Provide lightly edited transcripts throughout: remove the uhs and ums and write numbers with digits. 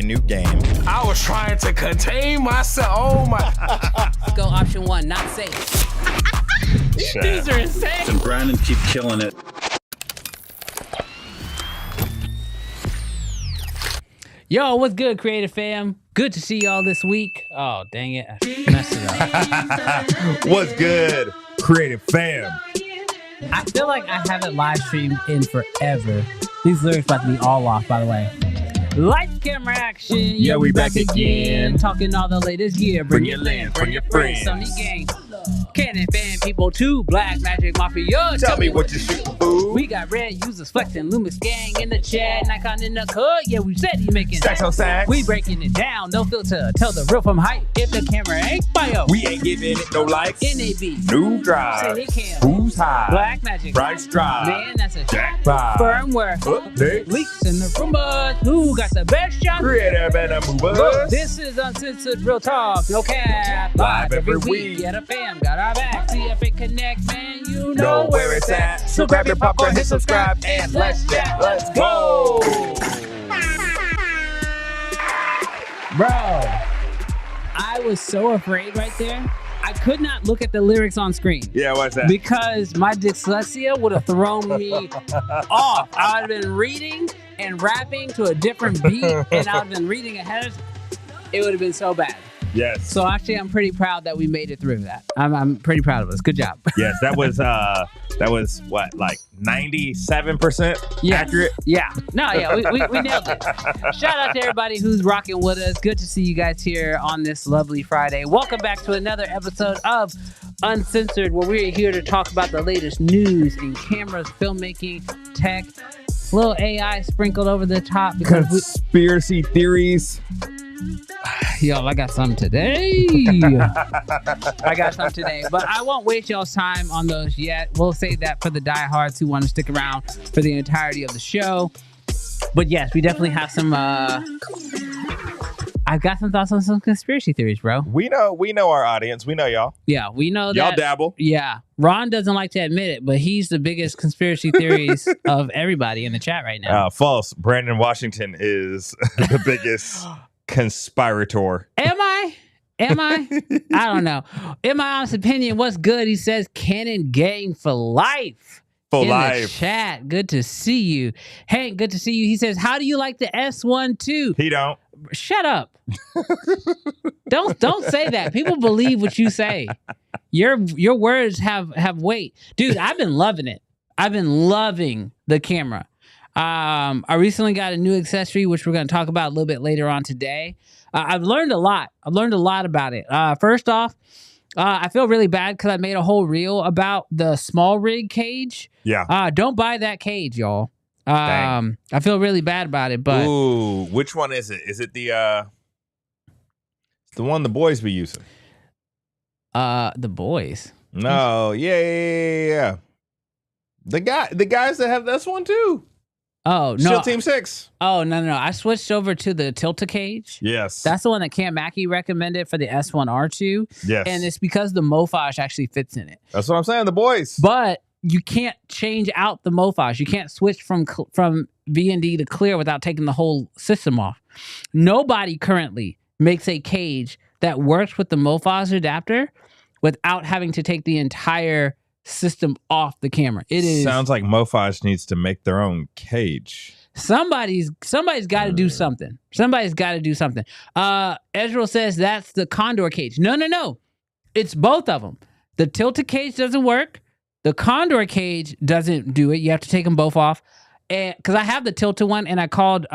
new game. I was trying to contain myself. Oh my. Go option 1, not safe. These are insane. And Brandon keep killing it. Yo, what's good, Creative Fam? Good to see y'all this week. Oh, dang it. I messed it up. What's good, Creative Fam? I feel like I haven't live streamed in forever. These lyrics about to be all off, by the way. Lights, camera, action. Yeah, we back again. Talking all the latest gear. Bring your land, bring your friends. Sony gang. Cannon fan people too. Black Magic Mafia. Tell me what you shooting, boo. We got red users flexing. Lumix gang in the chat. Nikon in the cut. Yeah, we said he making Stacks on stacks. We breaking it down. No filter. Tell the real from hype. If the camera ain't bio. We ain't giving it no likes. NAB. New drive. City cam. Who's high? Black Magic. Price drive. Man, that's a Jackpot. firmware. Updates. Leaks in the rumors. Who got the best shot? Creative and a Look, movers. this is Uncensored Real Talk. No cap. Live every week. Yeah, the fam got our back. CFA Connect, man. You Know where it's at. So grab your popcorn, hit subscribe, and let's chat. Let's go. Bro, I was so afraid right there. I could not look at the lyrics on screen. Yeah, what's that? Because my dyslexia would have thrown me off. I would have been reading and rapping to a different beat, and I would have been reading ahead. It would have been so bad. Yes. So actually, I'm pretty proud that we made it through that. I'm pretty proud of us. Good job. Yes, that was what, like 97% accurate? Yeah. No, yeah, we nailed it. Shout out to everybody who's rocking with us. Good to see you guys here on this lovely Friday. Welcome back to another episode of Uncensored, where we're here to talk about the latest news in cameras, filmmaking, tech, little AI sprinkled over the top. Because Conspiracy theories. Yo, I got some today. But I won't waste y'all's time on those yet. We'll save that for the diehards who want to stick around for the entirety of the show. But yes, we definitely have some. I've got some thoughts on some conspiracy theories, bro. We know our audience. We know y'all. Yeah, we know that. Y'all dabble. Yeah. Ron doesn't like to admit it, but he's the biggest conspiracy theories of everybody in the chat right now. False. Brandon Washington is the biggest conspirator. Am I? I don't know. In my honest opinion, what's good? He says Canon gang for life. For in life. The chat. Good to see you. Hank, good to see you. He says, how do you like the S1 too? He don't. Shut up. Don't say that. People believe what you say. Your words have weight. Dude, I've been loving it. I've been loving the camera. I recently got a new accessory, which we're going to talk about a little bit later on today. I've learned a lot. About it. First off, I feel really bad because I made a whole reel about the small rig cage. Yeah. Don't buy that cage, y'all. I feel really bad about it, but ooh, which one is it? Is it the one the boys be using? The boys. No, yeah. The guys that have this one too. Oh, no. Shield Team 6. Oh, no. I switched over to the Tilta cage. Yes. That's the one that Cam Mackey recommended for the S1R2. Yes. And it's because the Mofage actually fits in it. That's what I'm saying, the boys. But you can't change out the Mofage. You can't switch from V&D to clear without taking the whole system off. Nobody currently makes a cage that works with the Mofage adapter without having to take the entire system off the camera. It is sounds like Mofage needs to make their own cage. Somebody's got to do something. Ezra says that's the Condor cage. No. It's both of them. The Tilted cage doesn't work. The Condor cage doesn't do it. You have to take them both off. And because I have the Tilted one, and I called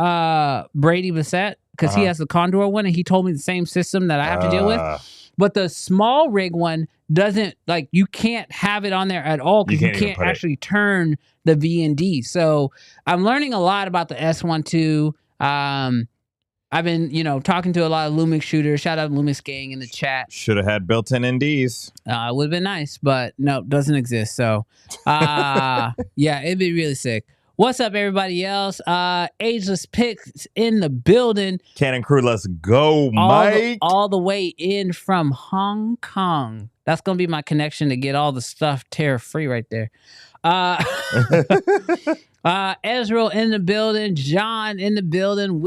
Brady Bissett because he has the Condor one, and he told me the same system that I have to deal with. But the small rig one doesn't, like, you can't have it on there at all because you can't actually turn the V&D. So I'm learning a lot about the S1 too. I've been, talking to a lot of Lumix shooters. Shout out Lumix gang in the chat. Should have had built-in NDs. It would have been nice, but no, doesn't exist. So, yeah, it'd be really sick. What's up, everybody else? Ageless Picks in the building. Cannon crew, let's go, Mike. All the way in from Hong Kong. That's gonna be my connection to get all the stuff tariff free right there. Ezreal in the building, John in the building,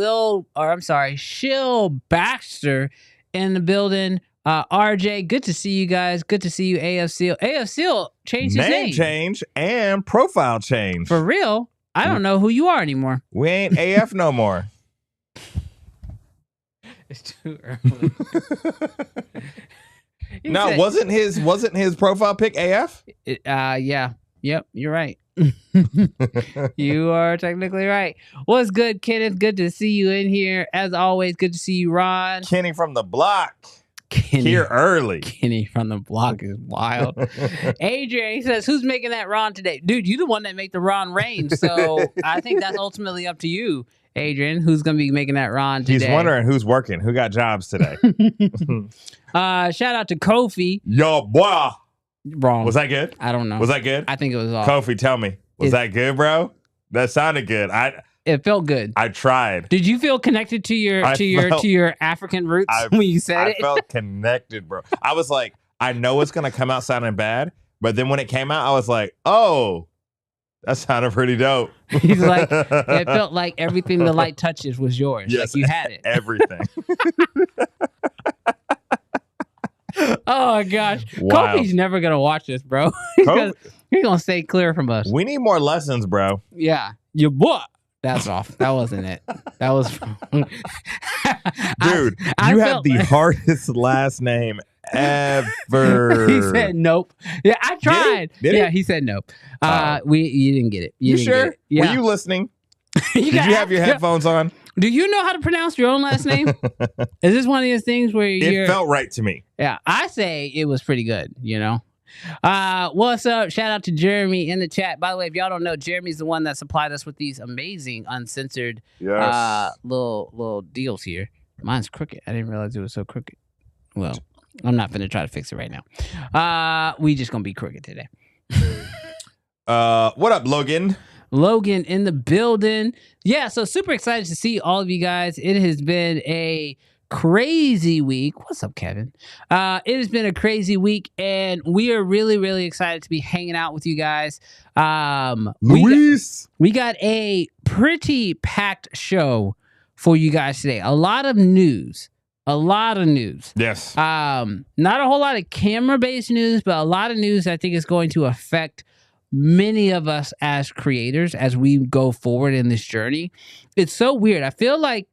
Shill Baxter in the building. RJ, good to see you guys. Good to see you, AFC. AFC changed his name. Change and profile change. For real? I don't know who you are anymore. We ain't AF no more. It's too early. No, wasn't his profile pic AF? Yeah. Yep, you're right. You are technically right. What's good, Kenneth? Good to see you in here. As always, good to see you, Ron. Kenny from the block. Kenny, here early. Kenny from the block is wild. Adrian, he says, who's making that Ron today? Dude, you the one that make the Ron rain. So I think that's ultimately up to you, Adrian, who's going to be making that Ron today. He's wondering who's working, who got jobs today. Shout out to Kofi. Yo, boy. Wrong. Was that good? I don't know. Was that good? I think it was off. Kofi, tell me. Was that good, bro? That sounded good. It felt good. I tried. Did you feel connected to your African roots when you said it? I felt connected, bro. I was like, I know it's gonna come out sounding bad, but then when it came out, I was like, oh, that sounded pretty dope. He's like, it felt like everything the light touches was yours. Yes, like you had it. Everything. Oh my gosh. Wow. Kofi's never gonna watch this, bro. He's gonna stay clear from us. We need more lessons, bro. Yeah. Your boy. That's off. That wasn't it. That was dude, you have the hardest last name ever. He said nope. Yeah, I tried. Did he said nope. You didn't get it. You didn't sure? Get it. Yeah. Were you listening? Did you have your headphones on? Do you know how to pronounce your own last name? Is this one of those things where it felt right to me? Yeah, I say it was pretty good, you know? What's up? Shout out to Jeremy in the chat. By the way, if y'all don't know, Jeremy's the one that supplied us with these amazing uncensored little deals here. Mine's crooked. I didn't realize it was so crooked. Well, I'm not going to try to fix it right now. We just going to be crooked today. What up, Logan? Logan in the building. Yeah, so super excited to see all of you guys. It has been a crazy week. What's up, Kevin? It has been a crazy week, and we are really, really excited to be hanging out with you guys. Luis, we got a pretty packed show for you guys today. A lot of news. Yes. Not a whole lot of camera-based news, but a lot of news I think is going to affect many of us as creators as we go forward in this journey. It's so weird. I feel like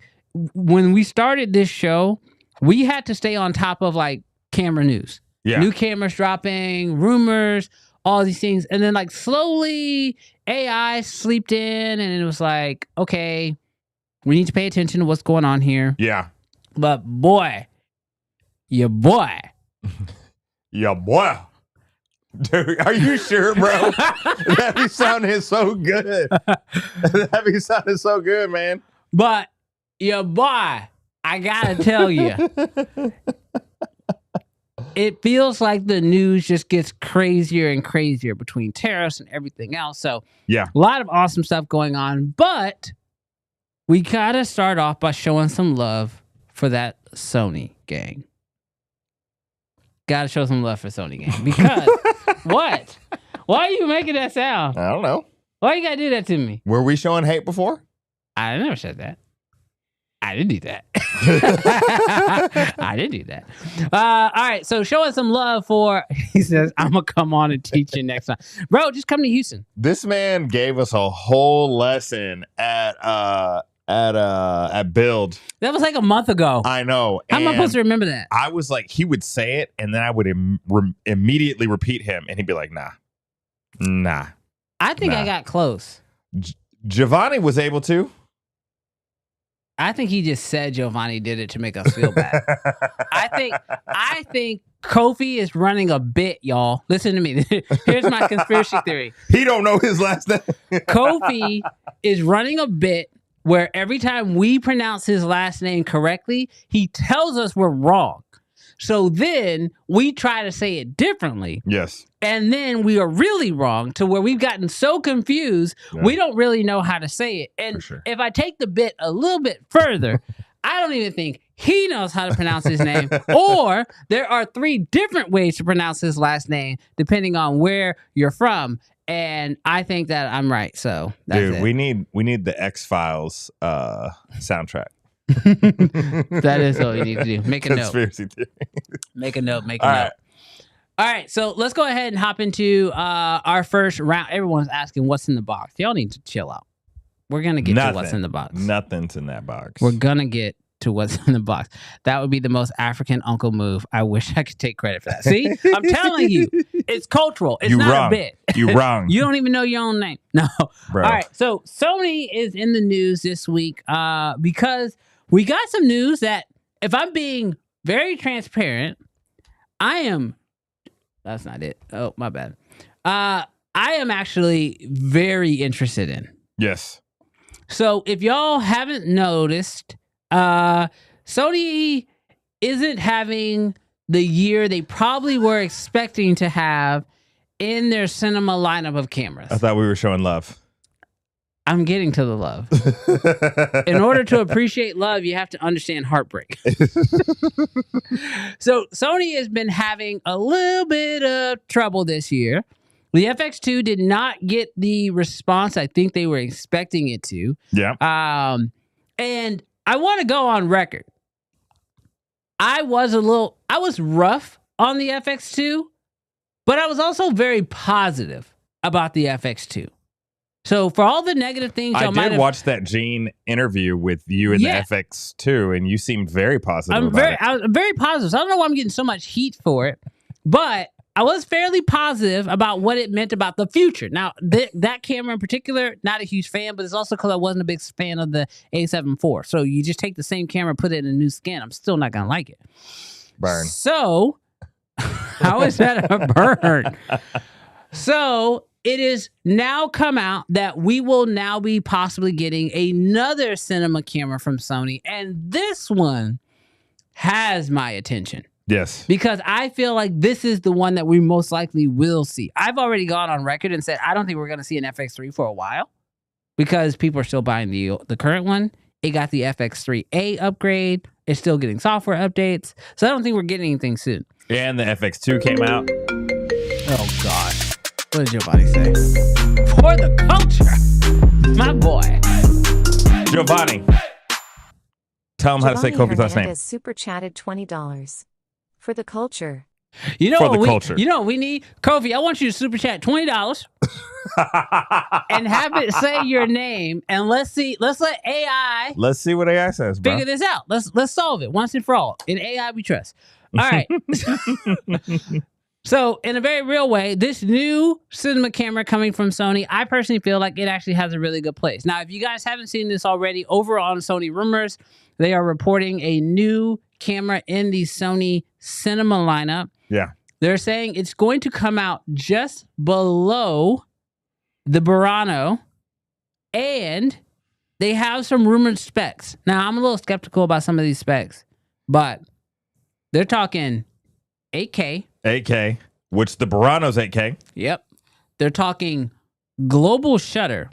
when we started this show, we had to stay on top of like camera news. Yeah. New cameras dropping, rumors, all these things. And then like slowly AI sleeped in and it was like, okay, we need to pay attention to what's going on here. Yeah. But boy, your boy. Your boy. Dude, are you sure, bro? That be sounding so good. That be sounding so good, man. But your boy, I gotta tell you, it feels like the news just gets crazier and crazier between tariffs and everything else. So yeah, a lot of awesome stuff going on. But we gotta start off by showing some love for that Sony gang. Gotta show some love for Sony gang. Because what? Why are you making that sound? I don't know. Why you gotta do that to me? Were we showing hate before? I never said that. I didn't do that. I didn't do that. All right, so show us some love for, he says, I'm going to come on and teach you next time. Bro, just come to Houston. This man gave us a whole lesson at Build. That was like a month ago. I know. How am I supposed to remember that? I was like, he would say it, and then I would immediately repeat him, and he'd be like, nah. I think I got close. Giovanni was able to. I think he just said Giovanni did it to make us feel bad. I think Kofi is running a bit, y'all. Listen to me. Here's my conspiracy theory. He don't know his last name. Kofi is running a bit where every time we pronounce his last name correctly, he tells us we're wrong. So then we try to say it differently. Yes. And then we are really wrong to where we've gotten so confused, we don't really know how to say it. And if I take the bit a little bit further, I don't even think he knows how to pronounce his name, or there are 3 different ways to pronounce his last name depending on where you're from. And I think that I'm right. So that's Dude, it. we need the X-Files soundtrack. That is what we need to do. Make a note. Conspiracy theory. Make a note. Make a All note. right. All right, so let's go ahead and hop into our first round. Everyone's asking what's in the box. Y'all need to chill out. We're going to get to what's in the box. Nothing's in that box. We're going to get to what's in the box. That would be the most African uncle move. I wish I could take credit for that. See? I'm telling you. It's cultural. It's not a bit. You wrong. You don't even know your own name. No. Bro. All right, so Sony is in the news this week because we got some news that, if I'm being very transparent, that's not it. Oh, my bad. I am actually very interested in. Yes. So if y'all haven't noticed, Sony isn't having the year they probably were expecting to have in their cinema lineup of cameras. I thought we were showing love. I'm getting to the love. In order to appreciate love, you have to understand heartbreak. So Sony has been having a little bit of trouble this year. The FX2 did not get the response I think they were expecting it to. Yeah. And I want to go on record. I was rough on the FX2, but I was also very positive about the FX2. So for all the negative things y'all might have... I did watch that Gene interview with you and the FX2, and you seemed very positive I was very positive. So I don't know why I'm getting so much heat for it, but I was fairly positive about what it meant about the future. Now, that camera in particular, not a huge fan, but it's also because I wasn't a big fan of the A7 IV. So you just take the same camera, put it in a new skin. I'm still not going to like it. Burn. So, how is that a burn? So, it is now come out that we will now be possibly getting another cinema camera from Sony. And this one has my attention. Yes. Because I feel like this is the one that we most likely will see. I've already gone on record and said I don't think we're going to see an FX3 for a while because people are still buying the current one. It got the FX3A upgrade. It's still getting software updates. So I don't think we're getting anything soon. And the FX2 came out. Oh, gosh. What did Giovanni say? For the culture. My boy. Giovanni. Tell him how to say Kofi's last name. Super chatted $20 for the culture. You know for what the culture. You know what we need? Kofi, I want you to super chat $20 and have it say your name, and let's let AI Let's see what AI says, bro. figure this out. Let's solve it once and for all. In AI we trust. All right. So, in a very real way, this new cinema camera coming from Sony, I personally feel like it actually has a really good place. Now, if you guys haven't seen this already, over on Sony Rumors, they are reporting a new camera in the Sony cinema lineup. Yeah. They're saying it's going to come out just below the Burano, and they have some rumored specs. Now, I'm a little skeptical about some of these specs, but they're talking 8K. 8K, which the Burano's 8K. Yep. They're talking global shutter,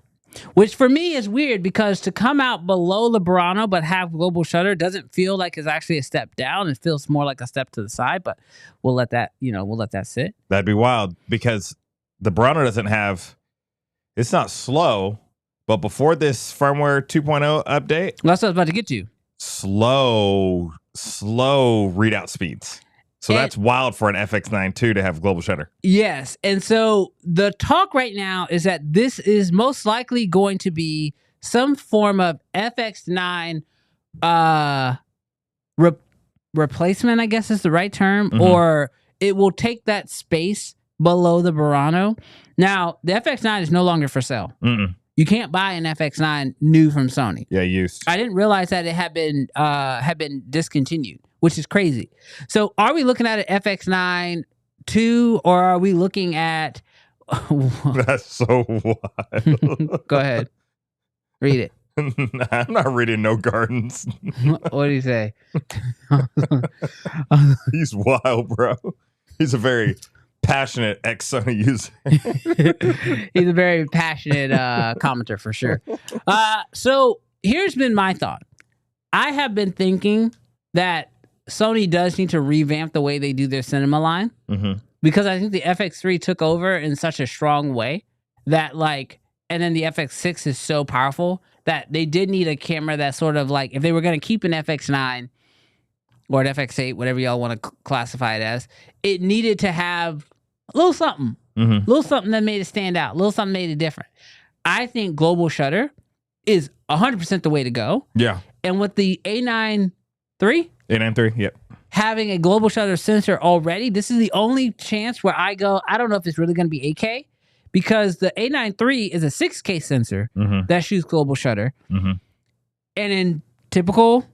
which for me is weird because to come out below the Burano but have global shutter doesn't feel like it's actually a step down. It feels more like a step to the side, but we'll let that sit. That'd be wild because the Burano doesn't have, it's not slow, but before this firmware 2.0 update, That's what I was about to get to. slow readout speeds. So that's wild for an FX9 II to have global shutter. Yes. And so the talk right now is that this is most likely going to be some form of FX9 replacement, I guess is the right term, or it will take that space below the Burano. Now, the FX9 is no longer for sale. You can't buy an FX9 new from Sony. Yeah, used. I didn't realize that it had been discontinued, which is crazy. So are we looking at an FX9 II, or are we looking at... That's so wild. Go ahead. Read it. I'm not reading no gardens. What do you say? He's wild, bro. He's a very passionate ex-Sony user. He's a very passionate commenter for sure. So here's been my thought. I have been thinking that Sony does need to revamp the way they do their cinema line because I think the FX3 took over in such a strong way that and then the FX6 is so powerful that they did need a camera that sort of if they were going to keep an FX9 or an FX8, whatever y'all want to classify it as, it needed to have a little something, little something that made it stand out, a little something made it different. I think global shutter is 100% the way to go. Yeah. And with the A9 III, yep. having a global shutter sensor already, this is the only chance where I go, I don't know if it's really going to be 8K because the A9 III is a 6K sensor that shoots global shutter. And in typical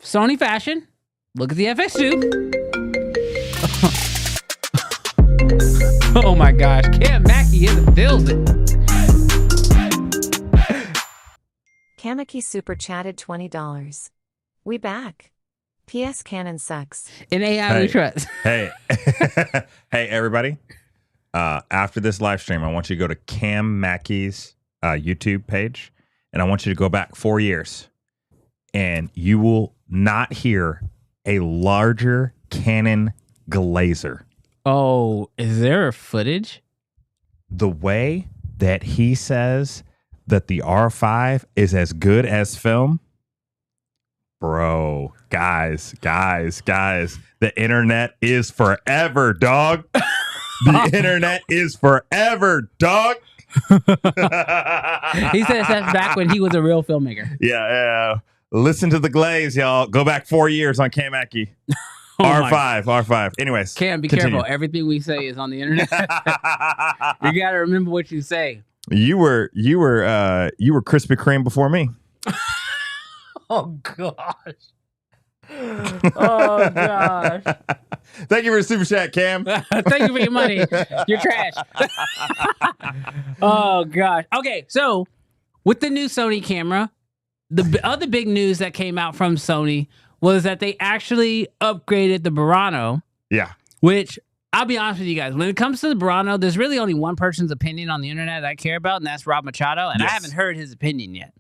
Sony fashion, look at the FX2. Oh my gosh, Cam Mackey in the building. Kamaki super chatted $20. We back. P.S. Canon sucks. In AI we trust. Hey, hey, everybody. After this live stream, I want you to go to Cam Mackey's YouTube page, and I want you to go back 4 years, and you will not hear a larger Canon glazer. Oh, is there footage? The way that he says that the R5 is as good as film, bro, guys, the internet is forever, dog. The internet is forever, dog. He says that's back when he was a real filmmaker. Yeah. Listen to the glaze, y'all. Go back 4 years on Cam Mackey. R5. Anyways, Cam, be careful. Everything we say is on the internet. You got to remember what you say. You were Krispy Kreme before me. Oh gosh. Oh gosh. Thank you for the super chat, Cam. Thank you for your money. You're trash. Oh gosh. Okay, so with the new Sony camera, the other big news that came out from Sony was that they actually upgraded the Burano. Yeah. Which, I'll be honest with you guys, when it comes to the Burano, there's really only one person's opinion on the internet that I care about, and that's Rob Machado, and I haven't heard his opinion yet.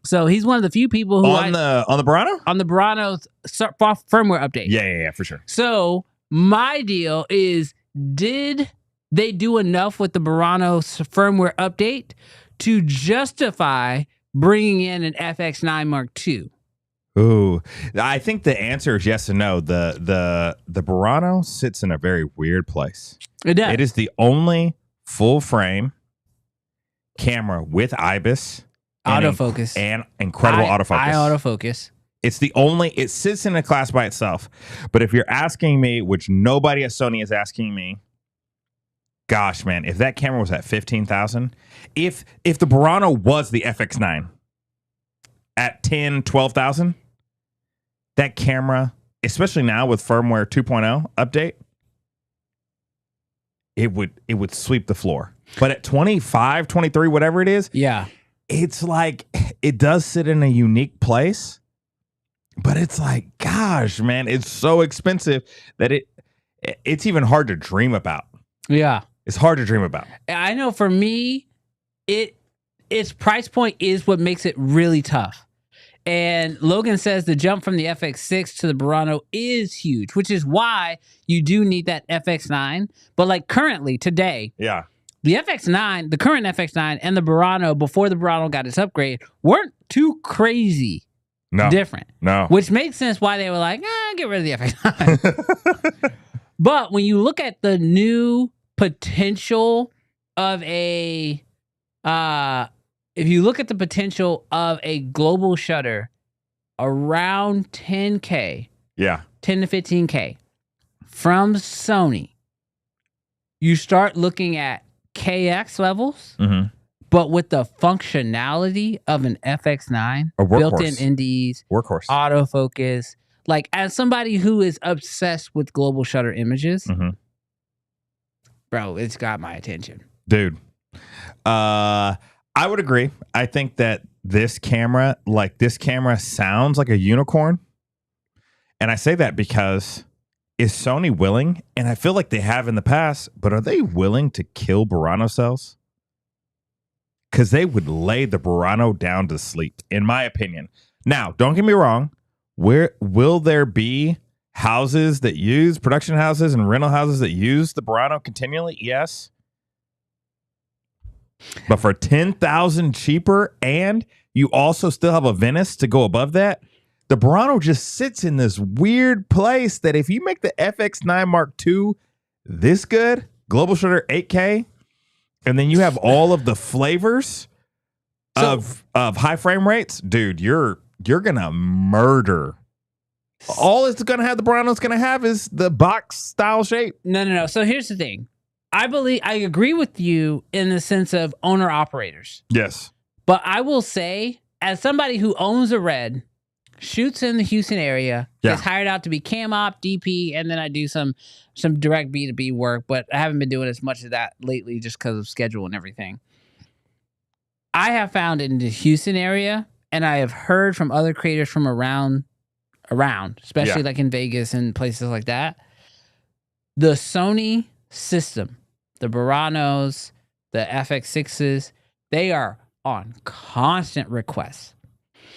So he's one of the few people who on the Burano? On the Burano's firmware update. Yeah, for sure. So my deal is, did they do enough with the Burano's firmware update to justify bringing in an FX9 Mark II? Ooh, I think the answer is yes and no. The Burano sits in a very weird place. It does. It is the only full frame camera with IBIS, autofocus, and incredible autofocus. Eye autofocus. It's the only. It sits in a class by itself. But if you're asking me, which nobody at Sony is asking me, gosh, man, if that camera was at 15,000, if the Burano was the FX9 at 10, 12,000. That camera, especially now with firmware 2.0 update, it would sweep the floor. But at 25, 23, whatever it is, it's like it does sit in a unique place. But it's like, gosh, man, it's so expensive that it's even hard to dream about. Yeah. It's hard to dream about. I know for me, its price point is what makes it really tough. And Logan says the jump from the FX6 to the Burano is huge, which is why you do need that FX9. But currently, today, the FX9, the current FX9 and the Burano before the Burano got its upgrade weren't too crazy different. No. Which makes sense why they were like, get rid of the FX9. But when you look at the new potential of if you look at the potential of a global shutter around 10K, 10 to 15K from Sony, you start looking at KX levels, but with the functionality of an FX9, built-in NDs, workhorse, autofocus. As somebody who is obsessed with global shutter images, bro, it's got my attention. Dude. I would agree. I think that this camera sounds like a unicorn. And I say that because is Sony willing, and I feel like they have in the past, but are they willing to kill Burano cells? Because they would lay the Burano down to sleep, in my opinion. Now, don't get me wrong. Where will there be houses that use production houses and rental houses that use the Burano continually? Yes. But for 10,000 cheaper, and you also still have a Venice to go above that, the Burano just sits in this weird place that if you make the FX9 Mark II this good, global shutter 8K, and then you have all of the flavors of high frame rates, dude, you're gonna murder. All it's gonna have, the Burano's gonna have, is the box style shape. No. So here's the thing. I agree with you in the sense of owner operators. Yes. But I will say, as somebody who owns a Red, shoots in the Houston area, gets hired out to be cam op, DP, and then I do some direct B2B work, but I haven't been doing as much of that lately just because of schedule and everything. I have found in the Houston area, and I have heard from other creators from around, especially like in Vegas and places like that, the Sony system, the Buranos, the FX6s, they are on constant requests.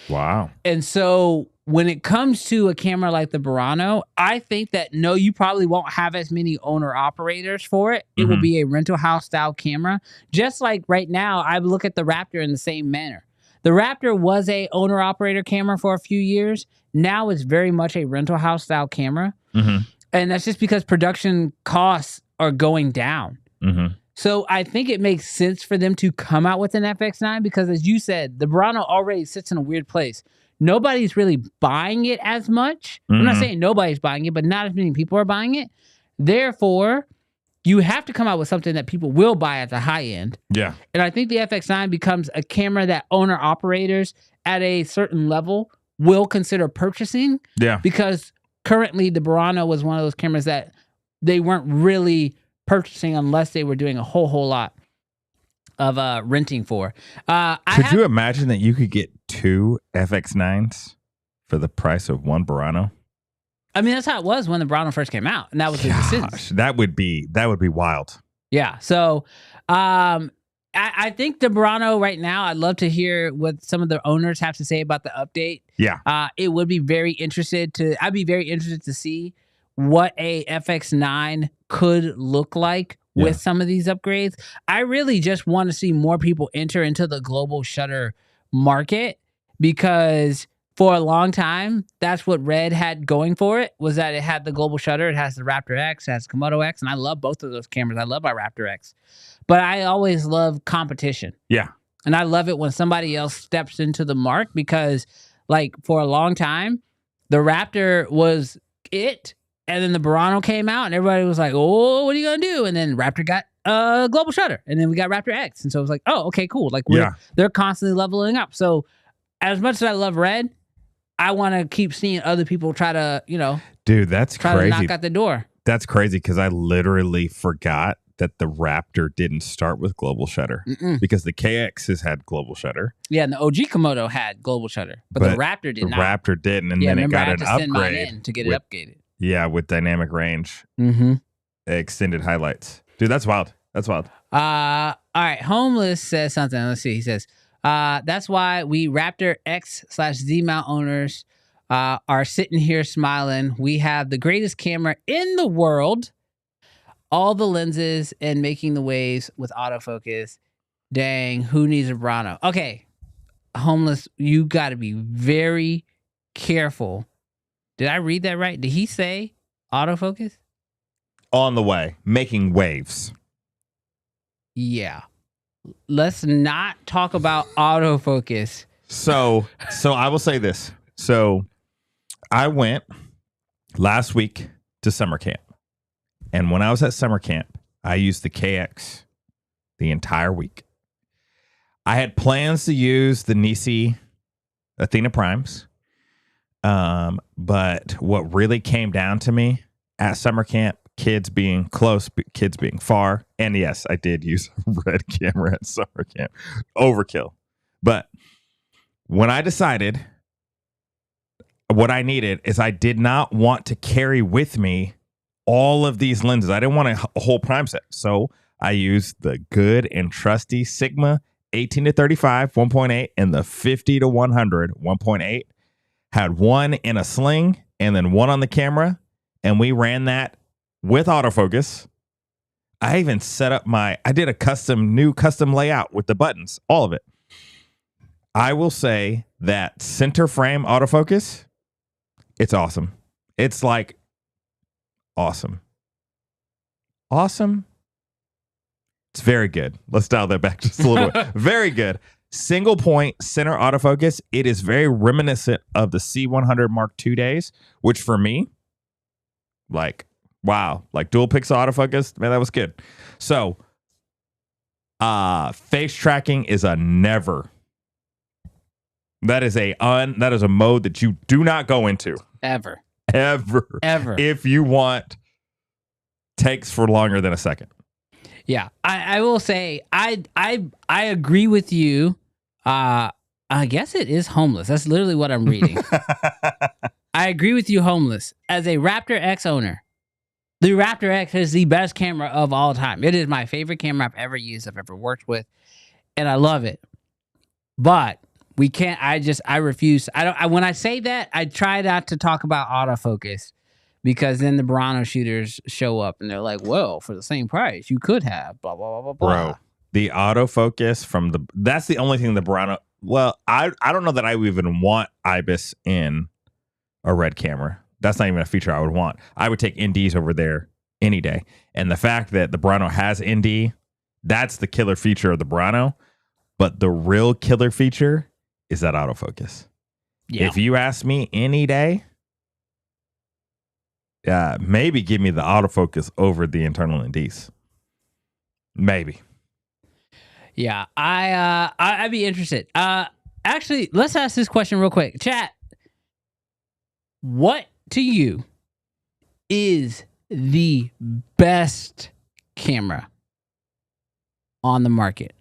Wow. And so when it comes to a camera like the Burano, I think that no, you probably won't have as many owner operators for it. It will be a rental house style camera. Just like right now, I look at the Raptor in the same manner. The Raptor was a owner operator camera for a few years. Now it's very much a rental house style camera. And that's just because production costs are going down. So I think it makes sense for them to come out with an FX9 because, as you said, the Burano already sits in a weird place. Nobody's really buying it as much. I'm not saying nobody's buying it, but not as many people are buying it. Therefore, you have to come out with something that people will buy at the high end. Yeah. And I think the FX9 becomes a camera that owner operators at a certain level will consider purchasing. Yeah. Because currently the Burano was one of those cameras that they weren't really purchasing unless they were doing a whole lot of renting for. Could you imagine that you could get 2 FX9s for the price of one Burano? I mean, that's how it was when the Burano first came out, and that was the decision. That would be wild. Yeah. So I think the Burano right now, I'd love to hear what some of the owners have to say about the update. Yeah. It would be very interested I'd be very interested to see what a FX9 could look like with some of these upgrades. I really just want to see more people enter into the global shutter market, because for a long time, that's what Red had going for it, was that it had the global shutter. It has the Raptor X, it has Komodo X, and I love both of those cameras. I love my Raptor X. But I always love competition. Yeah. And I love it when somebody else steps into the mark, because like for a long time, the Raptor was it. And then the Burano came out and everybody was like, oh, what are you going to do? And then Raptor got global shutter. And then we got Raptor X. And so it was like, oh, okay, cool. Like they're constantly leveling up. So as much as I love Red, I want to keep seeing other people try to, dude, that's try crazy. to knock at the door. That's crazy, because I literally forgot that the Raptor didn't start with global shutter, because the KX has had global shutter. Yeah, and the OG Komodo had global shutter, but the Raptor did not. The Raptor didn't, and then it got an send mine upgrade in to get it upgraded. Yeah, with dynamic range, extended highlights. Dude, that's wild. That's wild. All right, Homeless says something. Let's see. He says, that's why we Raptor X/Z mount owners are sitting here smiling. We have the greatest camera in the world, all the lenses, and making the waves with autofocus. Dang, who needs a Burano? Okay, Homeless, you got to be very careful. Did I read that right? Did he say autofocus? On the way, making waves. Yeah. Let's not talk about autofocus. So I will say this. So I went last week to summer camp. And when I was at summer camp, I used the KX the entire week. I had plans to use the Nisi Athena Primes. But what really came down to me at summer camp, kids being close, kids being far, and yes, I did use a Red camera at summer camp. Overkill. But when I decided what I needed is, I did not want to carry with me all of these lenses. I didn't want a whole prime set. So I used the good and trusty Sigma 18 to 35 1.8 and the 50 to 100 1.8. had one in a sling and then one on the camera, and we ran that with autofocus. I even set up I did a new custom layout with the buttons, all of it. I will say that center frame autofocus, it's awesome. It's like awesome. Awesome. It's very good. Let's dial that back just a little bit. Very good. Single point center autofocus. It is very reminiscent of the C100 Mark II days, which for me, like, wow, like dual pixel autofocus, man, that was good. So, face tracking is a never. That is a mode that you do not go into Ever. if you want takes for longer than a second. Yeah, I will say I agree with you. I guess it is homeless. That's literally what I'm reading. I agree with you, homeless. As a Raptor X owner, the Raptor X is the best camera of all time. It is my favorite camera I've ever used, I've ever worked with, and I love it. But we can't. I refuse. When I say that, I try not to talk about autofocus. Because then the Burano shooters show up and they're like, well, for the same price, you could have blah, blah, blah, blah, blah. Bro, the autofocus that's the only thing the Burano, well, I don't know that I would even want IBIS in a red camera. That's not even a feature I would want. I would take NDs over there any day. And the fact that the Burano has ND, that's the killer feature of the Burano. But the real killer feature is that autofocus. Yeah. If you ask me any day, maybe give me the autofocus over the internal NDs. Maybe. Yeah, I'd be interested. Actually, let's ask this question real quick. Chat, what to you is the best camera on the market?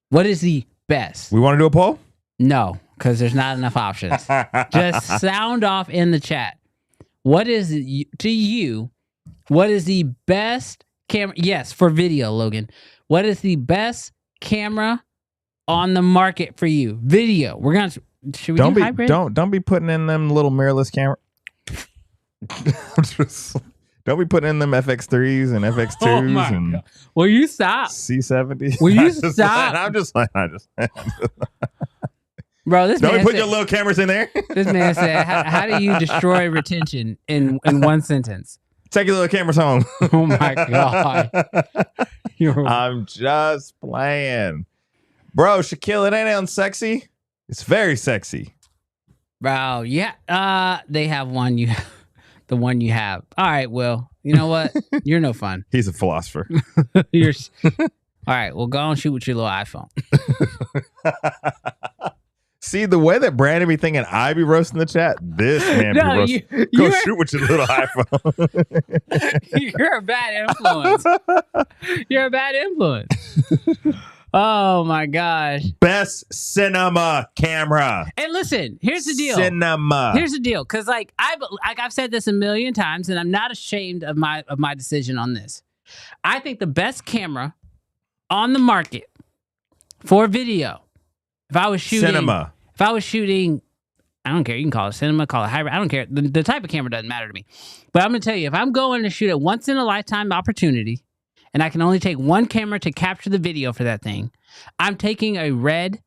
What is the best? We want to do a poll? No, because there's not enough options. Just sound off in the chat. What is to you? What is the best camera? Yes, for video, Logan. What is the best camera on the market for you? Video. We're gonna. Should we do hybrid? Don't be putting in them little mirrorless camera. Don't be putting in them FX3s and FX2s Oh my and God. Will you stop? C70. Will you stop? I'm just like. Bro, this Don't man put said, your little cameras in there. This man said, how do you destroy retention in one sentence? Take your little cameras home. Oh my God. I'm just playing. Bro, Shaquille, it ain't unsexy. It's very sexy. Bro, yeah. They have the one you have. All right, Will. You know what? You're no fun. He's a philosopher. All right, well, go and shoot with your little iPhone. See, the way that Brandon be thinking I be roasting the chat, this man be roasting. Go shoot with your little iPhone. You're a bad influence. You're a bad influence. Oh, my gosh. Best cinema camera. And listen, here's the deal. Cinema. Here's the deal. Because I've said this a million times, and I'm not ashamed of my decision on this. I think the best camera on the market for video, if I was shooting... Cinema. If I was shooting, I don't care. You can call it cinema, call it hybrid. I don't care. The type of camera doesn't matter to me. But I'm going to tell you, if I'm going to shoot a once-in-a-lifetime opportunity, and I can only take one camera to capture the video for that thing, I'm taking a red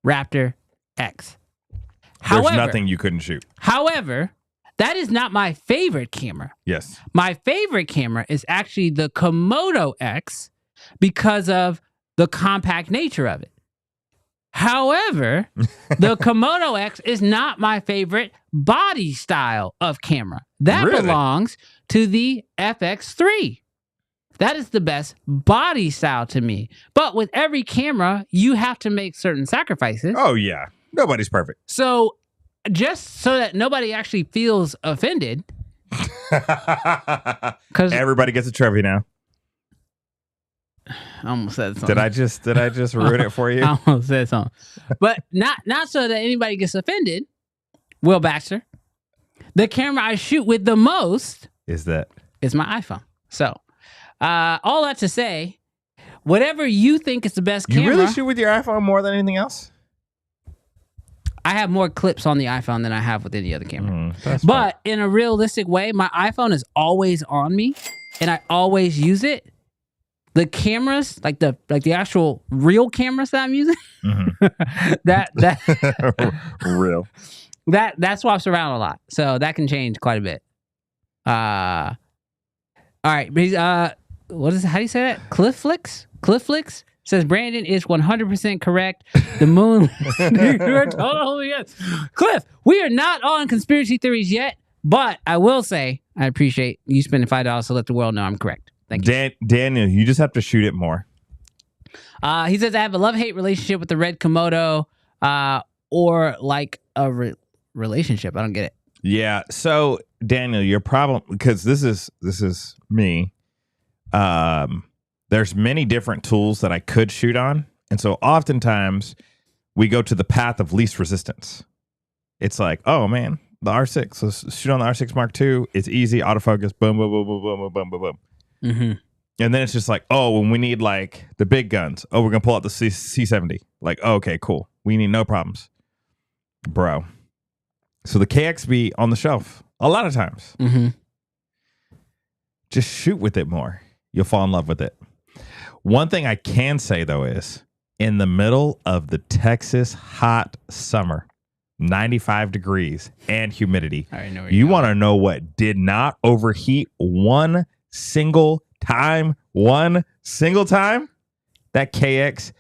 Raptor X. There's nothing you couldn't shoot. However, that is not my favorite camera. Yes. My favorite camera is actually the Komodo X because of the compact nature of it. However, the Komodo X is not my favorite body style of camera. That belongs to the FX3. That is the best body style to me. But with every camera, you have to make certain sacrifices. Oh, yeah. Nobody's perfect. So just so that nobody actually feels offended. Because everybody gets a trophy now. I almost said something. Did I just ruin it for you? I almost said something. But not so that anybody gets offended. Will Baxter, the camera I shoot with the most is my iPhone. So, all that to say, whatever you think is the best camera. You really shoot with your iPhone more than anything else? I have more clips on the iPhone than I have with any other camera. That's But in a realistic way, my iPhone is always on me, and I always use it. The cameras, like the actual real cameras that I'm using, that real. that swaps around a lot, so that can change quite a bit. All right, what is it? How do you say that? Cliff Flicks says Brandon is 100% correct. The moon. You're totally yes. Cliff, we are not on conspiracy theories yet, but I will say I appreciate you spending $5 to let the world know I'm correct. Thank you. Daniel, you just have to shoot it more. He says, I have a love-hate relationship with the red Komodo, or like a relationship. I don't get it. Yeah. So, Daniel, your problem, because this is me. There's many different tools that I could shoot on. And so oftentimes we go to the path of least resistance. It's like, oh, man, the R6. Let's shoot on the R6 Mark II. It's easy. Autofocus. Boom, boom, boom, boom, boom, boom, boom, boom. Mm-hmm. And then it's just like, oh, when we need like the big guns, oh, we're going to pull out the C70. Like, oh, okay, cool. We need no problems. Bro. So the KXB on the shelf, a lot of times. Mm-hmm. Just shoot with it more. You'll fall in love with it. One thing I can say, though, is in the middle of the Texas hot summer, 95 degrees and humidity, you want to know what did not overheat one single time? That KX.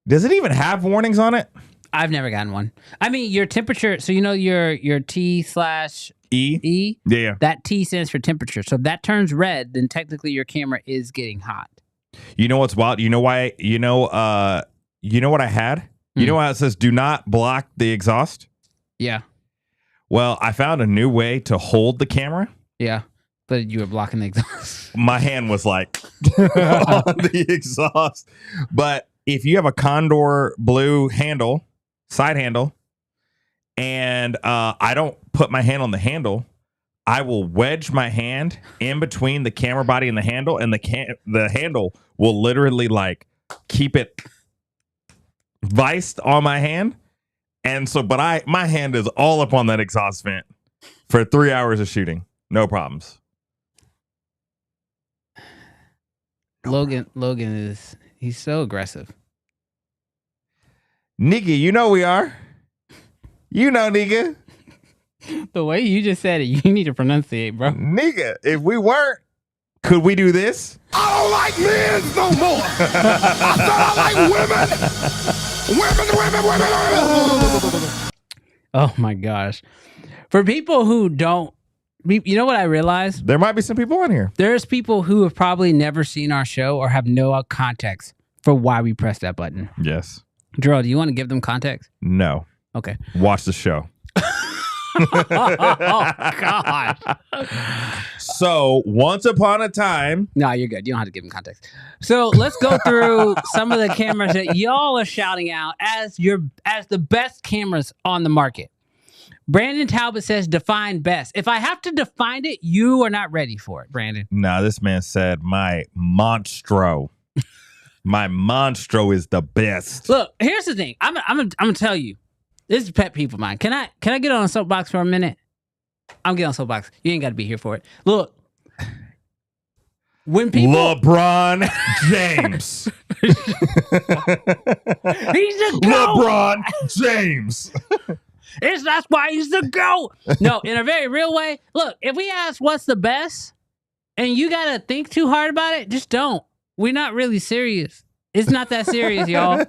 Does it even have warnings on it? I've never gotten one. I mean, your temperature, so you know your T/E? Yeah. That T stands for temperature. So if that turns red, then technically your camera is getting hot. You know what's wild? You know why? You know what I had? You know how it says do not block the exhaust? Yeah. Well, I found a new way to hold the camera. Yeah. But you were blocking the exhaust. My hand was like on the exhaust. But if you have a Condor blue handle, side handle, and I don't put my hand on the handle, I will wedge my hand in between the camera body and the handle, and the handle will literally like keep it viced on my hand. And so, but my hand is all up on that exhaust vent for 3 hours of shooting. No problems. Logan he's so aggressive. Nigga, you know we are. You know, nigga. The way you just said it, you need to pronunciate, bro. Nigga, if we weren't, could we do this? I don't like men no more. I said I like women. Women. Oh my gosh. For people who don't, you know what I realized? There might be some people on here. There's people who have probably never seen our show or have no context for why we press that button. Yes. Gerald, do you want to give them context? No. Okay. Watch the show. Oh, God. So, once upon a time. No, you're good. You don't have to give them context. So, let's go through some of the cameras that y'all are shouting out as the best cameras on the market. Brandon Talbot says, define best. If I have to define it, you are not ready for it, Brandon. Nah, this man said my Monstro. My Monstro is the best. Look, here's the thing. I'm gonna tell you. This is pet peeve of mine. Can I get on a soapbox for a minute? I'm getting on a soapbox. You ain't got to be here for it. Look, when people LeBron James. He's the GOAT. LeBron James. That's why he's the GOAT. No, in a very real way. Look, if we ask what's the best, and you gotta think too hard about it, just don't. We're not really serious. It's not that serious, y'all.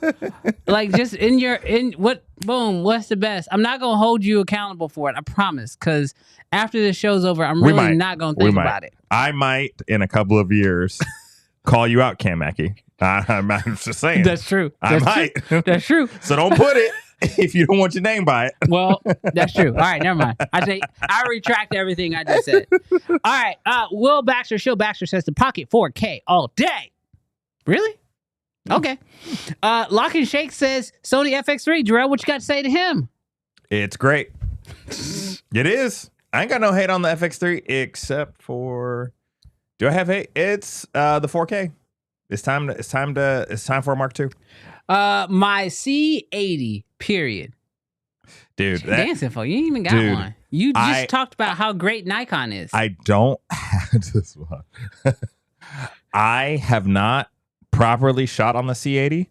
Like, just what's the best? I'm not going to hold you accountable for it, I promise, because after this show's over, I'm really not going to think about it. I might, in a couple of years, call you out, Cam Mackey. I'm just saying. That's true. Might. That's true. So don't put it if you don't want your name by it. Well, that's true. All right, never mind. I retract everything I just said. All right, Will Baxter says the Pocket 4K all day. Really? Okay. Lock and Shake says Sony FX3. Jarrell, what you got to say to him? It's great. It is. I ain't got no hate on the FX3 except for. Do I have hate? It's the 4K. It's time for a Mark II. My C80 period Dude, Dancing for you ain't even got Dude, one. You just I- talked about how great Nikon is. I don't have this one. I have not properly shot on the C80,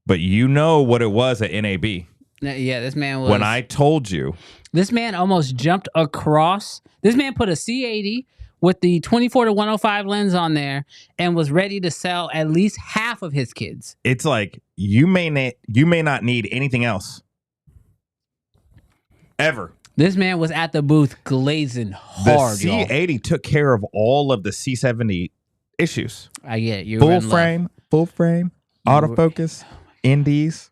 but you know what it was at NAB. Yeah, this man was. When I told you. This man almost jumped across. This man put a C80 with the 24 to 105 lens on there and was ready to sell at least half of his kids. It's like you may not need anything else. Ever. This man was at the booth glazing hard, The C80 took care of all of the C70 issues. I get it. You're Full in love. frame, autofocus, indies.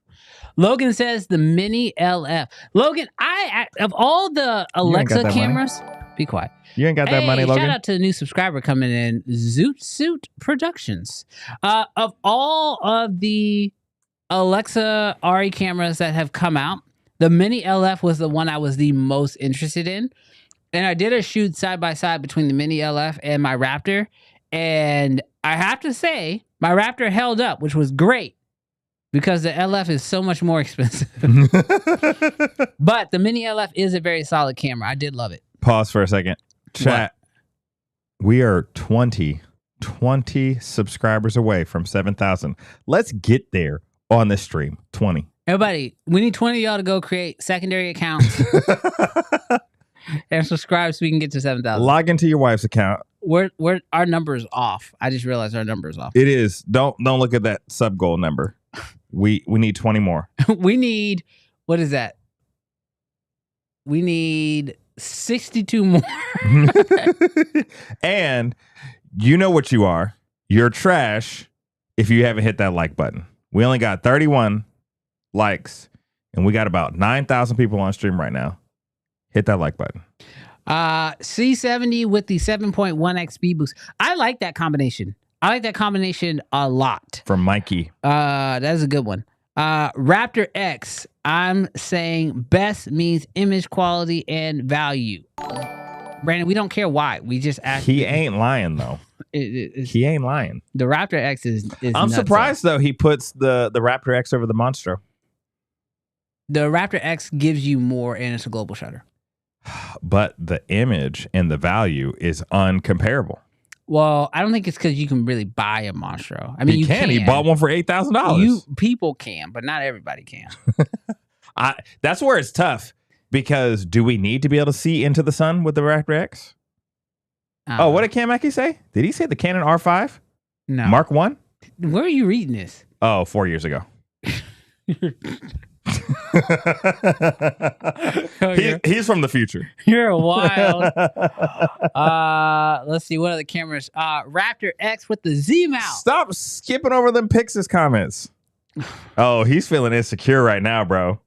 Logan says the Mini LF. Logan, I of all the Alexa that cameras, be quiet. You ain't got that money, Logan? Shout out to the new subscriber coming in, Zoot Suit Productions. Of all of the Alexa RE cameras that have come out, the Mini LF was the one I was the most interested in. And I did a shoot side by side between the Mini LF and my Raptor. And I have to say, my Raptor held up, which was great because the LF is so much more expensive. But the Mini LF is a very solid camera. I did love it. Pause for a second. Chat. We are 20 subscribers away from 7,000. Let's get there on this stream. 20. Everybody, we need 20 of y'all to go create secondary accounts and subscribe so we can get to 7,000. Log into your wife's account. We're our number's off. I just realized our number's off. It is. Don't look at that sub goal number. We need 20 more. We need, what is that? We need 62 more. And you know what you are. You're trash if you haven't hit that like button. We only got 31 likes and we got about 9,000 people on stream right now. Hit that like button. C70 with the 7.1x speed boost. I like that combination. I like that combination a lot. From Mikey. That is a good one. Raptor X, I'm saying best means image quality and value. Brandon, we don't care why. We just ask. He ain't lying though. He ain't lying. The Raptor X is I'm surprised though he puts the Raptor X over the Monstro. The Raptor X gives you more and it's a global shutter. But the image and the value is uncomparable. Well, I don't think it's because you can really buy a Monstro. I mean, you can. He bought one for $8,000. People can, but not everybody can. That's where it's tough because do we need to be able to see into the sun with the Raptor X? Oh, what did Cam Mackey say? Did he say the Canon R5? No. Mark 1? Where are you reading this? Oh, 4 years ago. He's from the future. You're wild. Let's see what other cameras. Raptor X with the Z mount. Stop skipping over them Pixis comments. Oh, he's feeling insecure right now, bro.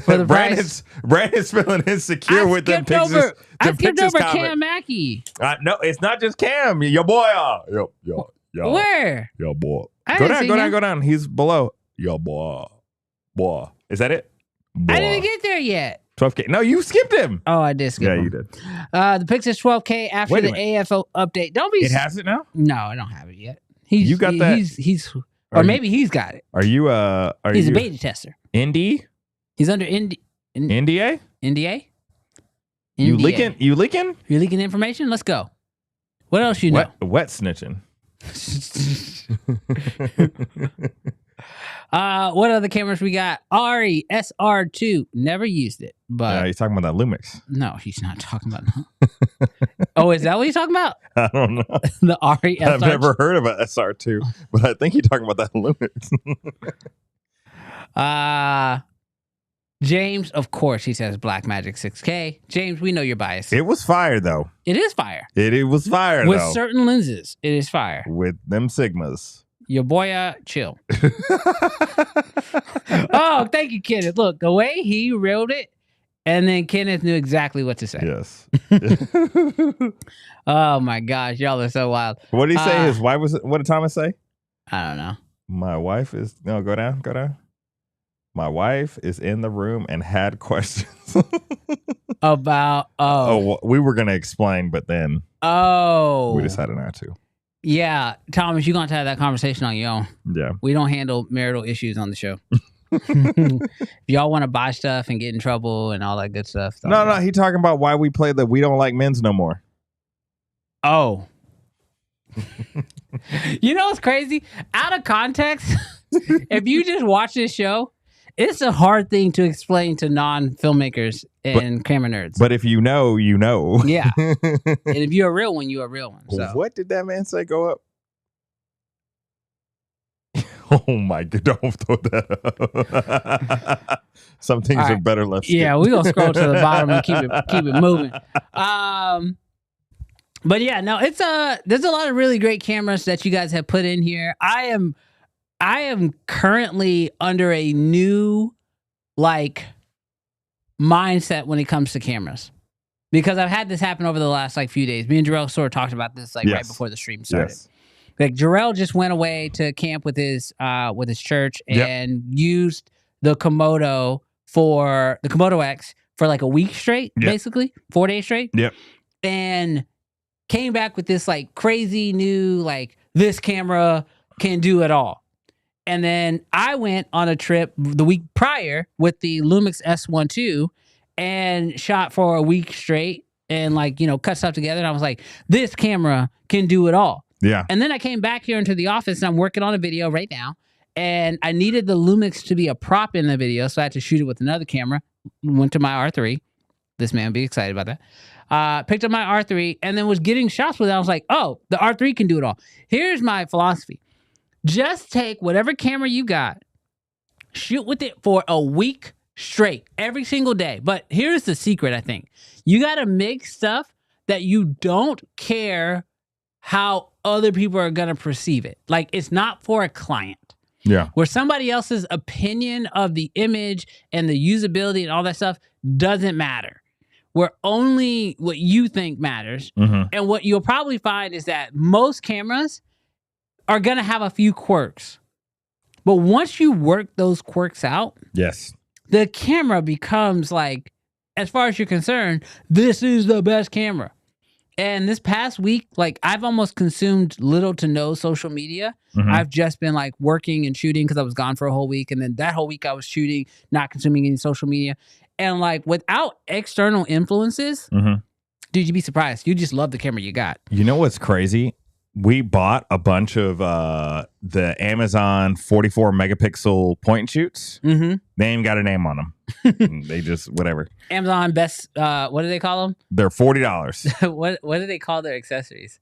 For the Brandon's feeling insecure with them Pixis. I skipped over Cam Mackey. No, it's not just Cam. Your boy. Yo. Where? Yo, boy. I Go didn't down, see go down. He's below. Yo, boy. Boy. Is that it? Boy. I didn't get there yet. 12K. No, you skipped him. Oh, I did skip him. You did. The Pixis 12K after the AFO update. Don't be. It has it now? No, I don't have it yet. You got that? Maybe he's got it. Are you He's a beta tester. Indie? He's under NDA? NDA? You leaking? You leaking information? Let's go. What else you know? Wet snitching. What other cameras we got? Ari SR2. Never used it, but he's talking about that Lumix. No, he's not talking about. Oh, is that what he's talking about? I don't know. The Ari SR2. I've never heard of an SR2, but I think you're talking about that Lumix. James, of course, he says Blackmagic 6K. James, we know you're biased. It was fire though. It is fire. It was fire with though. certain lenses. It is fire with them Sigmas. Your boy, chill. Oh, thank you, Kenneth. Look, the way he wrote it, and then Kenneth knew exactly what to say. Yes. Oh my gosh, y'all are so wild. What did he say? His wife was. What did Thomas say? I don't know. My wife is. No, go down. My wife is in the room and had questions about. Oh, we were gonna explain, but then. We decided not to. Yeah, Thomas, you're going to have that conversation on your own. Yeah. We don't handle marital issues on the show. If y'all want to buy stuff and get in trouble and all that good stuff. No, he talking about why we play the We Don't Like Men's No More. Oh. You know what's crazy? Out of context, if you just watch this show, it's a hard thing to explain to non-filmmakers and camera nerds. But if you know, you know. Yeah. And if you're a real one, you're a real one. So. What did that man say go up? Oh my God, don't throw that up. Some things are better left. Yeah, we're gonna scroll to the bottom and keep it moving. But yeah, no, there's a lot of really great cameras that you guys have put in here. I am currently under a new mindset when it comes to cameras. Because I've had this happen over the last few days. Me and Jarrell sort of talked about this right before the stream started. Yes. Jarrell just went away to camp with his church and used the Komodo X for a week straight, basically 4 days straight. Yep. And came back with this crazy new this camera can do it all. And then I went on a trip the week prior with the Lumix S12 and shot for a week straight and cut stuff together. And I was like, this camera can do it all. Yeah. And then I came back here into the office and I'm working on a video right now. And I needed the Lumix to be a prop in the video. So I had to shoot it with another camera. Went to my R3. This man would be excited about that. Picked up my R3 and then was getting shots with it. I was like, oh, the R3 can do it all. Here's my philosophy. Just take whatever camera you got, shoot with it for a week straight, every single day. But here's the secret, I think. You got to make stuff that you don't care how other people are going to perceive it. It's not for a client. Yeah. Where somebody else's opinion of the image and the usability and all that stuff doesn't matter. Where only what you think matters. Mm-hmm. And what you'll probably find is that most cameras are going to have a few quirks. But once you work those quirks out, yes, the camera becomes as far as you're concerned, this is the best camera. And this past week, I've almost consumed little to no social media. Mm-hmm. I've just been working and shooting because I was gone for a whole week. And then that whole week I was shooting, not consuming any social media. And without external influences, mm-hmm. dude, you'd be surprised. You just love the camera you got. You know what's crazy? We bought a bunch of the Amazon 44 megapixel point and shoots. Mm-hmm. They ain't got a name on them. They just whatever. Amazon best. What do they call them? They're $40. What do they call their accessories?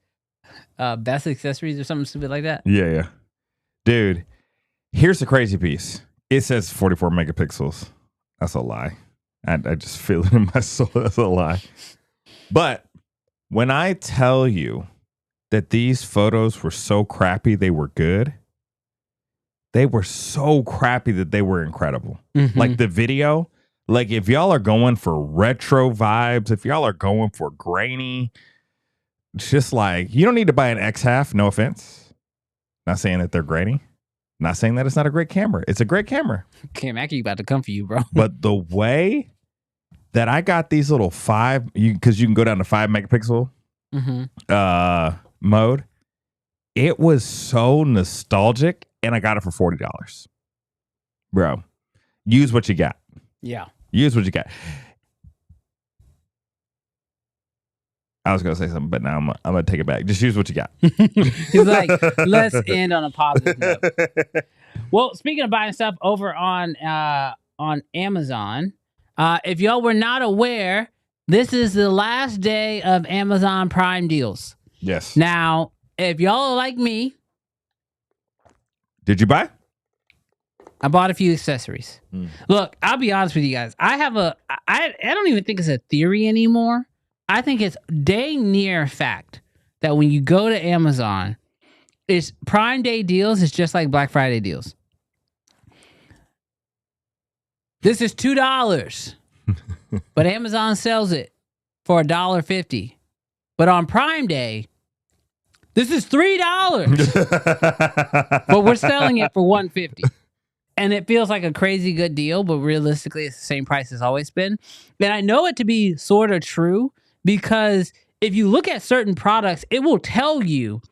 Best accessories or something stupid like that. Yeah. Dude, here's the crazy piece. It says 44 megapixels. That's a lie. I just feel it in my soul. That's a lie. But when I tell you that these photos were so crappy they were good, they were so crappy that they were incredible. Mm-hmm. The video, if y'all are going for retro vibes, if y'all are going for grainy, it's just you don't need to buy an X half, no offense. Not saying that they're grainy. Not saying that it's not a great camera. It's a great camera. Cam Aki about to come for you, bro. But the way that I got these little because you can go down to 5 megapixel mm-hmm. Mode, it was so nostalgic, and I got it for $40. Bro, use what you got. Yeah. Use what you got. I was going to say something, but now I'm going to take it back. Just use what you got. He's like, let's end on a positive note. Well, speaking of buying stuff over on Amazon, if y'all were not aware, this is the last day of Amazon Prime deals. Yes. Now, if y'all are like me, did you buy? I bought a few accessories. Look, I'll be honest with you guys. I don't even think it's a theory anymore. I think it's dang near fact that when you go to Amazon, it's Prime Day deals. It's just like Black Friday deals. This is $2, but Amazon sells it for $1.50. But on Prime Day, this is $3, but we're selling it for $1.50. And it feels like a crazy good deal, but realistically, it's the same price it's always been. And I know it to be sort of true because if you look at certain products, it will tell you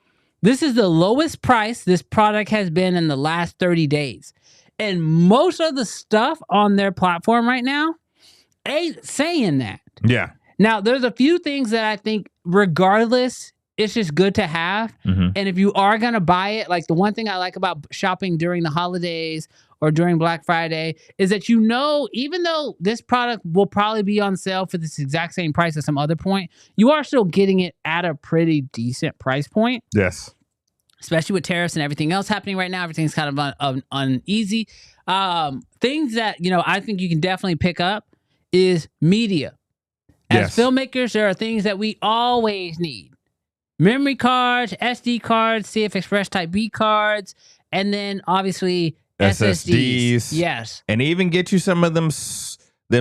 this is the lowest price this product has been in the last 30 days. And most of the stuff on their platform right now ain't saying that. Yeah. Now, there's a few things that I think, regardless, it's just good to have. Mhm. And if you are going to buy it, like the one thing I like about shopping during the holidays or during Black Friday is that, even though this product will probably be on sale for this exact same price at some other point, you are still getting it at a pretty decent price point. Yes. Especially with tariffs and everything else happening right now. Everything's kind of uneasy. Things that, I think you can definitely pick up is media. As filmmakers, there are things that we always need. Memory cards, SD cards, CF Express Type B cards, and then obviously SSDs. Yes. And even get you some of them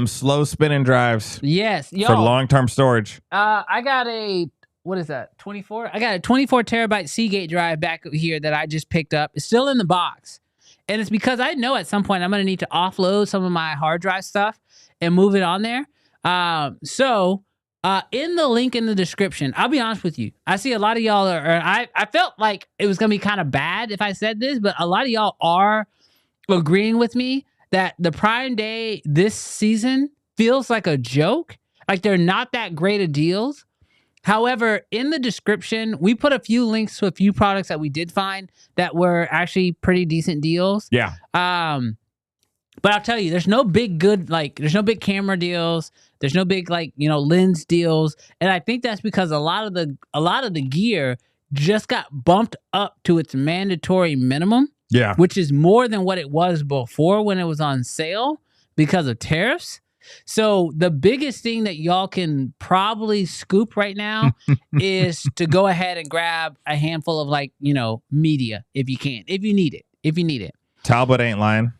slow spinning drives. Yes. For long-term storage. I got what is that, 24? I got a 24 terabyte Seagate drive back here that I just picked up. It's still in the box. And it's because I know at some point I'm going to need to offload some of my hard drive stuff and move it on there. So in the link in the description, I'll be honest with you. I see a lot of y'all I felt like it was going to be kind of bad if I said this, but a lot of y'all are agreeing with me that the Prime Day this season feels like a joke. Like they're not that great of deals. However, in the description, we put a few links to a few products that we did find that were actually pretty decent deals. Yeah. But I'll tell you, there's no big camera deals. There's no big lens deals. And I think that's because a lot of the gear just got bumped up to its mandatory minimum. Yeah. Which is more than what it was before when it was on sale because of tariffs. So the biggest thing that y'all can probably scoop right now is to go ahead and grab a handful of media if you can, if you need it. Talbot ain't lying.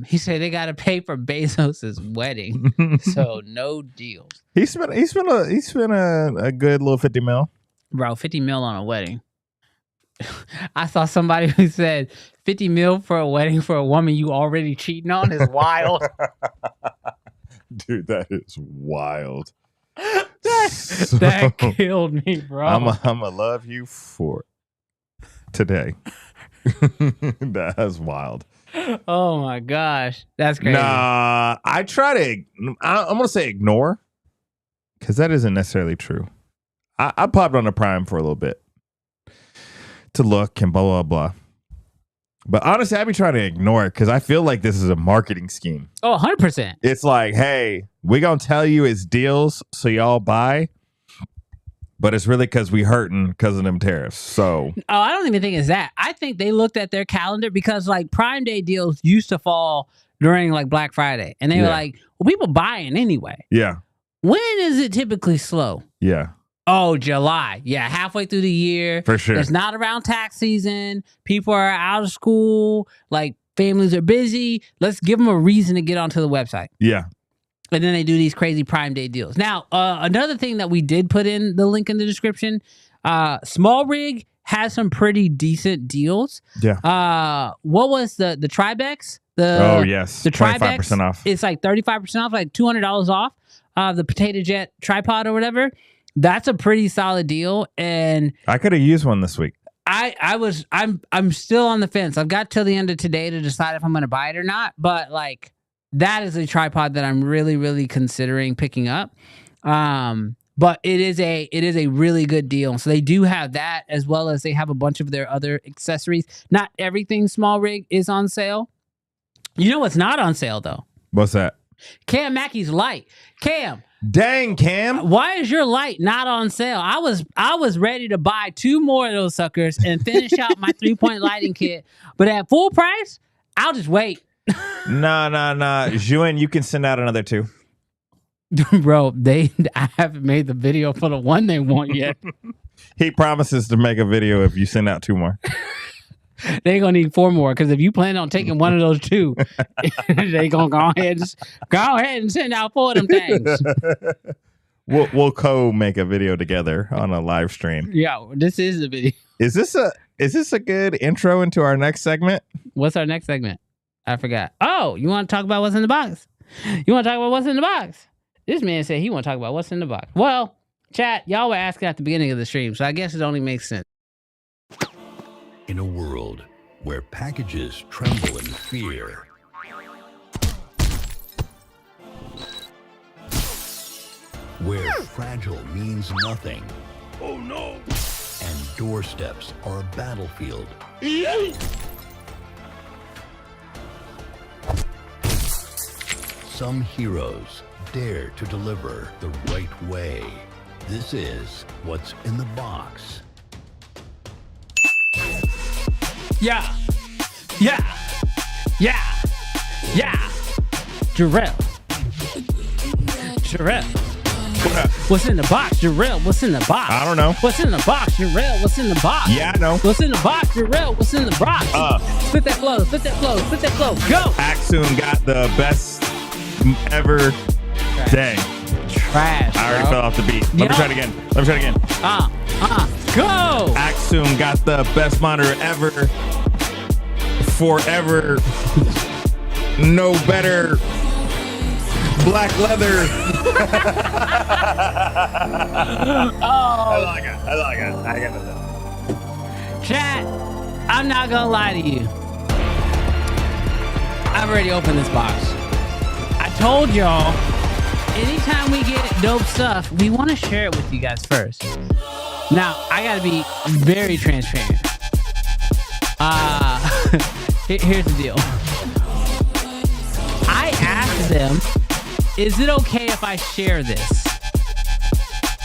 He said they got to pay for Bezos's wedding, so no deals. He spent a good little 50 mil. Bro, 50 mil on a wedding. I saw somebody who said 50 mil for a wedding for a woman you already cheating on is wild. Dude, that is wild. That killed me, bro. I'm a love you for today. That's wild. Oh my gosh, that's crazy. Nah, I'm gonna say ignore, because that isn't necessarily true. I popped on the Prime for a little bit to look and blah blah blah, but honestly, I'd be trying to ignore it because I feel like this is a marketing scheme. Oh, 100%. It's like, hey, we gonna tell you it's deals so y'all buy, but it's really because we hurting because of them tariffs. So, I don't even think it's that. I think they looked at their calendar because Prime Day deals used to fall during Black Friday, and they were like, well, people buying anyway. Yeah. When is it typically slow? Yeah. Oh, July. Yeah, halfway through the year. For sure. It's not around tax season. People are out of school. Families are busy. Let's give them a reason to get onto the website. Yeah. And then they do these crazy Prime Day deals. Now, another thing that we did put in the link in the description, Small Rig has some pretty decent deals. Yeah. What was the Tribex? Oh, yes. The Tribex. 25% off. It's 35% off, $200 off the Potato Jet tripod or whatever. That's a pretty solid deal. And I could have used one this week. I'm still on the fence. I've got till the end of today to decide if I'm going to buy it or not. But that is a tripod that I'm really, really considering picking up. But it is a really good deal. So they do have that, as well as they have a bunch of their other accessories. Not everything Small Rig is on sale. You know what's not on sale though? What's that? Cam Mackey's light. Cam. Dang, Cam. Why is your light not on sale? I was ready to buy 2 more of those suckers and finish out my 3-point lighting kit. But at full price, I'll just wait. Nah. Juin, you can send out another 2. Bro, I haven't made the video for the one they want yet. He promises to make a video if you send out 2 more. They're gonna need 4 more, because if you plan on taking one of those 2, they gonna go ahead and send out 4 of them things. We'll make a video together on a live stream. Yeah, this is the video. Is this a good intro into our next segment? What's our next segment? I forgot. Oh, you want to talk about what's in the box? You want to talk about what's in the box? This man said he want to talk about what's in the box. Well, chat, y'all were asking at the beginning of the stream, so I guess it only makes sense. In a world where packages tremble in fear. Where fragile means nothing. Oh no! And doorsteps are a battlefield. Some heroes dare to deliver the right way. This is what's in the box. Yeah. Jarrell. What's in the box, Jarrell? What's in the box? I don't know. What's in the box, Jarrell? What's in the box? Yeah, I know. What's in the box, Jarrell? What's in the box? Spit that flow. Go. Axum got the best ever day. Trash. I already bro. fell off the beat. Let me try it again. Go. Axum got the best monitor ever. Forever. No better. Black leather. I like it. I get it. Chat, I'm not gonna lie to you. I've already opened this box. I told y'all, anytime we get dope stuff, we want to share it with you guys first. Now, I gotta be very transparent. Here's the deal. I asked them, is it okay if I share this?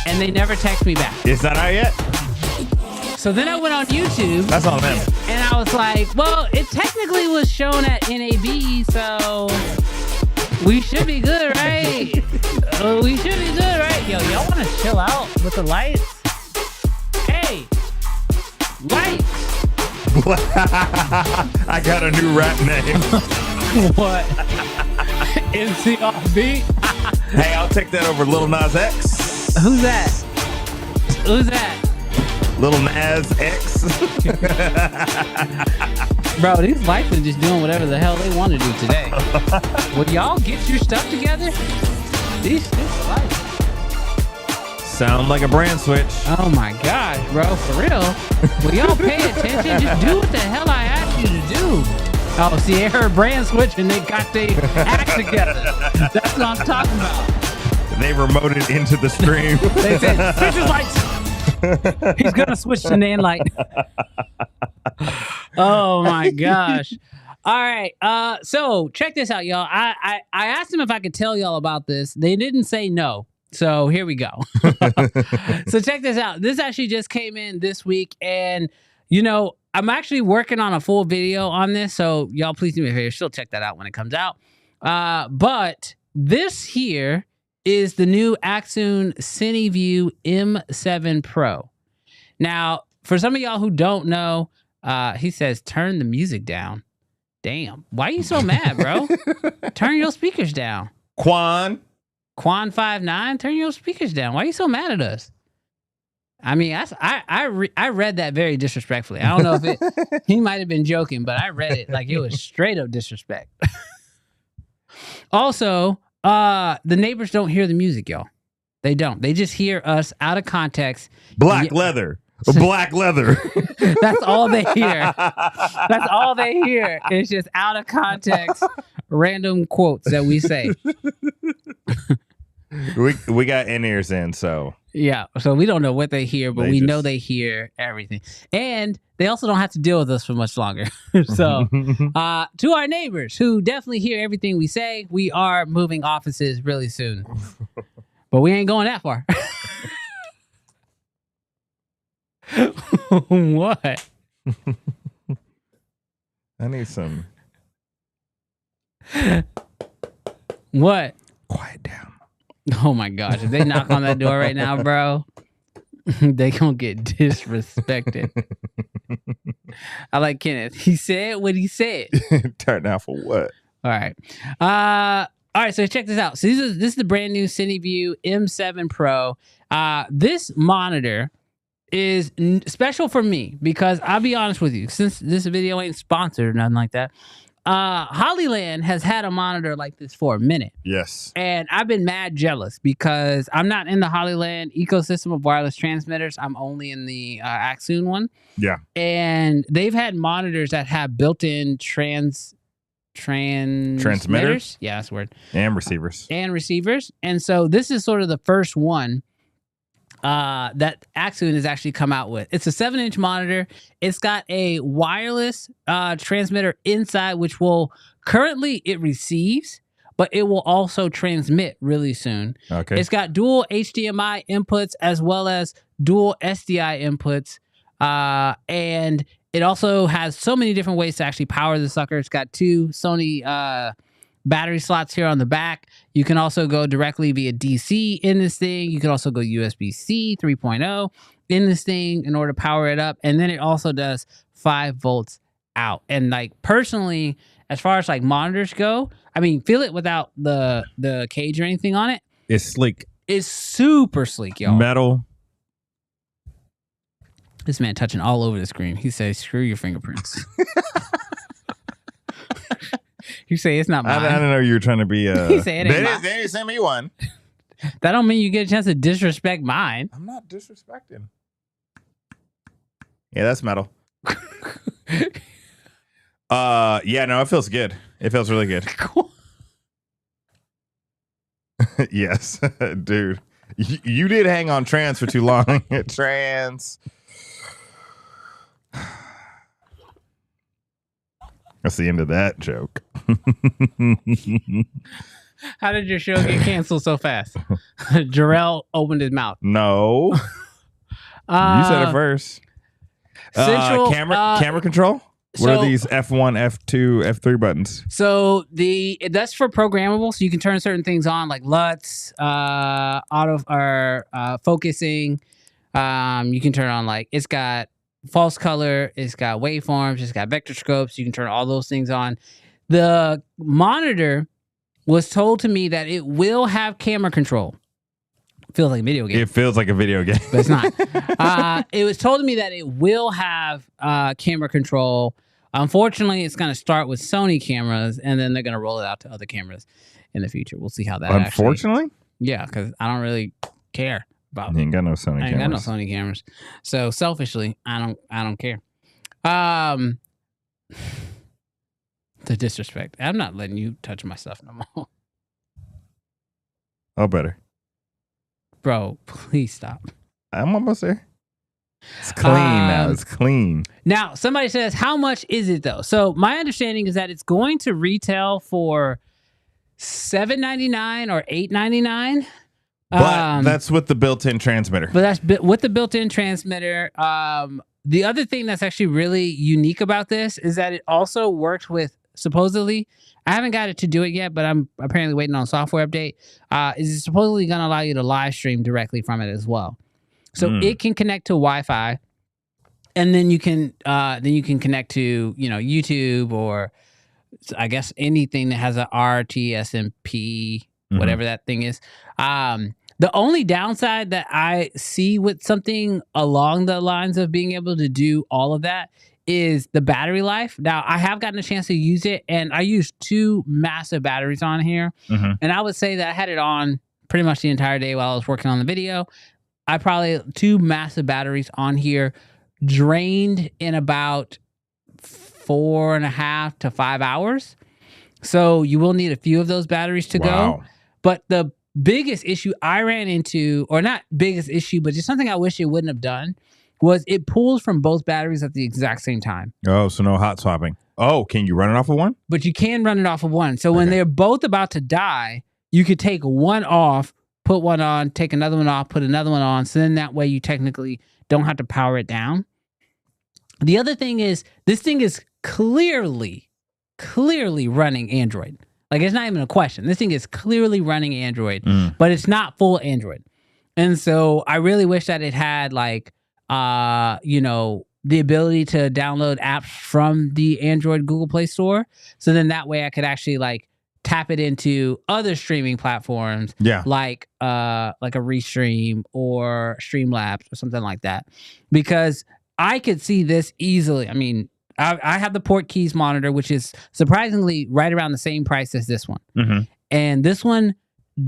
And they never text me back. It's not out yet? So then I went on YouTube. That's on them. And I was like, well, it technically was shown at NAB, so we should be good, right? We should be good, right? Yo, y'all want to chill out with the lights? Hey, lights. I got a new rap name. What? NCRB? Hey, I'll take that over Lil Nas X. Who's that? Lil Nas X. Bro, these lights are just doing whatever the hell they want to do today. Will y'all get your stuff together? These lights. Sound like a brand switch. Oh my gosh, bro, for real. Will y'all pay attention? Just do what the hell I asked you to do. Oh, see, they heard brand switch and they got their act together. That's what I'm talking about. They remoted into the stream. They said, switch his lights. He's gonna switch to nan light. Oh my gosh. All right. So check this out, y'all. I asked them if I could tell y'all about this. They didn't say no. So here we go. So check this out. This actually just came in this week, and you know, I'm actually working on a full video on this, so y'all please do me a favor. Still check that out when it comes out. But this here is the new Axum CineView M7 Pro. Now, for some of y'all who don't know, he says, turn the music down. Damn. Why are you so mad, bro? Turn your speakers down. Quan59, turn your speakers down. Why are you so mad at us? I mean, I read that very disrespectfully. I don't know if it, he might have been joking, but I read it like it was straight up disrespect. Also, the neighbors don't hear the music, y'all. They don't. They just hear us out of context. Black leather. Black leather. That's all they hear. That's all they hear. It's just out of context, random quotes that we say. we got in-ears in, so. Yeah, so we don't know what they hear, but we know they hear everything. And they also don't have to deal with us for much longer. So, to our neighbors who definitely hear everything we say, we are moving offices really soon. But we ain't going that far. What? I need some. What? Quiet down. Oh my gosh. If they knock on that door right now, bro, they gonna get disrespected. I like Kenneth. He said what he said. Turn down for what? All right. All right, so check this out. So this is the brand new CineView M7 Pro. This monitor is special for me because I'll be honest with you, since this video ain't sponsored or nothing like that, Hollyland has had a monitor like this for a minute. Yes. And I've been mad jealous because I'm not in the Hollyland ecosystem of wireless transmitters. I'm only in the Axoon one. Yeah. And they've had monitors that have built-in transmitters. Yeah, that's the word. And receivers. And so this is sort of the first one that Axoon has actually come out with. It's a 7-inch monitor. It's got a wireless transmitter inside, which will currently it receives, but it will also transmit really soon. Okay. It's got dual HDMI inputs as well as dual SDI inputs. And it also has so many different ways to actually power the sucker. It's got 2 Sony battery slots here on the back. You can also go directly via DC in this thing. You can also go USB-C 3.0 in this thing in order to power it up. And then it also does 5 volts out. And like personally, as far as like monitors go, I mean, feel it without the cage or anything on it. It's sleek. It's super sleek, y'all. Metal. This man touching all over the screen. He says, screw your fingerprints. You say it's not mine. I don't know. You were trying to be. He said it ain't mine. They didn't send me one. That don't mean you get a chance to disrespect mine. I'm not disrespecting. Yeah, that's metal. Yeah, no, it feels good. It feels really good. Cool. Yes, dude. You did hang on trans for too long. Trans. That's the end of that joke. How did your show get canceled so fast? Jarrell opened his mouth. No. You said it first. Central camera control? What are these F1, F2, F3 buttons? So that's for programmable, so you can turn certain things on like LUTs, auto or focusing. You can turn on like it's got false color, it's got waveforms, it's got vector scopes. You can turn all those things on. The monitor was told to me that it will have camera control. Feels like a video game. It feels like a video game. But it's not. It was told to me that it will have camera control. Unfortunately, it's going to start with Sony cameras, and then they're going to roll it out to other cameras in the future. We'll see how that Unfortunately? Yeah, because I don't really care about You ain't got no Sony cameras. I ain't got no Sony cameras. So selfishly, I don't care. The disrespect. I'm not letting you touch my stuff no more. Oh, better. Bro, please stop. I'm almost there. It's clean now. It's clean. Now, somebody says, how much is it though? So my understanding is that it's going to retail for $7.99 or $8.99. But that's with the built-in transmitter. But that's with the built-in transmitter. The other thing that's actually really unique about this is that it also works with, supposedly, I haven't got it to do it yet, but I'm apparently waiting on a software update. Is it supposedly going to allow you to live stream directly from it as well? So it can connect to Wi-Fi, and then you can connect to YouTube or I guess anything that has a RTSMP, whatever that thing is. The only downside that I see with something along the lines of being able to do all of that is the battery life. Now, I have gotten a chance to use it, and I used 2 massive batteries on here. And I would say that I had it on pretty much the entire day while I was working on the video. I probably 2 massive batteries on here drained in about 4.5 to 5 hours. So you will need a few of those batteries to go. But the biggest issue I ran into, or not biggest issue, but just something I wish it wouldn't have done, was it pulls from both batteries at the exact same time. Oh, so no hot swapping. Oh, can you run it off of one? But you can run it off of one. So when they're both about to die, you could take one off, put one on, take another one off, put another one on. So then that way you technically don't have to power it down. The other thing is, this thing is clearly running Android. Like, it's not even a question. This thing is clearly running Android, but it's not full Android. And so I really wish that it had like, the ability to download apps from the Android Google Play Store. So then that way I could actually like tap it into other streaming platforms. Yeah. Like a Restream or Streamlabs or something like that. Because I could see this easily. I mean, I have the port keys monitor, which is surprisingly right around the same price as this one. Mm-hmm. And this one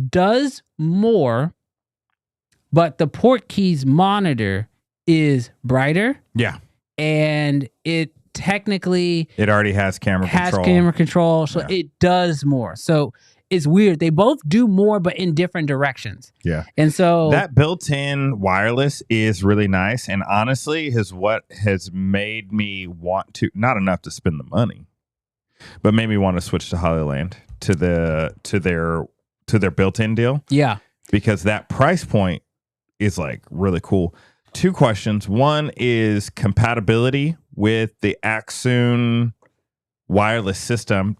does more, but the port keys monitor is brighter. Yeah. And it technically It already has camera control. So it does more. So it's weird. They both do more, but in different directions. Yeah. And so that built-in wireless is really nice. And honestly, is what has made me want to, not enough to spend the money, but made me want to switch to Hollyland to their built-in deal. Yeah. Because that price point is like really cool. 2 questions. One is compatibility with the Axon wireless system.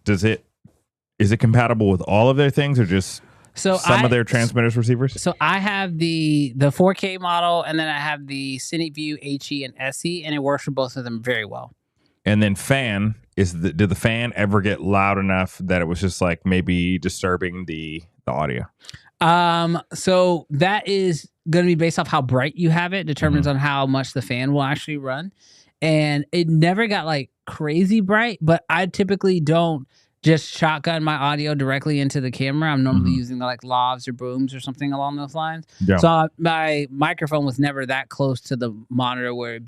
Is it compatible with all of their things or just some of their transmitters, receivers? So I have the 4K model, and then I have the CineView HE and SE, and it works for both of them very well. And then fan, did the fan ever get loud enough that it was just like maybe disturbing the audio? So that is going to be based off how bright you have it, determines on how much the fan will actually run. And it never got like crazy bright, but I typically don't just shotgun my audio directly into the camera. I'm normally using like lavs or booms or something along those lines. Yeah. So my microphone was never that close to the monitor where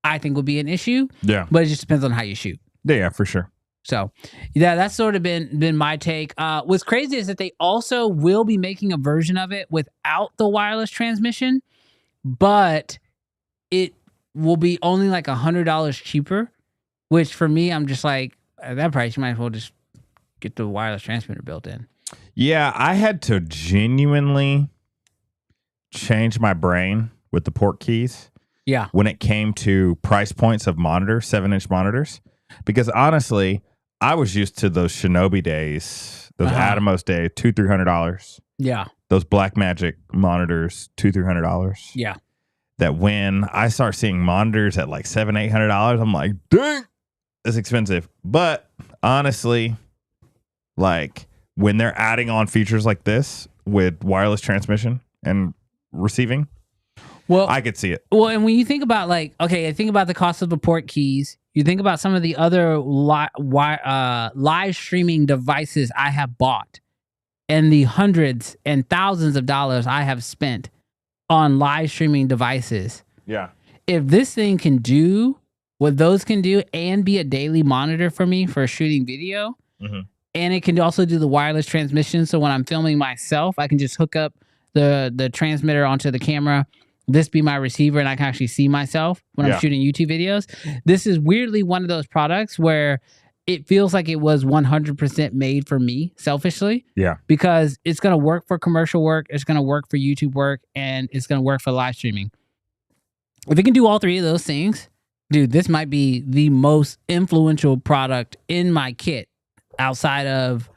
I think would be an issue. Yeah. But it just depends on how you shoot. Yeah, for sure. So yeah, that's sort of been my take. What's crazy is that they also will be making a version of it without the wireless transmission, but it will be only like $100 cheaper, which for me, I'm just like, at that price, you might as well just get the wireless transmitter built in. Yeah, I had to genuinely change my brain with the port keys. Yeah. When it came to price points of monitors, 7-inch monitors, because honestly, I was used to those Shinobi days, those Atomos days, $200-$300. Yeah. Those Blackmagic monitors, $200-$300. Yeah. That when I start seeing monitors at like $700-$800, I'm like, dang, that's expensive. But honestly, like when they're adding on features like this with wireless transmission and receiving, well, I could see it. Well, and when you think about like, okay, I think about the cost of the port keys. You think about some of the other live streaming devices I have bought and the hundreds and thousands of dollars I have spent on live streaming devices. Yeah. If this thing can do what those can do and be a daily monitor for me for shooting video, and it can also do the wireless transmission. So when I'm filming myself, I can just hook up the transmitter onto the camera, this be my receiver, and I can actually see myself when I'm shooting YouTube videos. This is weirdly one of those products where it feels like it was 100% made for me, selfishly. Yeah. Because it's going to work for commercial work, it's going to work for YouTube work, and it's going to work for live streaming. If it can do all three of those things, dude, this might be the most influential product in my kit outside of,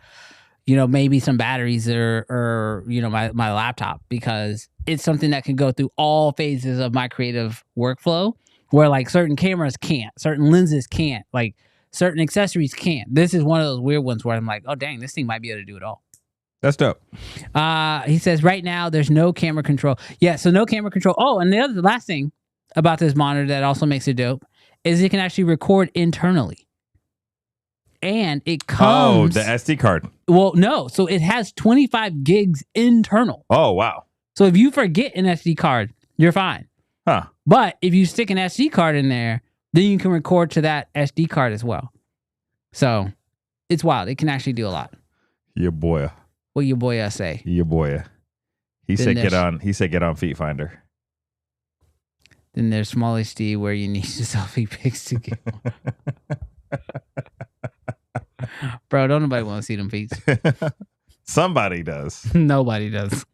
maybe some batteries or my laptop, because it's something that can go through all phases of my creative workflow where like certain cameras can't, certain lenses can't, like certain accessories can't. This is one of those weird ones where I'm like, oh dang, this thing might be able to do it all. That's dope. He says right now there's no camera control. Yeah, so no camera control. Oh, and the last thing about this monitor that also makes it dope is it can actually record internally. And it comes... Oh, the SD card. Well, no. So it has 25 gigs internal. Oh, wow. So if you forget an SD card, you're fine. Huh. But if you stick an SD card in there, then you can record to that SD card as well. So it's wild. It can actually do a lot. Yeah, boy. What your boy say? Yeah, boy. He said get on Feet Finder. Then there's Small HD where you need to selfie pics to get more. Bro, don't nobody want to see them feet. Somebody does. Nobody does.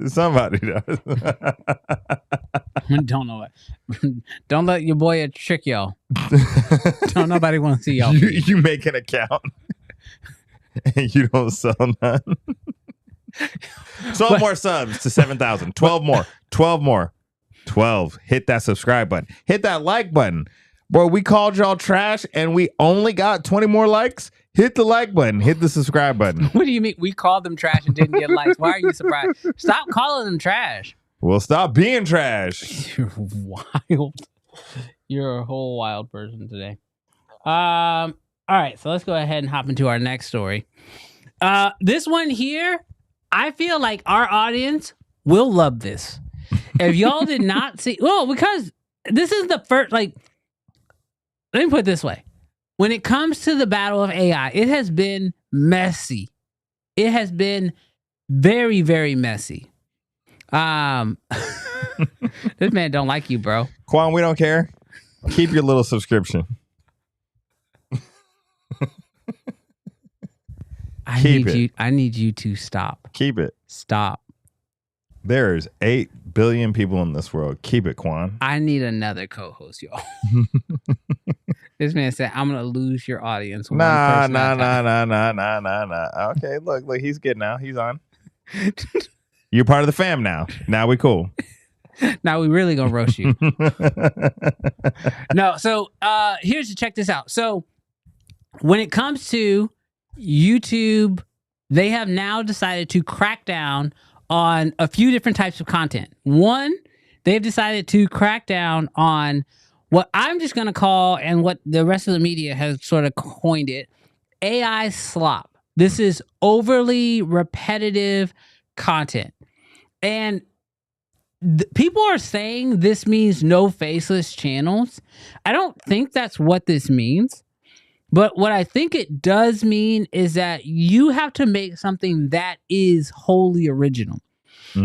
Somebody does. Don't know it. Don't let your boy trick y'all. Don't nobody want to see y'all. You make an account and you don't sell none. 12 more subs to 7,000. 12 more. 12 more. 12. Hit that subscribe button. Hit that like button. Bro, we called y'all trash and we only got 20 more likes. Hit the like button. Hit the subscribe button. What do you mean? We called them trash and didn't get likes. Why are you surprised? Stop calling them trash. Well, stop being trash. You're wild. You're a whole wild person today. All right, so let's go ahead and hop into our next story. This one here, I feel like our audience will love this. If y'all did not see, well, because this is the first, like, let me put it this way. When it comes to the battle of AI, it has been messy. It has been very, very messy. This man don't like you, bro. Quan, we don't care. Keep your little subscription. I need you to stop. Keep it. Stop. There's 8 billion people in this world. Keep it, Quan. I need another co-host, y'all. This man said, I'm gonna lose your audience. Nah. Okay, look, he's good now. He's on. You're part of the fam now. Now we cool. Now we really gonna roast you. No, so check this out. So when it comes to YouTube, they have now decided to crack down on a few different types of content. One, they've decided to crack down on what I'm just going to call, and what the rest of the media has sort of coined it, AI slop. This is overly repetitive content. And people are saying this means no faceless channels. I don't think that's what this means. But what I think it does mean is that you have to make something that is wholly original.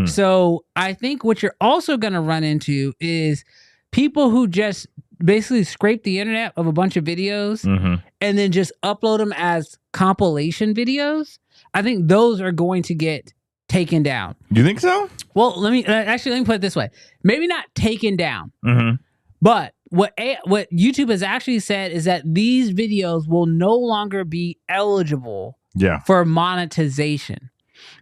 So I think what you're also going to run into is people who just basically scrape the internet of a bunch of videos and then just upload them as compilation videos. I think those are going to get taken down. You think so? Well, let me put it this way. Maybe not taken down, but what YouTube has actually said is that these videos will no longer be eligible for monetization.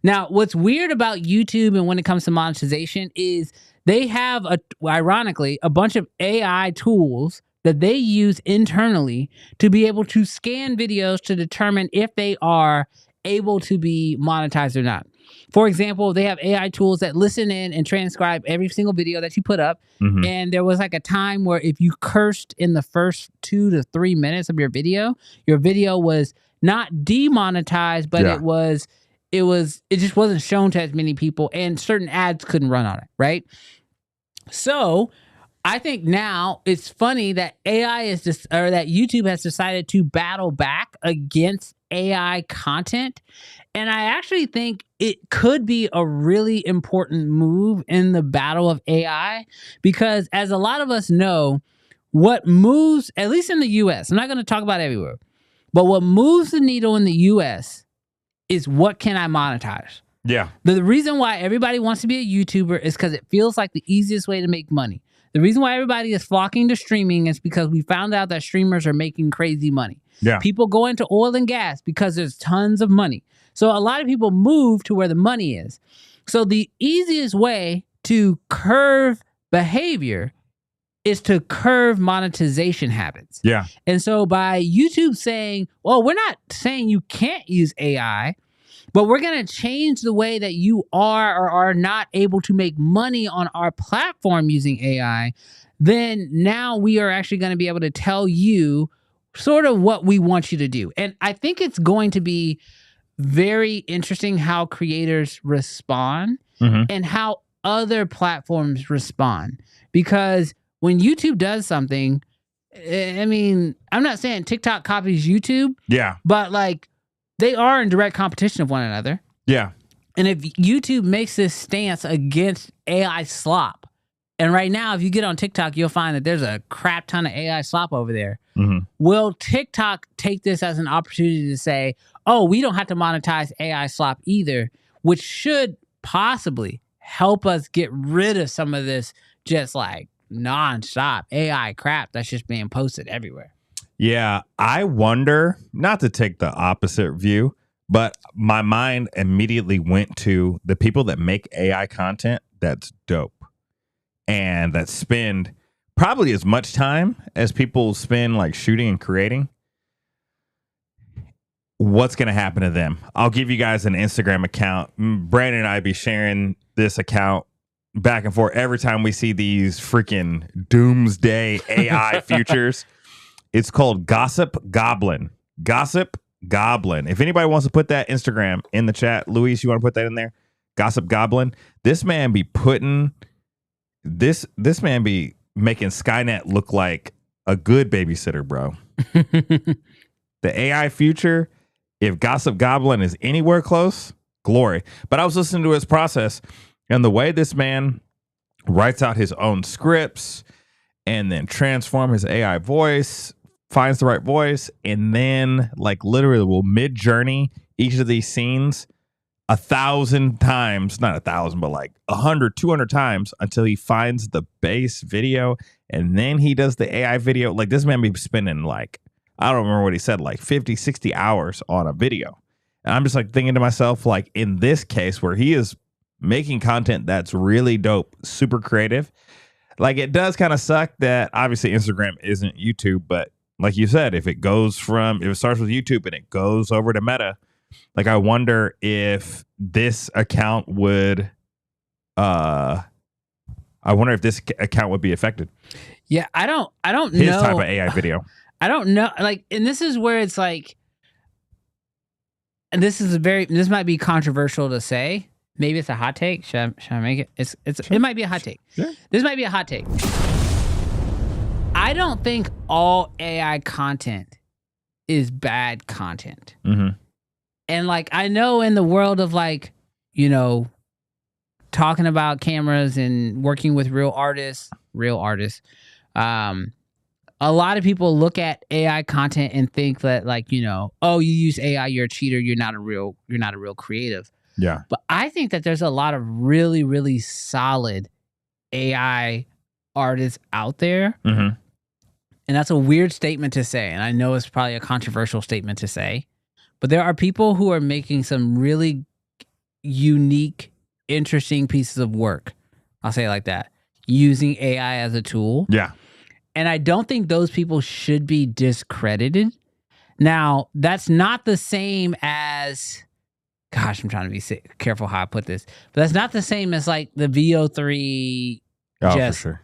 Now, what's weird about YouTube and when it comes to monetization is they have, ironically, a bunch of AI tools that they use internally to be able to scan videos to determine if they are able to be monetized or not. For example, they have AI tools that listen in and transcribe every single video that you put up. And there was like a time where if you cursed in the first 2 to 3 minutes of your video was not demonetized, but it just wasn't shown to as many people, and certain ads couldn't run on it, right? So I think now it's funny that that YouTube has decided to battle back against AI content. And I actually think it could be a really important move in the battle of AI, because as a lot of us know, what moves, at least in the US, I'm not going to talk about everywhere, but what moves the needle in the US is what can I monetize? Yeah. The reason why everybody wants to be a YouTuber is because it feels like the easiest way to make money. The reason why everybody is flocking to streaming is because we found out that streamers are making crazy money. Yeah. People go into oil and gas because there's tons of money. So a lot of people move to where the money is. So the easiest way to curve behavior is to curve monetization habits. Yeah. And so by YouTube saying, well, we're not saying you can't use AI, but we're going to change the way that you are or are not able to make money on our platform using AI, then now we are actually going to be able to tell you sort of what we want you to do. And I think it's going to be very interesting how creators respond and how other platforms respond. Because when YouTube does something, I mean, I'm not saying TikTok copies YouTube. Yeah. But like, they are in direct competition of one another. Yeah. And if YouTube makes this stance against AI slop, and right now, if you get on TikTok, you'll find that there's a crap ton of AI slop over there. Will TikTok take this as an opportunity to say, oh, we don't have to monetize AI slop either, which should possibly help us get rid of some of this just like nonstop AI crap that's just being posted everywhere. Yeah, I wonder, not to take the opposite view, but my mind immediately went to the people that make AI content that's dope and that spend probably as much time as people spend like shooting and creating. What's going to happen to them? I'll give you guys an Instagram account. Brandon and I be sharing this account back and forth every time we see these freaking doomsday AI futures. It's called Gossip Goblin. Gossip Goblin. If anybody wants to put that Instagram in the chat, Luis, you want to put that in there? Gossip Goblin. This man be putting this man be making Skynet look like a good babysitter, bro. The AI future, if Gossip Goblin is anywhere close, glory. But I was listening to his process, and the way this man writes out his own scripts and then transform his AI voice, finds the right voice, and then like literally will mid-journey each of these scenes 1,000 times, not 1,000, but like 100, 200 times until he finds the base video, and then he does the AI video. Like this man be spending like, I don't remember what he said, like 50, 60 hours on a video. And I'm just like thinking to myself, like in this case where he is making content that's really dope, super creative, like it does kind of suck that obviously Instagram isn't YouTube, but like you said, if it starts with YouTube and it goes over to Meta, like I wonder if this account would be affected. Yeah, I don't His know. type of AI video. I don't know. Like, and this is where it's like, and this might be controversial to say. Maybe it's a hot take. Should I make it? It might be a hot take. Yeah. This might be a hot take. I don't think all AI content is bad content. Mm-hmm. And like, I know in the world of like, you know, talking about cameras and working with real artists, a lot of people look at AI content and think that like, you know, oh, you use AI, you're a cheater, you're not a real creative. Yeah. But I think that there's a lot of really, really solid AI artists out there. Mm-hmm. And that's a weird statement to say. And I know it's probably a controversial statement to say. But there are people who are making some really unique, interesting pieces of work. I'll say it like that. Using AI as a tool. Yeah. And I don't think those people should be discredited. Now, that's not the same as... Gosh, I'm trying to be careful how I put this. But that's not the same as like the VO3 just for sure.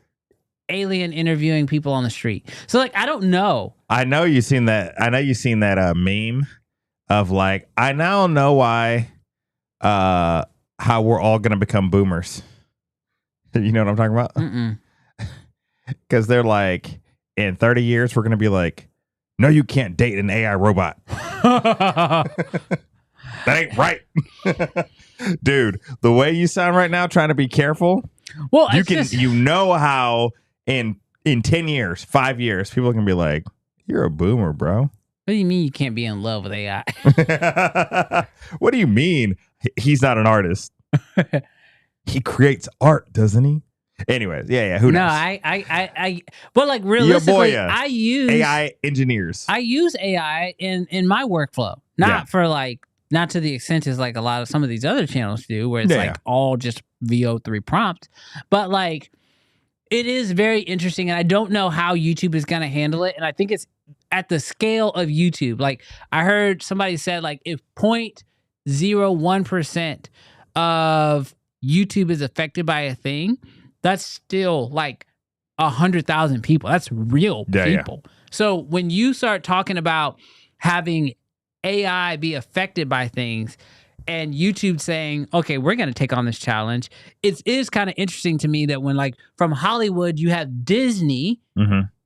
alien interviewing people on the street. So like, I don't know. I know you've seen that meme of like, I now know why how we're all gonna become boomers. You know what I'm talking about? Mm-mm. Because they're like, in 30 years, we're gonna be like, no, you can't date an AI robot. That ain't right. Dude, the way you sound right now, trying to be careful. Well, you know how in 10 years, 5 years, people can be like, you're a boomer, bro. What do you mean you can't be in love with AI? What do you mean? He's not an artist. He creates art, doesn't he? Anyways, yeah. Who knows? No, I but like realistically, I use AI engineers. I use AI in my workflow, not to the extent as like a lot of some of these other channels do, where it's like all just VO3 prompts. But like, it is very interesting, and I don't know how YouTube is going to handle it. And I think it's at the scale of YouTube. Like I heard somebody said, like if 0.01% of YouTube is affected by a thing, that's still like 100,000 people. That's real people. Yeah. So when you start talking about having AI be affected by things and YouTube saying, okay, we're going to take on this challenge, it is kind of interesting to me that when like from Hollywood, you have Disney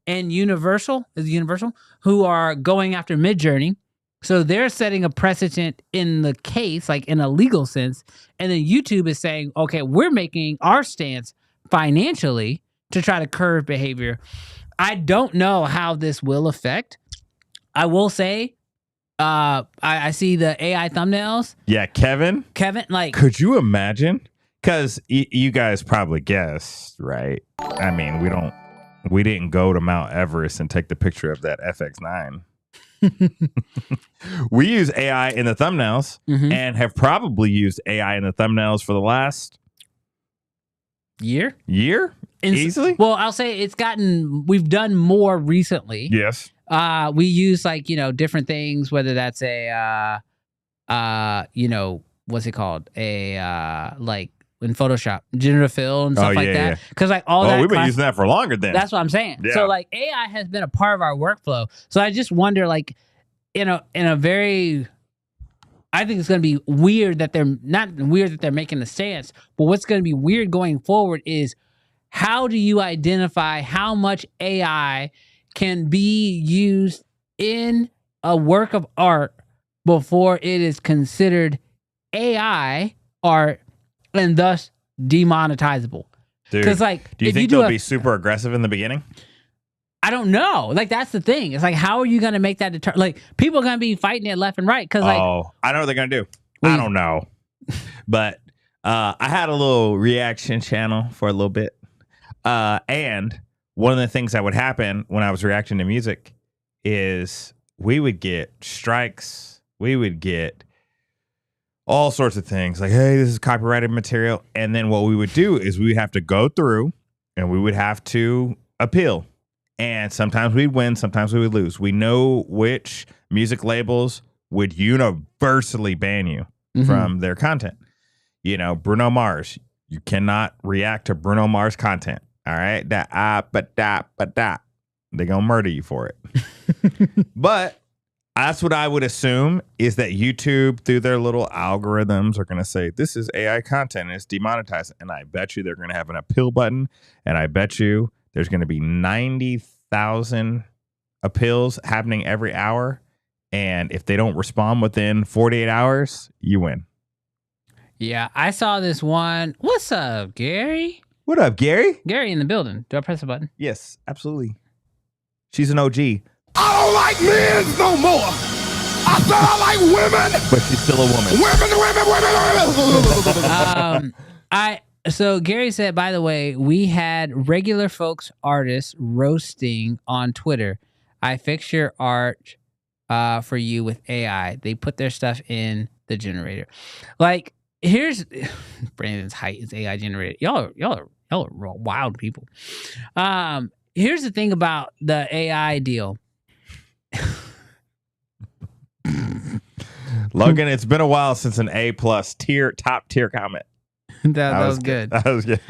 and Universal who are going after Midjourney. So they're setting a precedent in the case, like in a legal sense. And then YouTube is saying, okay, we're making our stance financially to try to curb behavior. I don't know how this will affect. I will say, I see the AI thumbnails. Yeah, Kevin, like, could you imagine? Because you guys probably guessed, right? I mean, we didn't go to Mount Everest and take the picture of that FX9. We use AI in the thumbnails and have probably used AI in the thumbnails for the last year easily. Well, I'll say we've done more recently. Yes. We use like, you know, different things, whether that's a, you know, what's it called? Like in Photoshop, generative fill and stuff like that. yeah. Because like all that. We've been using that for longer then. That's what I'm saying. Yeah. So like AI has been a part of our workflow. So I just wonder, like, in a very, I think it's going to be weird that they're not weird that they're making a stance, but what's going to be weird going forward is how do you identify how much AI can be used in a work of art before it is considered AI art and thus demonetizable? Because like, do you if think you they'll be super aggressive in the beginning? I don't know. Like, that's the thing. It's like, how are you going to make that like, people are going to be fighting it left and right. Because like, I know what they're gonna do. I don't know, but I had a little reaction channel for a little bit, and one of the things that would happen when I was reacting to music is we would get strikes. We would get all sorts of things like, hey, this is copyrighted material. And then what we would do is we would have to go through and we would have to appeal. And sometimes we'd win, sometimes we would lose. We know which music labels would universally ban you from their content. You know, Bruno Mars, you cannot react to Bruno Mars content. All right. They're going to murder you for it. But that's what I would assume is that YouTube, through their little algorithms, are going to say, this is AI content and it's demonetized. And I bet you they're going to have an appeal button. And I bet you there's going to be 90,000 appeals happening every hour. And if they don't respond within 48 hours, you win. yeah, I saw this one. What's up, Gary? What up, Gary? Gary in the building. Do I press a button? Yes, absolutely. She's an OG, I don't like men no more. I said I like women. but she's still a woman. Women. So Gary said, by the way, we had regular folks artists roasting on Twitter. I fix your art for you with AI. They put their stuff in the generator. Like, here's Brandon's height is AI generated. Y'all are wild people. Here's the thing about the AI deal. Logan, it's been a while since an A+ top tier comment. that was good. That was good.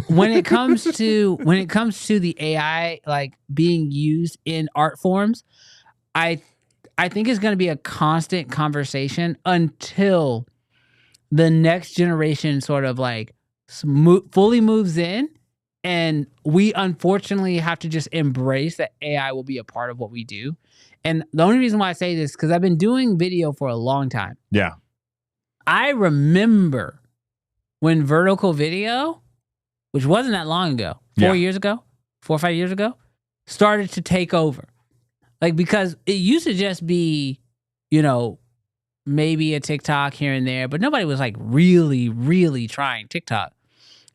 When it comes to the AI like being used in art forms, I think it's going to be a constant conversation until the next generation sort of like fully moves in, and we unfortunately have to just embrace that AI will be a part of what we do. And the only reason why I say this, because I've been doing video for a long time. Yeah. I remember when vertical video, which wasn't that long ago, 4 or 5 years ago, started to take over. Like, because it used to just be, you know, maybe a TikTok here and there, but nobody was like really, really trying TikTok.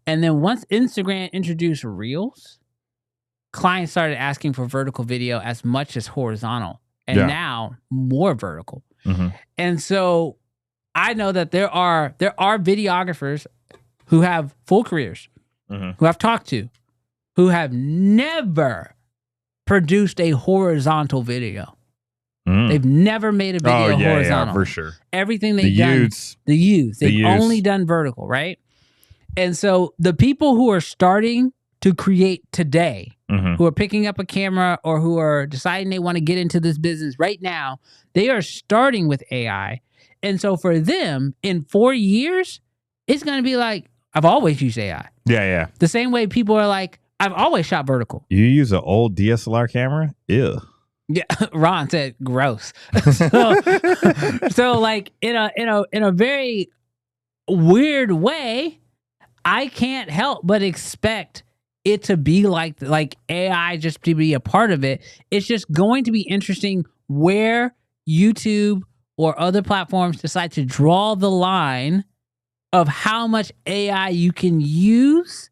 And then once Instagram introduced Reels, clients started asking for vertical video as much as horizontal, and now more vertical. And so I know that there are videographers who have full careers, who I've talked to, who have never produced a horizontal video. They've never made a video horizontal. Yeah, for sure. Everything they've done, they've only done vertical, right? And so the people who are starting to create today, who are picking up a camera or who are deciding they want to get into this business right now, they are starting with AI. And so for them, in 4 years, it's going to be like, I've always used AI. Yeah. The same way people are like, I've always shot vertical. You use an old DSLR camera? Ew. Yeah, Ron said gross. So like in a very weird way, I can't help but expect it to be like AI just to be a part of it. It's just going to be interesting where YouTube or other platforms decide to draw the line of how much AI you can use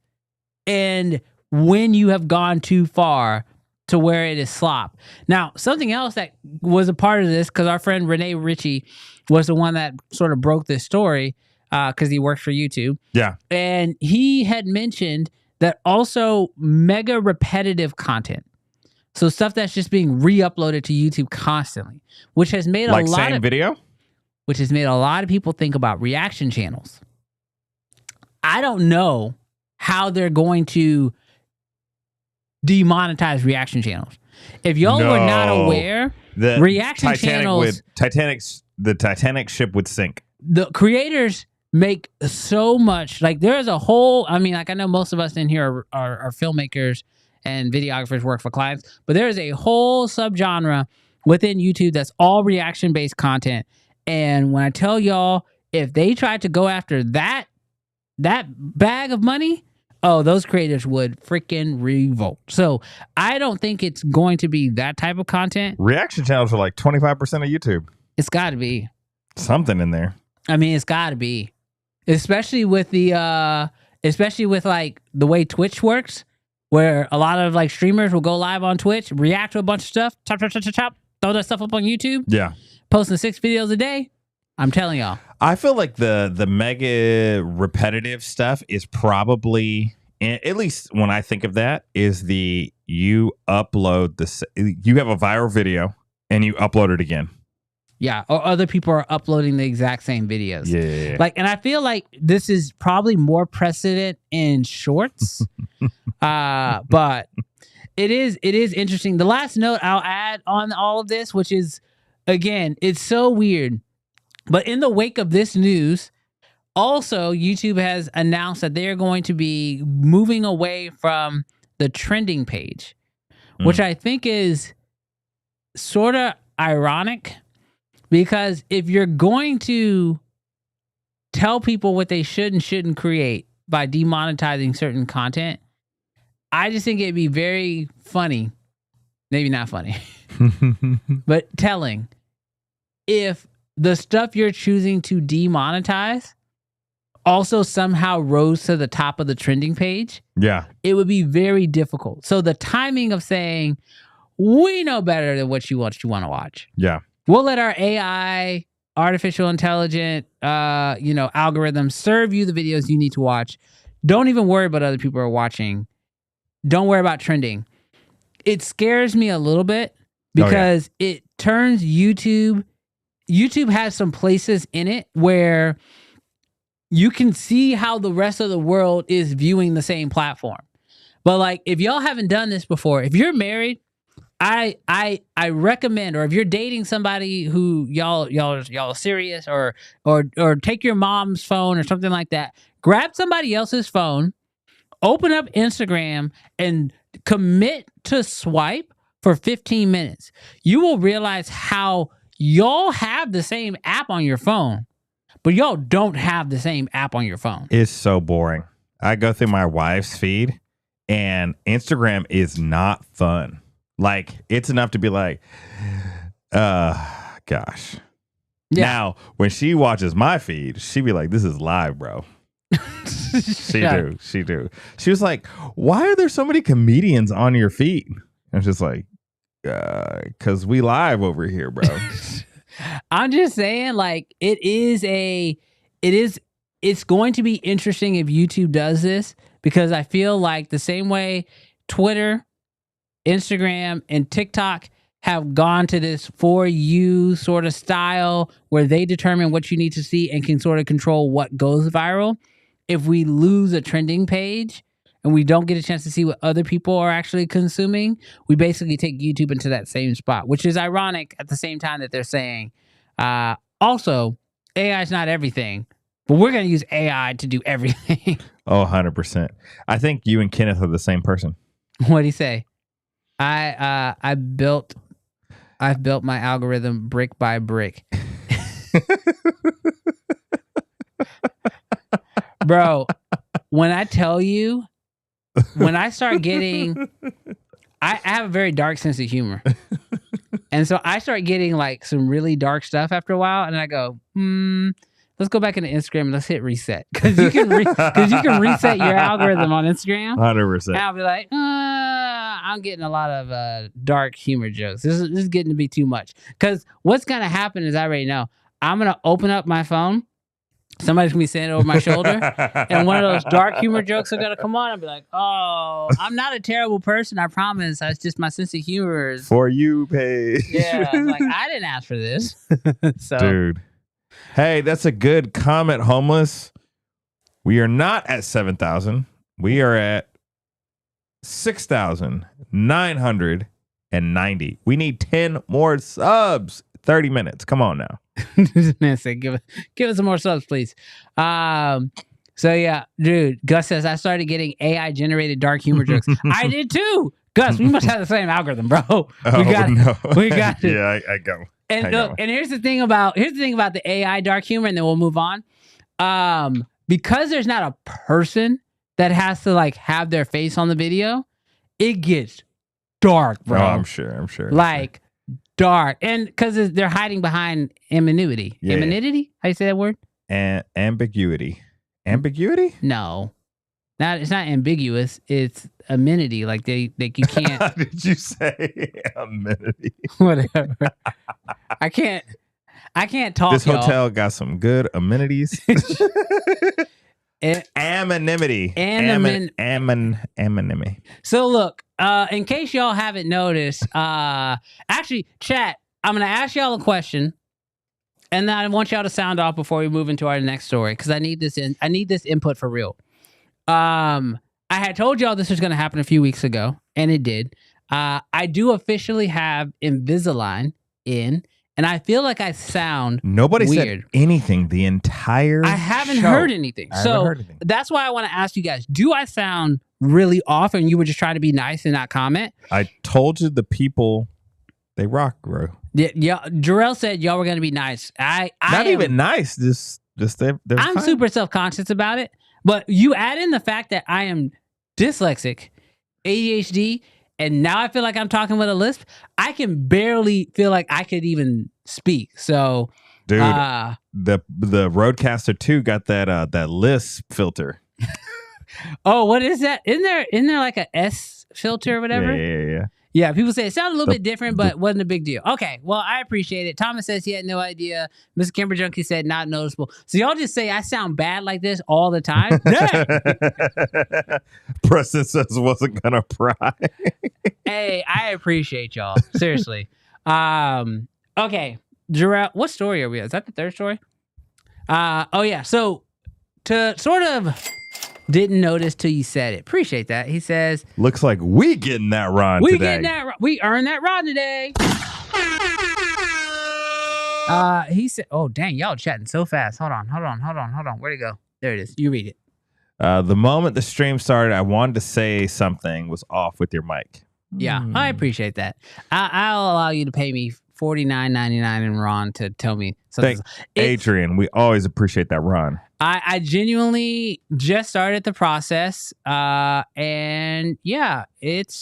and when you have gone too far to where it is slop. Now, something else that was a part of this, because our friend Renee Ritchie was the one that sort of broke this story because he works for YouTube. Yeah. And he had mentioned that also mega repetitive content. So stuff that's just being re-uploaded to YouTube constantly, which has made like same video? Which has made a lot of people think about reaction channels. I don't know how they're going to demonetize reaction channels. If y'all were not aware, the reaction channels, the Titanic ship would sink. The creators make so much. Like there's a whole. I mean, like I know most of us in here are filmmakers and videographers, work for clients, but there is a whole subgenre within YouTube that's all reaction based content. And when I tell y'all, if they tried to go after that bag of money, oh, those creators would freaking revolt. So I don't think it's going to be that type of content. Reaction channels are like 25% of YouTube. It's got to be something in there. I mean, it's got to be, especially with like the way Twitch works, where a lot of like streamers will go live on Twitch, react to a bunch of stuff, chop, throw that stuff up on YouTube. Yeah, posting 6 videos a day. I'm telling y'all. I feel like the mega repetitive stuff is probably, at least when I think of that, is you upload you have a viral video and you upload it again. Yeah, or other people are uploading the exact same videos. Yeah. Like, and I feel like this is probably more precedent in shorts. But it is interesting. The last note I'll add on all of this, which is, again, it's so weird. But in the wake of this news, also YouTube has announced that they're going to be moving away from the trending page, which I think is sort of ironic, because if you're going to tell people what they should and shouldn't create by demonetizing certain content, I just think it'd be very funny, maybe not funny, but telling, if the stuff you're choosing to demonetize also somehow rose to the top of the trending page. Yeah. It would be very difficult. So the timing of saying, we know better than what you want to watch. Yeah. We'll let our AI, artificial intelligent, algorithms serve you the videos you need to watch. Don't even worry about other people are watching. Don't worry about trending. It scares me a little bit because it turns YouTube has some places in it where you can see how the rest of the world is viewing the same platform. But like, if y'all haven't done this before, if you're married, I recommend, or if you're dating somebody who y'all are serious, or take your mom's phone or something like that, grab somebody else's phone, open up Instagram, and commit to swipe for 15 minutes. You will realize how y'all have the same app on your phone, but y'all don't have the same app on your phone. It's so boring. I go through my wife's feed, and Instagram is not fun. Like, it's enough to be like, gosh. Yeah. Now, when she watches my feed, she be like, this is live, bro. She do. She was like, why are there so many comedians on your feed? I was just like, because we live over here, bro. I'm just saying, like, it's going to be interesting if YouTube does this, because I feel like the same way Twitter, Instagram, and TikTok have gone to this for you sort of style where they determine what you need to see and can sort of control what goes viral. If we lose a trending page and we don't get a chance to see what other people are actually consuming, we basically take YouTube into that same spot, which is ironic at the same time that they're saying, also, AI is not everything, but we're going to use AI to do everything. Oh, 100%. I think you and Kenneth are the same person. What'd he say? I've built my algorithm brick by brick. Bro, when I tell you, when I start getting, I have a very dark sense of humor. And so I start getting like some really dark stuff after a while, and I go, let's go back into Instagram and let's hit reset. Because you can reset your algorithm on Instagram. 100%. And I'll be like, I'm getting a lot of dark humor jokes. This is getting to be too much. Because what's going to happen is, I already know, I'm going to open up my phone. Somebody's going to be saying it over my shoulder. And one of those dark humor jokes are going to come on. I'll be like, oh, I'm not a terrible person, I promise. It's just my sense of humor is... For you page. Yeah. I'm like, I didn't ask for this. So, dude. Hey, that's a good comment, Homeless. We are not at 7,000. We are at 6,990. We need 10 more subs. 30 minutes. Come on now. This man said, give us some more subs, please. So yeah, dude, Gus says I started getting AI generated dark humor jokes. I did too. Gus, we must have the same algogothem, bro. We got it. Yeah, I got. And look, and here's the thing about the AI dark humor, and then we'll move on. Because there's not a person that has to like have their face on the video, it gets dark, bro. Oh, I'm sure. Like dark, and because they're hiding behind anonymity. Yeah. Anonymity? How you say that word? And ambiguity. Ambiguity? No, it's not ambiguous. It's amenity. Like you can't. How did you say amenity? Whatever. I can't talk. This y'all. hotel got some good amenities. Anonymity. Anonymity. So look, in case y'all haven't noticed, actually, chat, I'm gonna ask y'all a question, and then I want y'all to sound off before we move into our next story, because I need this input for real. I had told y'all this was gonna happen a few weeks ago, and it did. I do officially have Invisalign in, and I feel like I sound Nobody weird. said anything the entire I haven't show. heard anything. That's why I want to ask you guys, do I sound really off and you were just trying to be nice and not comment? I told you the people, they rock, bro. Yeah, Jarrell said y'all were going to be nice. Not even nice, just they're I'm fine. super self-conscious about it, but you add in the fact that I am dyslexic, ADHD, and now I feel like I'm talking with a lisp. I can barely feel like I could even speak. So, dude, the Rodecaster 2 got that lisp filter. Oh, what is that? Isn't there like a S filter or whatever? Yeah. Yeah, people say it sounded a little bit different, but wasn't a big deal. Okay, well, I appreciate it. Thomas says he had no idea. Mr. Kimber Junkie said not noticeable. So y'all just say I sound bad like this all the time? Dang. Preston says wasn't gonna pry. Hey, I appreciate y'all. Seriously. Okay, Jarrell, what story are we at? Is that the third story? Oh yeah, so to sort of didn't notice till you said it. Appreciate that. He says, looks like we getting that rod today. We earned that rod today. He said, oh dang, y'all chatting so fast. Hold on. Where'd it go? There it is. You read it. The moment the stream started, I wanted to say something was off with your mic. Yeah, I appreciate that. I'll allow you to pay me $49.99 in Ron to tell me something. Thanks, Adrian. We always appreciate that, Ron. I genuinely just started the process, and yeah, it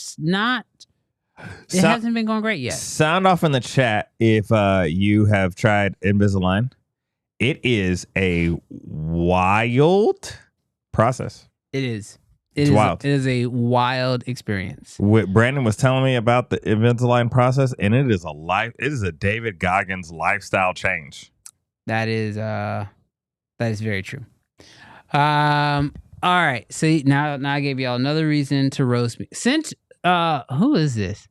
hasn't been going great yet. Sound off in the chat if you have tried Invisalign. It is a wild process. It is. It's wild. It is a wild experience. Brandon was telling me about the Invisalign process, and it is a David Goggins lifestyle change. That is very true. All right. See, now I gave y'all another reason to roast me. Since who is this?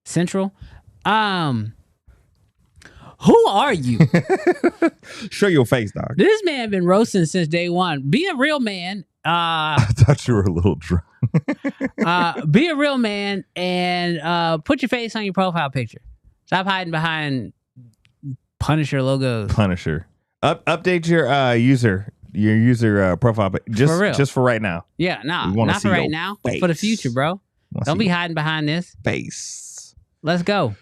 Central? Who are you? Show your face, dog. This man been roasting since day one. Be a real man. I thought you were a little drunk. Be a real man and put your face on your profile picture. Stop hiding behind Punisher logos. Punisher. Update your user profile just for right now. Yeah, not for right now. But for the future, bro. Don't be hiding behind this face. Let's go.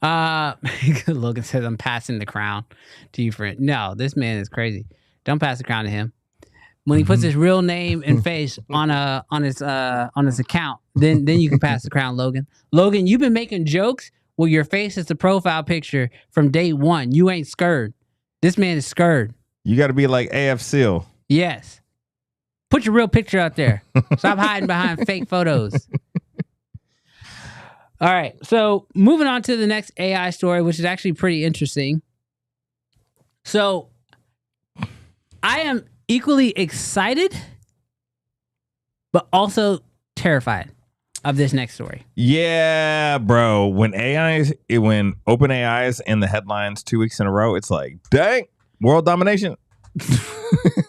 Logan says I'm passing the crown to you, friend. No, this man is crazy. Don't pass the crown to him. When he puts his real name and face on his account, then you can pass the crown, Logan. Logan, you've been making jokes where your face is the profile picture from day one. You ain't scared. This man is scared. You got to be like AF Seal. Yes. Put your real picture out there. Stop hiding behind fake photos. All right. So moving on to the next AI story, which is actually pretty interesting. So I am equally excited, but also terrified of this next story. Yeah, bro. When OpenAI is in the headlines 2 weeks in a row, it's like, dang, world domination.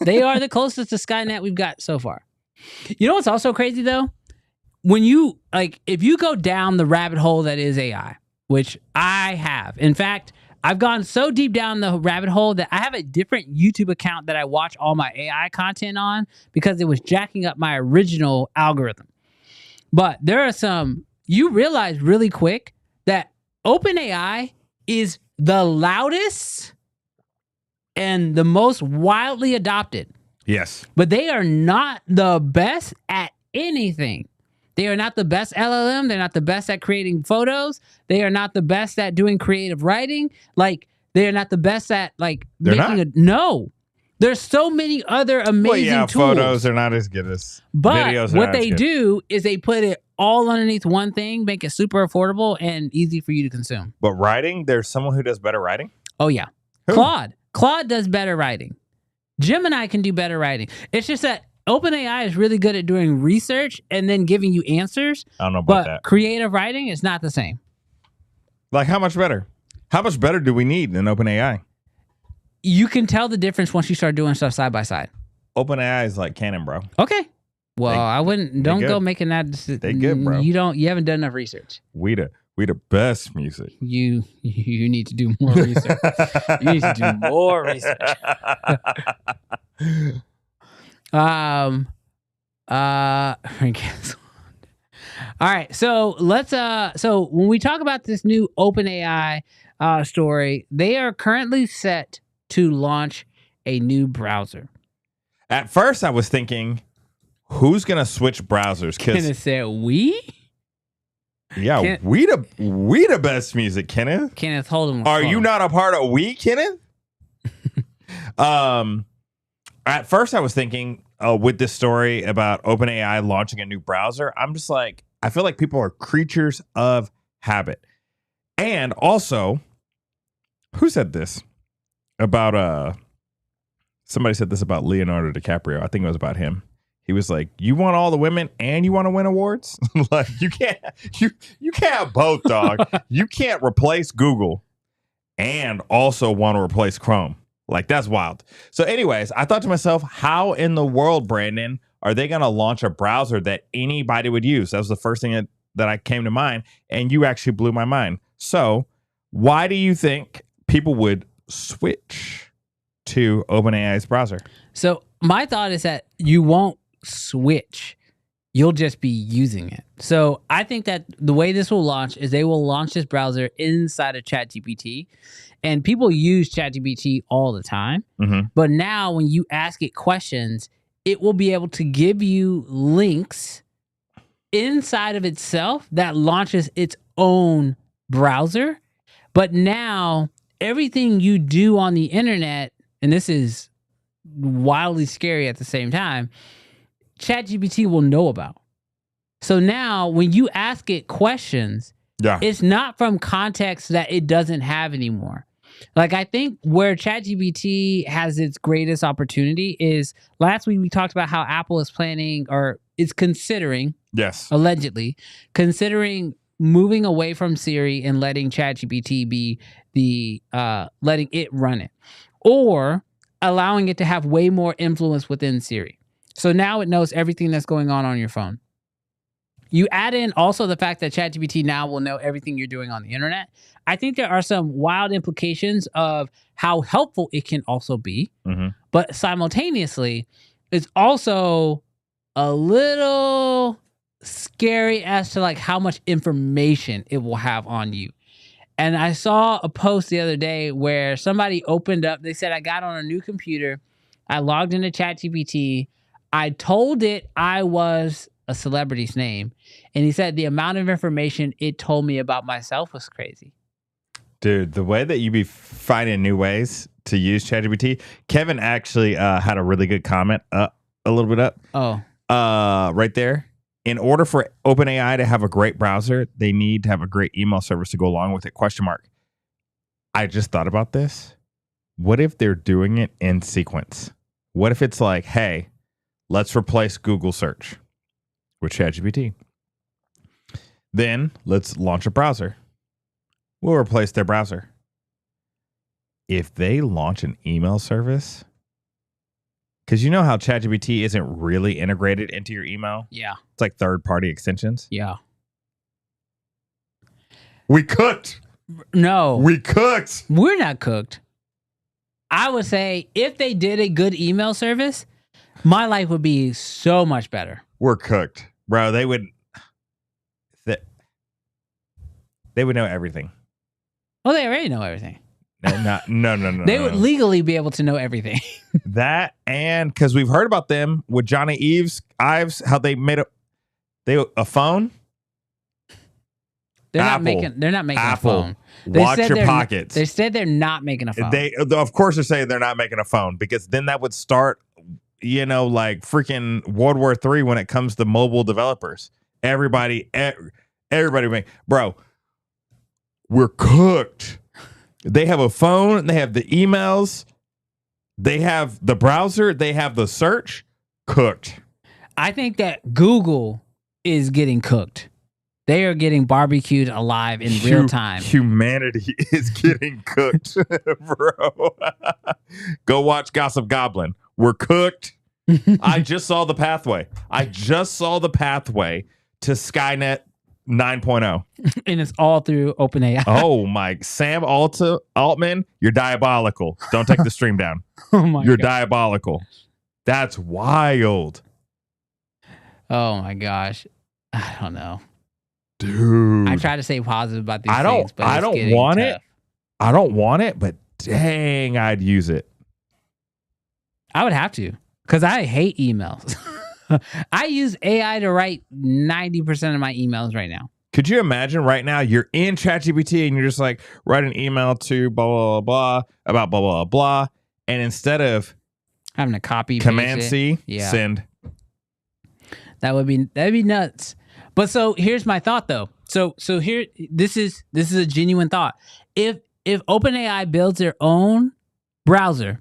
They are the closest to Skynet we've got so far. You know what's also crazy though? When you if you go down the rabbit hole that is AI, which I have. In fact, I've gone so deep down the rabbit hole that I have a different YouTube account that I watch all my AI content on because it was jacking up my original algorithm. But there are some, you realize really quick that OpenAI is the loudest and the most widely adopted. Yes. But they are not the best at anything. They are not the best LLM. They're not the best at creating photos. They are not the best at doing creative writing. They are not the best at They're making no. There's so many other amazing tools. Photos are not as good as but videos. What they do is they put it all underneath one thing, make it super affordable and easy for you to consume. But writing, there's someone who does better writing? Oh, yeah. Who? Claude does better writing. Gemini can do better writing. It's just that OpenAI is really good at doing research and then giving you answers. I don't know about but that. Creative writing is not the same. How much better? How much better do we need than OpenAI? You can tell the difference once you start doing stuff side by side. OpenAI is like canon, bro. Okay. Well, I wouldn't. Don't go making that. They good, bro. You haven't done enough research. We the best music. You need to do more research. You need to do more research. All right. So let's. So when we talk about this new OpenAI story, they are currently set to launch a new browser. At first, I was thinking, who's gonna switch browsers? Kenneth said, "We." Yeah, we the best music, Kenneth. Kenneth, hold on. Are you not a part of we, Kenneth? At first, I was thinking with this story about OpenAI launching a new browser, I'm just like, I feel like people are creatures of habit. And also, who said this about somebody said this about Leonardo DiCaprio. I think it was about him. He was like, you want all the women and you want to win awards? Like you can't have both, dog. You can't replace Google and also want to replace Chrome. Like that's wild. So anyways, I thought to myself, how in the world, Brandon, are they going to launch a browser that anybody would use? That was the first thing that I came to mind. And you actually blew my mind. So why do you think people would switch to OpenAI's browser? So my thought is that you won't switch. You'll just be using it. So I think that the way this will launch is they will launch this browser inside of ChatGPT. And people use ChatGPT all the time. Mm-hmm. But now when you ask it questions, it will be able to give you links inside of itself that launches its own browser. But now everything you do on the internet, and this is wildly scary at the same time, ChatGPT will know about. So now when you ask it questions, it's not from context that it doesn't have anymore. Like I think where ChatGPT has its greatest opportunity is last week we talked about how Apple is planning or is considering, allegedly, considering moving away from Siri and letting ChatGPT be the letting it run it, or allowing it to have way more influence within Siri. So now it knows everything that's going on your phone. You add in also the fact that ChatGPT now will know everything you're doing on the internet. I think there are some wild implications of how helpful it can also be, but simultaneously, it's also a little scary as to like how much information it will have on you. And I saw a post the other day where somebody opened up, they said, I got on a new computer, I logged into ChatGPT, I told it I was a celebrity's name, and he said the amount of information it told me about myself was crazy. Dude, the way that you be finding new ways to use ChatGPT, Kevin actually had a really good comment a little bit up. Right there. In order for OpenAI to have a great browser, they need to have a great email service to go along with it, ? I just thought about this. What if they're doing it in sequence? What if it's like, hey, let's replace Google search with ChatGPT. Then let's launch a browser. We'll replace their browser. If they launch an email service Because you know how ChatGPT isn't really integrated into your email? Yeah. It's like third-party extensions. Yeah. We cooked. No. We cooked. We're not cooked. I would say if they did a good email service, my life would be so much better. We're cooked. Bro, they would know everything. Well, they already know everything. No. They would legally be able to know everything. That, and because we've heard about them with Johnny Ives, how they made a phone. They're Apple. not making Apple. a phone. Watch your pockets. They said they're not making a phone. Of course, they're saying they're not making a phone because then that would start, like freaking World War III when it comes to mobile developers. Everybody bro. We're cooked. They have a phone. They have the emails. They have the browser. They have the search. Cooked. I think that Google is getting cooked. They are getting barbecued alive in real time. Humanity is getting cooked, bro. Go watch Gossip Goblin. We're cooked. I just saw the pathway. To Skynet 9.0. And it's all through OpenAI. Oh my, Sam Altman, you're diabolical. Don't take the stream down. Oh my You're God. diabolical. That's wild. Oh my gosh. I don't know. Dude. I try to stay positive about these I things, but don't it's getting want tough. it. I don't want it, but dang, I'd use it. I would have to, because I hate emails. I use AI to write 90% of my emails right now. Could you imagine right now you're in ChatGPT and you're just like, write an email to blah, blah, blah, blah, about blah, blah, blah. And instead of Having to copy Command paste C, it. Yeah. send. That'd be nuts. But so here's my thought though. So here this is a genuine thought. If OpenAI builds their own browser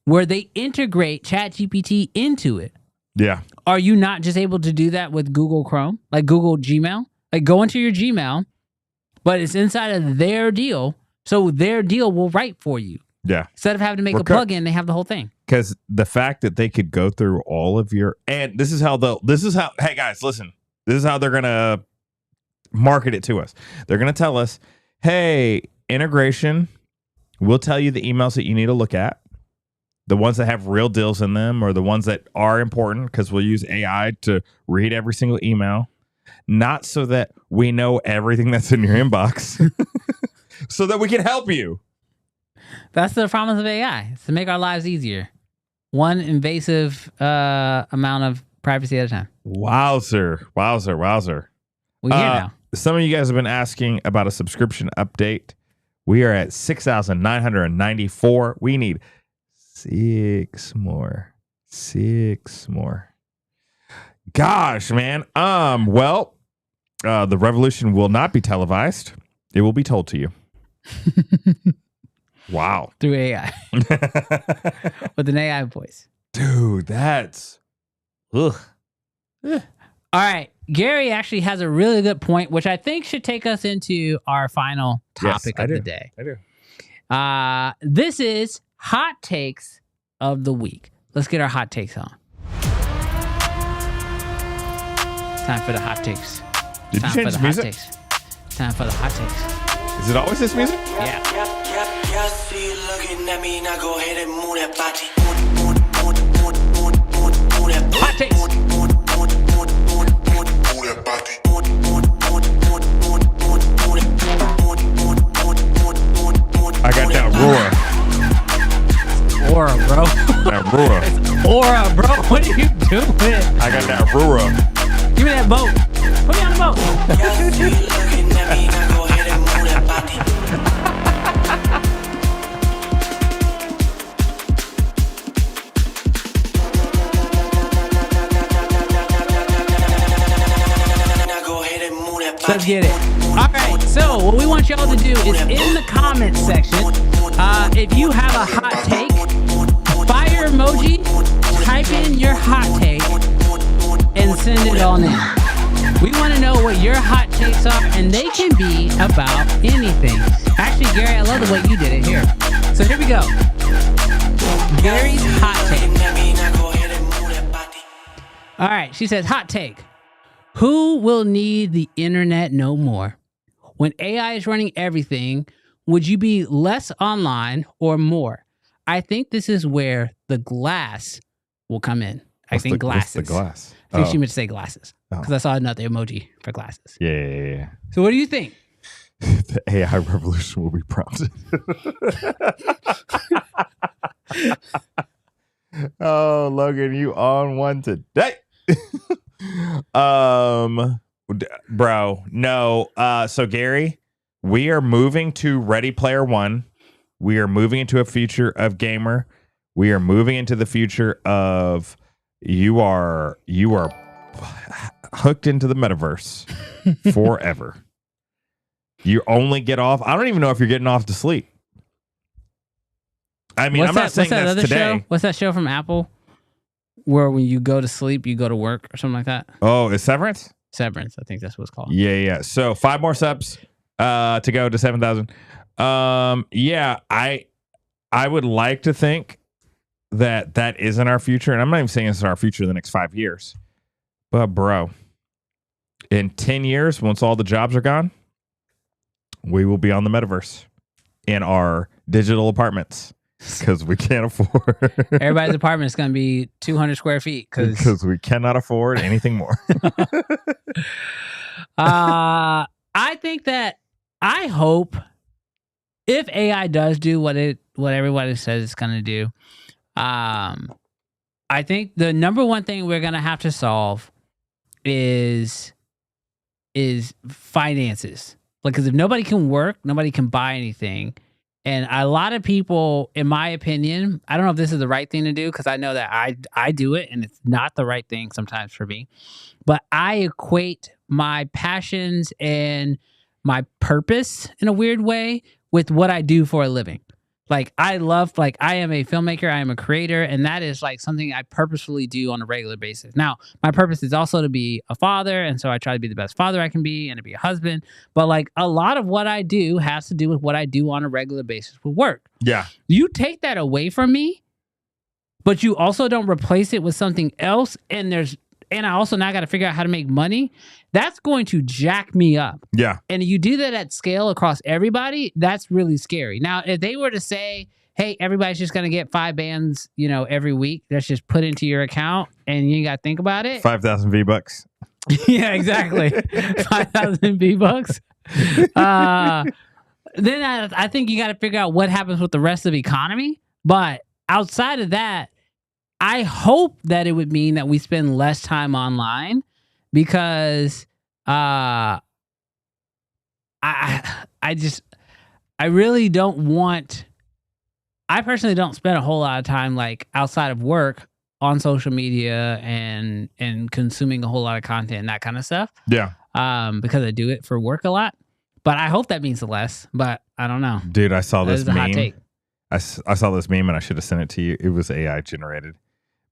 where they integrate ChatGPT into it, Yeah. are you not just able to do that with Google Chrome, like Google Gmail? Like go into your Gmail, but it's inside of their deal, so their deal will write for you. Yeah. Instead of having to make a plugin, they have the whole thing. Because the fact that they could go through all of your, and hey guys, listen, this is how they're going to market it to us. They're going to tell us, hey, integration, we'll tell you the emails that you need to look at, the ones that have real deals in them or the ones that are important, because we'll use AI to read every single email, not so that we know everything that's in your inbox, so that we can help you. That's the promise of AI, is to make our lives easier. One invasive amount of privacy at a time. Wowzer. We're here now. Some of you guys have been asking about a subscription update. We are at 6,994. We need 6 more. Gosh, man. The revolution will not be televised. It will be told to you. Wow. Through AI. With an AI voice. Dude, that's... Ugh. All right. Gary actually has a really good point, which I think should take us into our final topic of the day. I do. This is hot takes of the week. Let's get our hot takes on. Time for the hot takes. Did you change the music? Time for the hot takes. Is it always this music? Yeah. See you looking at me, now go ahead and move that body. Hot takes. I got that roar. Aura, bro. That roar. Aura, bro. What are you doing? I got that roar. Give me that boat. Put me on the boat. See you looking at me, now go ahead and move that body. Let's get it. All right. So what we want y'all to do is in the comments section, if you have a hot take, fire emoji, type in your hot take, and send it on in. We want to know what your hot takes are, and they can be about anything. Actually, Gary, I love the way you did it here. So here we go. Gary's hot take. All right, she says, hot take. Who will need the internet no more? When AI is running everything, would you be less online or more? I think this is where the glass will come in. I think glasses. What's the glass? I think she meant to say glasses Oh. because I saw another emoji for glasses. Yeah. So what do you think? The AI revolution will be prompted. Oh, Logan, you on one today. Bro, no. So Gary, we are moving to Ready Player One. We are moving into a future of gamer. We are moving into the future of you are hooked into the metaverse forever. You only get off. I don't even know if you're getting off to sleep. I mean, I'm not saying that's today. Show? What's that show from Apple where when you go to sleep, you go to work or something like that? Oh, is Severance? Severance. I think that's what it's called. Yeah. So 5 more subs to go to 7,000. Yeah, I would like to think that isn't our future. And I'm not even saying it's our future in the next 5 years. But bro, in 10 years, once all the jobs are gone, we will be on the metaverse in our digital apartments because we can't afford. Everybody's apartment is going to be 200 square feet because we cannot afford anything more. I think that I hope if AI does do what everybody says it's going to do, I think the number one thing we're going to have to solve is finances. Like, because if nobody can work, nobody can buy anything. And a lot of people, in my opinion, I don't know if this is the right thing to do because I know that I do it and it's not the right thing sometimes for me. But I equate my passions and my purpose in a weird way with what I do for a living. Like, I am a filmmaker, I am a creator, and that is like something I purposefully do on a regular basis. Now, my purpose is also to be a father, and so I try to be the best father I can be and to be a husband. But like a lot of what I do has to do with what I do on a regular basis with work. Yeah. You take that away from me, but you also don't replace it with something else, and I also now got to figure out how to make money. That's going to jack me up. Yeah. And you do that at scale across everybody, that's really scary. Now, if they were to say, hey, everybody's just going to get 5 bands, every week, that's just put into your account and you ain't got to think about it. 5,000 V-Bucks. Yeah, exactly. 5,000 V-Bucks. Then I think you got to figure out what happens with the rest of the economy. But outside of that, I hope that it would mean that we spend less time online because I really don't want. I personally don't spend a whole lot of time like outside of work on social media and consuming a whole lot of content and that kind of stuff. Yeah. Because I do it for work a lot. But I hope that means less. But I don't know. Dude, I saw That this is a hot meme. take. I saw this meme and I should have sent it to you. It was AI generated,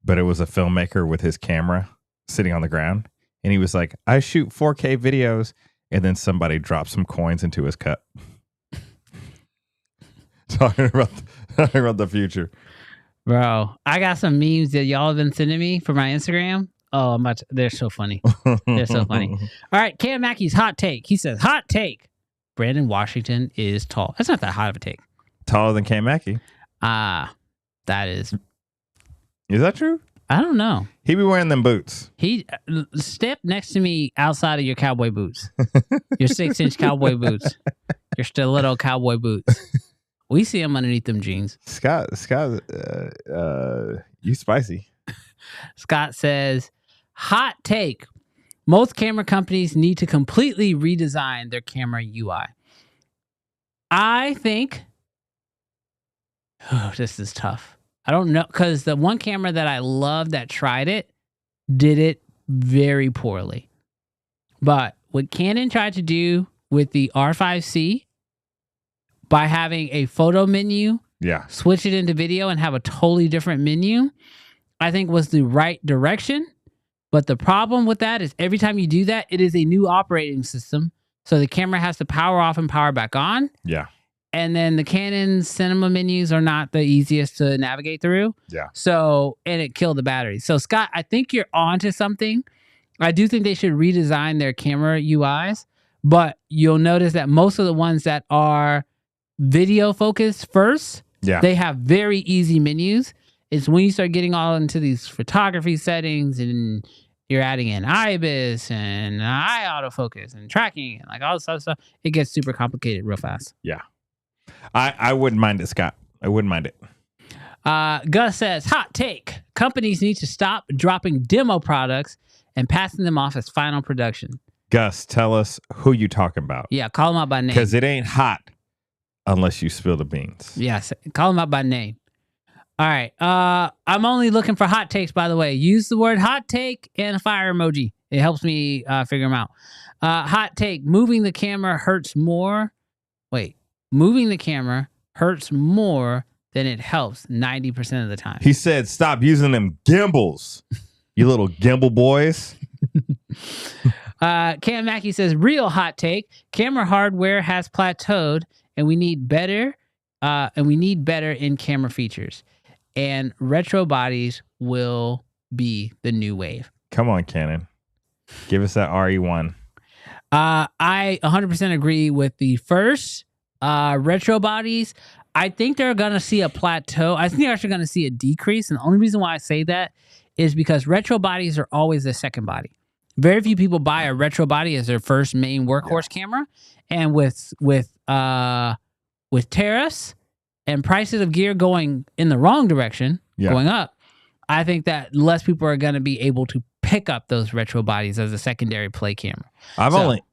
but it was a filmmaker with his camera sitting on the ground. And he was like, I shoot 4K videos. And then somebody dropped some coins into his cup. Talking about the future. Bro, I got some memes that y'all have been sending me for my Instagram. Oh, they're so funny. They're so funny. All right, Cam Mackey's hot take. He says, hot take. Brandon Washington is tall. That's not that hot of a take. Taller than Cam Mackey. That is. Is that true? I don't know. He be wearing them boots. He step next to me outside of your cowboy boots. Your 6-inch cowboy boots. Your stiletto cowboy boots. We see him underneath them jeans. Scott, you spicy. Scott says, hot take. Most camera companies need to completely redesign their camera UI. I think, this is tough. I don't know, because the one camera that I love that tried it did it very poorly. But what Canon tried to do with the R5C by having a photo menu, switch it into video and have a totally different menu, I think was the right direction. But the problem with that is every time you do that, it is a new operating system. So the camera has to power off and power back on. Yeah. And then the Canon cinema menus are not the easiest to navigate through. Yeah. So, and it killed the battery. So, Scott, I think you're onto something. I do think they should redesign their camera UIs, but you'll notice that most of the ones that are video focused first, they have very easy menus. It's when you start getting all into these photography settings and you're adding in IBIS and eye autofocus and tracking and like all this other stuff, it gets super complicated real fast. Yeah. I wouldn't mind it, Scott. I wouldn't mind it. Gus says, hot take. Companies need to stop dropping demo products and passing them off as final production. Gus, tell us who you talking about. Yeah, call them out by name. Because it ain't hot unless you spill the beans. Yes, call them out by name. All right. I'm only looking for hot takes, by the way. Use the word hot take and a fire emoji. It helps me figure them out. Hot take. Moving the camera hurts more. Moving the camera hurts more than it helps 90% of the time. He said, stop using them gimbals, you little gimbal boys. Cam Mackey says, real hot take. Camera hardware has plateaued and we need better in camera features. And retro bodies will be the new wave. Come on, Canon. Give us that RE1. I 100% agree with the first retro bodies. I think they're going to see a plateau. I think they're actually going to see a decrease. And the only reason why I say that is because retro bodies are always the second body. Very few people buy a retro body as their first main workhorse camera. And with tariffs and prices of gear going in the wrong direction, going up, I think that less people are going to be able to pick up those retro bodies as a secondary play camera. I've only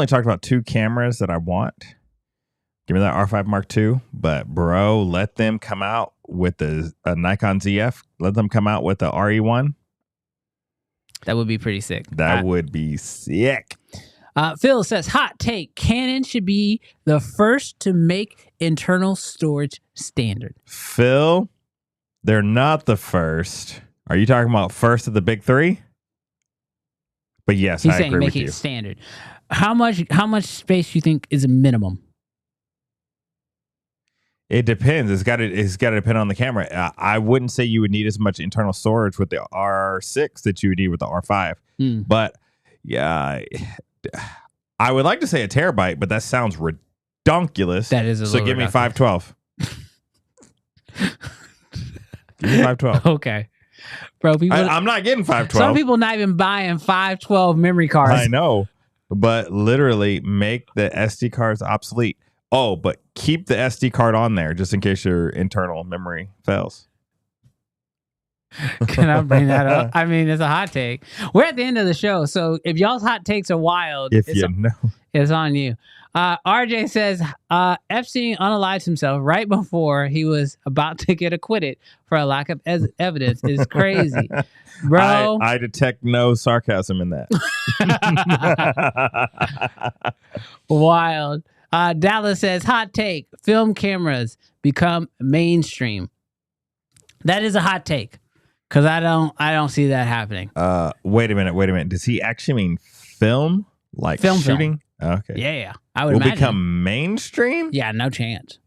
talked about 2 cameras that I want. Give me that R5 Mark II, but bro, let them come out with a Nikon ZF. Let them come out with the RE1. That would be pretty sick. That would be sick. Phil says, hot take. Canon should be the first to make internal storage standard. Phil, they're not the first. Are you talking about first of the big 3? But yes, He's I saying agree make with it you. Standard. How much space do you think is a minimum? It depends. It's got to depend on the camera. I wouldn't say you would need as much internal storage with the R6 that you would need with the R5. But yeah, I would like to say a terabyte, but that sounds redonkulous. That is a so little give me redonkulous. 512. Give me 512. Okay, bro. I'm not getting 512. Some people not even buying 512 memory cards. I know, but literally make the SD cards obsolete. Oh, but keep the SD card on there just in case your internal memory fails. Can I bring that up? I mean, it's a hot take. We're at the end of the show, so if y'all's hot takes are wild, If it's you know. It's on you. RJ says Epstein unalived himself right before he was about to get acquitted for a lack of evidence. Is crazy, bro. I detect no sarcasm in that. Wild. Dallas says, hot take. Film cameras become mainstream. That is a hot take. Because I don't see that happening. Wait a minute. Does he actually mean film? Like Film. shooting? Okay. Yeah. I would Will imagine. become mainstream? Yeah, no chance.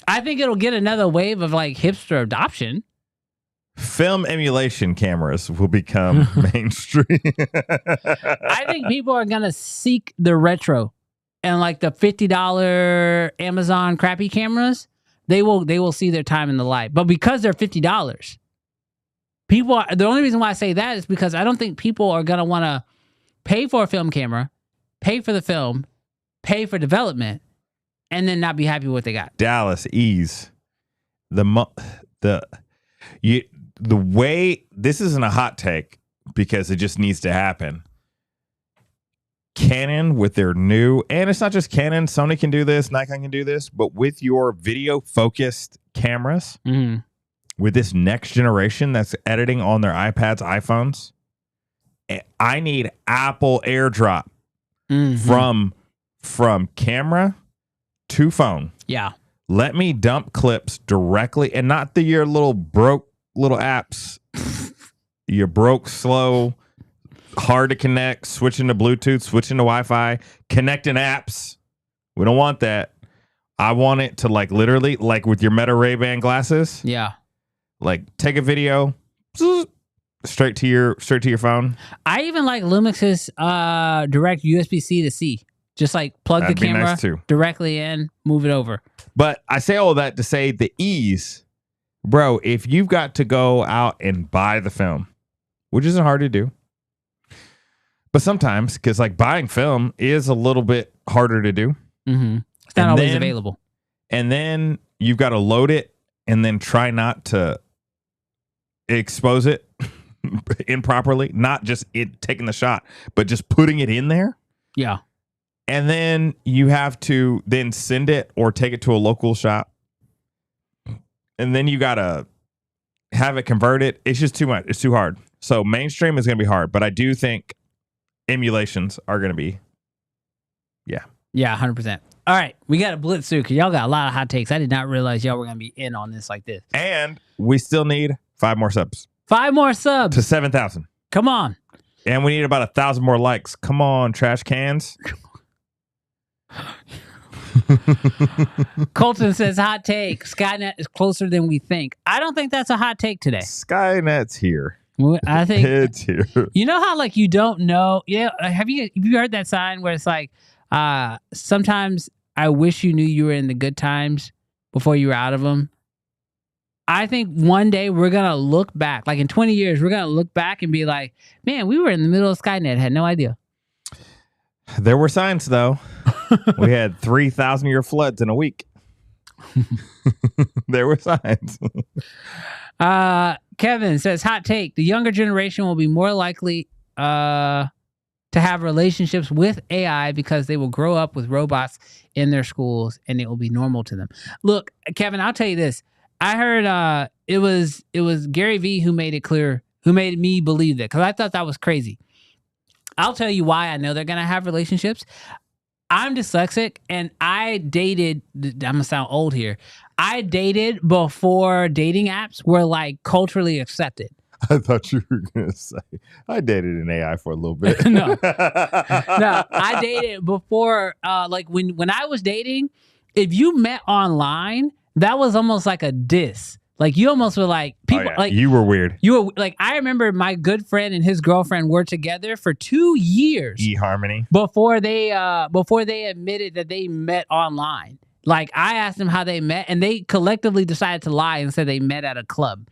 I think it'll get another wave of like hipster adoption. Film emulation cameras will become mainstream. I think people are gonna seek the retro and like the $50 Amazon crappy cameras. They will see their time in the light, but because they're $50, people are. The only reason why I say that is because I don't think people are gonna want to pay for a film camera, pay for the film, pay for development, and then not be happy with what they got. Dallas, ease. The way this isn't a hot take because it just needs to happen. Canon with their new, and it's not just Canon, Sony can do this, Nikon can do this, but with your video focused cameras, with this next generation that's editing on their iPads, iPhones, I need Apple AirDrop from camera to phone. Yeah. Let me dump clips directly, and not your little broke little apps. Your broke, slow, hard to connect, switching to Bluetooth, switching to Wi-Fi, connecting apps. We don't want that. I want it to like literally like with your Meta Ray-Ban glasses. Yeah. Like take a video straight to your phone. I even like Lumix's direct USB-C to C. Just like plug That'd the be camera nice too. directly in, move it over. But I say all that to say the ease, bro, if you've got to go out and buy the film, which isn't hard to do. But sometimes, because like buying film is a little bit harder to do. Mm-hmm. It's not always available. And then you've got to load it and then try not to expose it improperly. Not just it taking the shot, but just putting it in there. Yeah. And then you have to then send it or take it to a local shop. And then you got to have it converted. It's just too much. It's too hard. So mainstream is going to be hard. But I do think emulations are going to be, yeah. Yeah, 100%. All right. We got to blitz through because y'all got a lot of hot takes. I did not realize y'all were going to be in on this like this. And we still need 5 more subs. 5 more subs. To 7,000. Come on. And we need about 1,000 more likes. Come on, trash cans. Colton says, hot take. Skynet is closer than we think. I don't think that's a hot take today. Skynet's here. I think It's here. You know how like you don't know. Yeah, have you heard that sign where it's like, sometimes I wish you knew you were in the good times before you were out of them. I think one day we're gonna look back, like in 20 years, we're gonna look back and be like, man, we were in the middle of Skynet, had no idea. There were signs though. We had 3,000-year floods in a week. There were signs. Kevin says, hot take. The younger generation will be more likely to have relationships with AI because they will grow up with robots in their schools and it will be normal to them. Look, Kevin, I'll tell you this. I heard it was Gary Vee who made it clear, who made me believe that, because I thought that was crazy. I'll tell you why I know they're going to have relationships. I'm dyslexic and I dated, I'm going to sound old here. I dated before dating apps were like culturally accepted. I thought you were going to say, I dated an AI for a little bit. No, I dated before, like when I was dating, if you met online, that was almost like a diss. Like you almost were like, people like you were weird. You were like, I remember my good friend and his girlfriend were together for 2 years. eHarmony. Before they admitted that they met online. Like I asked them how they met and they collectively decided to lie and said they met at a club.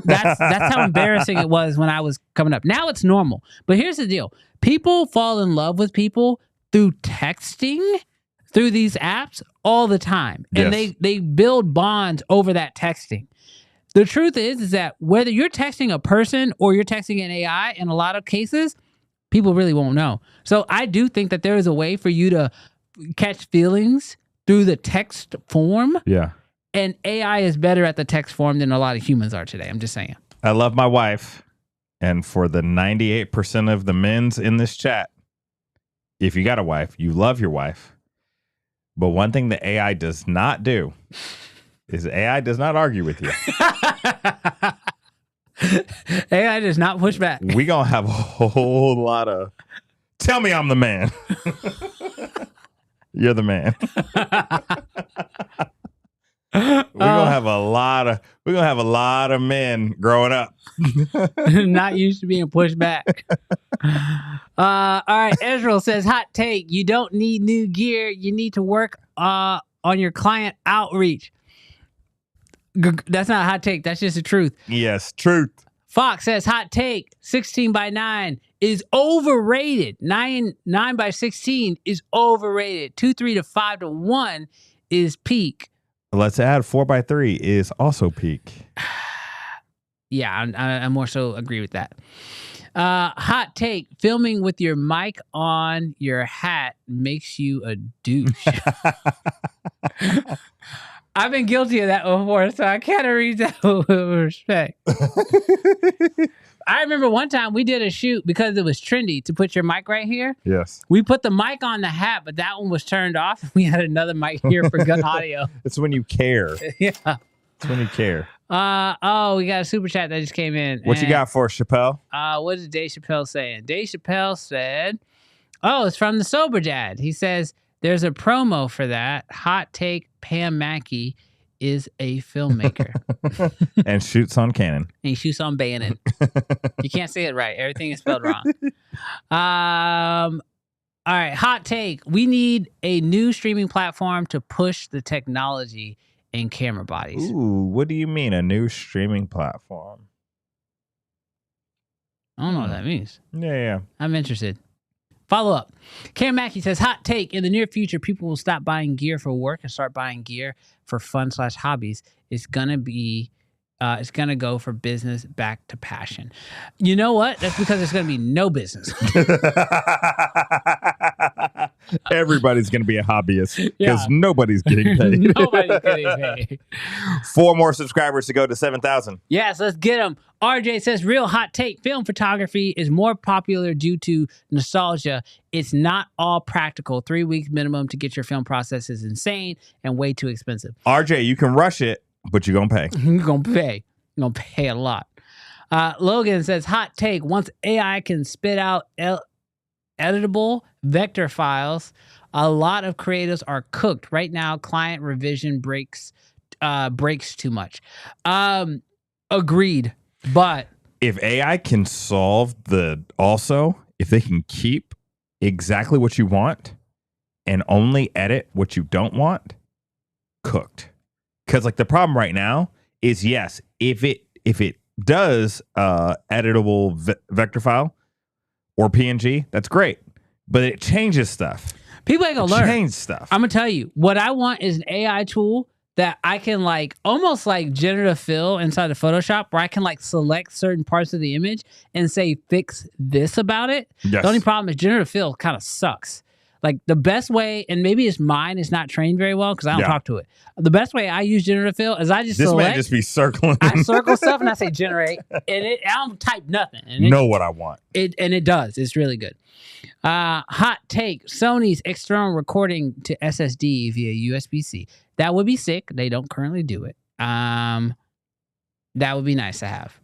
That's how embarrassing it was when I was coming up. Now it's normal. But here's the deal. People fall in love with people through texting, through these apps all the time. And yes. they build bonds over that texting. The truth is that whether you're texting a person or you're texting an AI, in a lot of cases, people really won't know. So I do think that there is a way for you to catch feelings through the text form. Yeah. And AI is better at the text form than a lot of humans are today. I'm just saying. I love my wife. And for the 98% of the men's in this chat, if you got a wife, you love your wife. But one thing the AI does not do is AI does not argue with you. AI does not push back. We gonna have a whole lot of, tell me I'm the man. You're the man. We're gonna have a lot of men growing up. Not used to being pushed back. All right, Ezreal says, hot take. You don't need new gear. You need to work on your client outreach. That's not a hot take. That's just the truth. Yes, truth. Fox says, hot take. 16:9 is overrated. 9:16 is overrated. 2-3 to 5 to 1 is peak. Let's add 4:3 is also peak. Yeah, I more so agree with that. Hot take. Filming with your mic on your hat makes you a douche. I've been guilty of that before, so I kind of read that with respect. I remember one time we did a shoot because it was trendy to put your mic right here. Yes. We put the mic on the hat, but that one was turned off. We had another mic here for good audio. It's when you care. Yeah. It's when you care. Oh, we got a super chat that just came in. What you got for us, Chappelle? What is Dave Chappelle saying? Dave Chappelle said, oh, it's from the Sober Dad. He says, There's a promo for that. Hot take: Pam Mackey is a filmmaker. And shoots on Canon. And he shoots on bayonet. You can't say it right. Everything is spelled wrong. All right, hot take. We need a new streaming platform to push the technology in camera bodies. Ooh, what do you mean, a new streaming platform? I don't know what that means. Yeah. I'm interested. Follow up. Cam Mackey says, hot take. In the near future, people will stop buying gear for work and start buying gear for fun/hobbies. It's going to go for business back to passion. You know what? That's because there's going to be no business. Everybody's going to be a hobbyist because nobody's getting paid. Nobody's getting paid. 4 more subscribers to go to 7,000. Yes, let's get them. RJ says, real hot take. Film photography is more popular due to nostalgia. It's not all practical. 3 weeks minimum to get your film process is insane and way too expensive. RJ, you can rush it, but you're going to pay. You're going to pay. You're going to pay a lot. Logan says, hot take. Once AI can spit out editable vector files, a lot of creatives are cooked. Right now, client revision breaks too much. Agreed. But if AI can solve if they can keep exactly what you want and only edit what you don't want, cooked. Because like the problem right now is, yes, if it does editable vector file or PNG, that's great. But it changes stuff. People ain't gonna learn. Change stuff. I'm gonna tell you, what I want is an AI tool that I can almost like generative fill inside of Photoshop, where I can select certain parts of the image and say, fix this about it. Yes. The only problem is generative fill kind of sucks. Like the best way, and maybe it's mine, is not trained very well because I don't talk to it. The best way I use generative fill is I just select. This may just be circling. I circle stuff and I say generate, and I don't type nothing. And know what I want. It does. It's really good. Hot take: Sony's external recording to SSD via USB-C. That would be sick. They don't currently do it. That would be nice to have.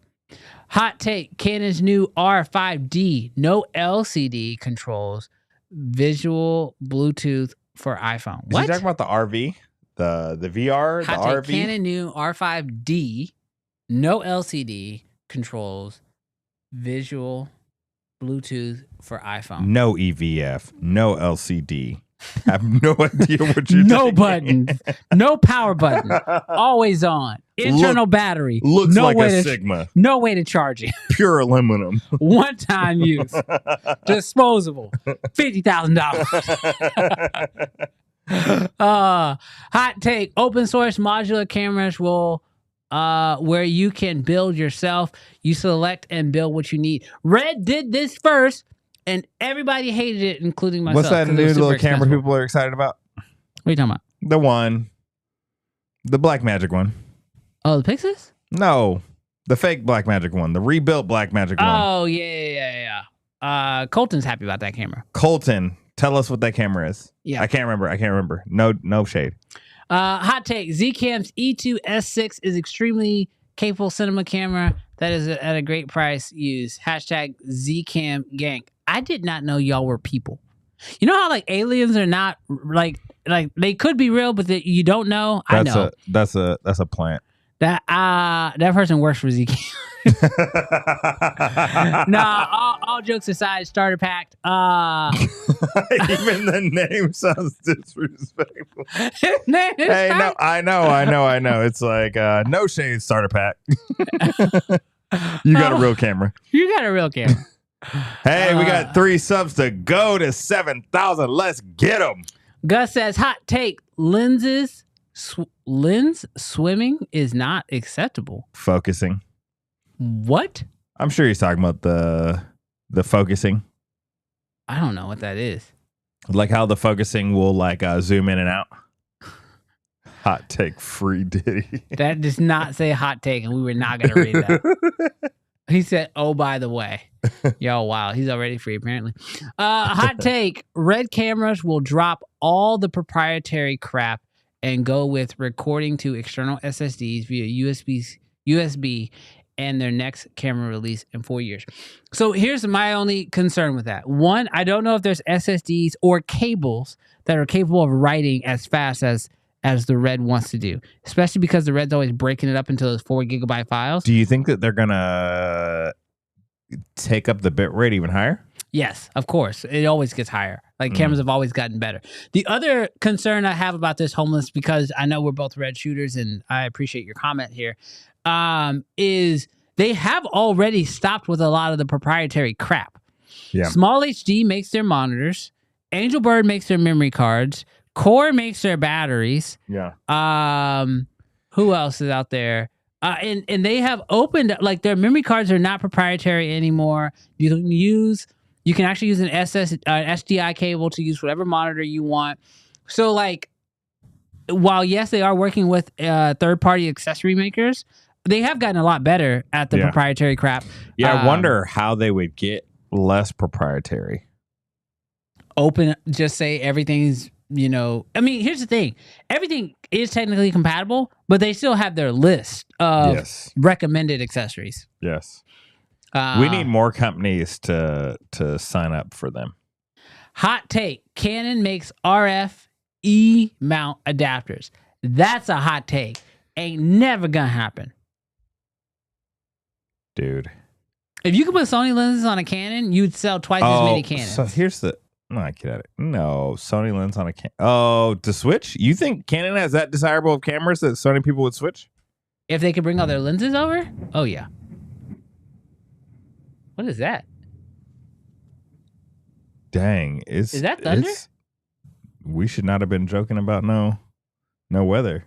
Hot take: Canon's new R5D, no LCD controls, visual Bluetooth for iPhone. What? Is he talking about the RV? The VR? Hot the take, RV? Canon new R5D, no LCD controls, visual Bluetooth for iPhone. No EVF, no LCD. I have no idea what you're No doing. button, no power button, always on. Internal battery. Looks no like way a to, Sigma. No way to charge it. Pure aluminum. One-time use. Disposable. $50,000. Hot take. Open source modular cameras will where you can build yourself. You select and build what you need. Red did this first, and everybody hated it, including myself. What's that new little camera people are excited about? What are you talking about? The one. The Blackmagic one. Oh, the Pixis? No. The fake Blackmagic one. The rebuilt Blackmagic one. Oh, yeah. Colton's happy about that camera. Colton, tell us what that camera is. Yeah. I can't remember. No shade. Hot take. Zcam's E2 S6 is extremely capable cinema camera that is at a great price. Use hashtag Zcam gang. I did not know y'all were people. You know how aliens are not like they could be real, but you don't know. I know. That's a plant. That person works for Zcam. Nah, all jokes aside, starter pack. Even the name sounds disrespectful. His name is no, I know. It's like no shade starter pack. You got a real camera. You got a real camera. Hey, we got 3 subs to go to 7,000. Let's get them. Gus says, hot take: lens swimming is not acceptable. Focusing. What? I'm sure he's talking about the focusing. I don't know what that is. Like how the focusing will zoom in and out. Hot take, free Diddy. That does not say hot take, and we were not going to read that. He said, oh, by the way. Yo, wow. He's already free, apparently. Hot take: Red cameras will drop all the proprietary crap and go with recording to external SSDs via USB and their next camera release in 4 years. So here's my only concern with that. One, I don't know if there's SSDs or cables that are capable of writing as fast as the Red wants to do, especially because the Red's always breaking it up into those 4 gigabyte files. Do you think that they're gonna take up the bit rate even higher? Yes, of course. It always gets higher. Like cameras have always gotten better. The other concern I have about this homeless, because I know we're both Red shooters and I appreciate your comment here, is they have already stopped with a lot of the proprietary crap. Yeah. Small HD makes their monitors. Angel Bird makes their memory cards. Core makes their batteries. Yeah. Who else is out there? And they have opened, like, their memory cards are not proprietary anymore. You can actually use an SDI cable to use whatever monitor you want. So, like, while yes, they are working with third-party accessory makers, they have gotten a lot better at the proprietary crap. Yeah, I wonder how they would get less proprietary. Open, just say everything's, I mean, here's the thing. Everything is technically compatible, but they still have their list of recommended accessories. Yes. We need more companies to sign up for them. Hot take. Canon makes RF E-mount adapters. That's a hot take. Ain't never gonna happen. Dude. If you could put Sony lenses on a Canon, you'd sell twice as many Canons. So here's the... No, I get it. No, Sony lens on a Canon. Oh, to switch? You think Canon has that desirable of cameras that Sony people would switch? If they could bring all their lenses over? Oh, yeah. What is that? Dang. Is that thunder? We should not have been joking about no weather.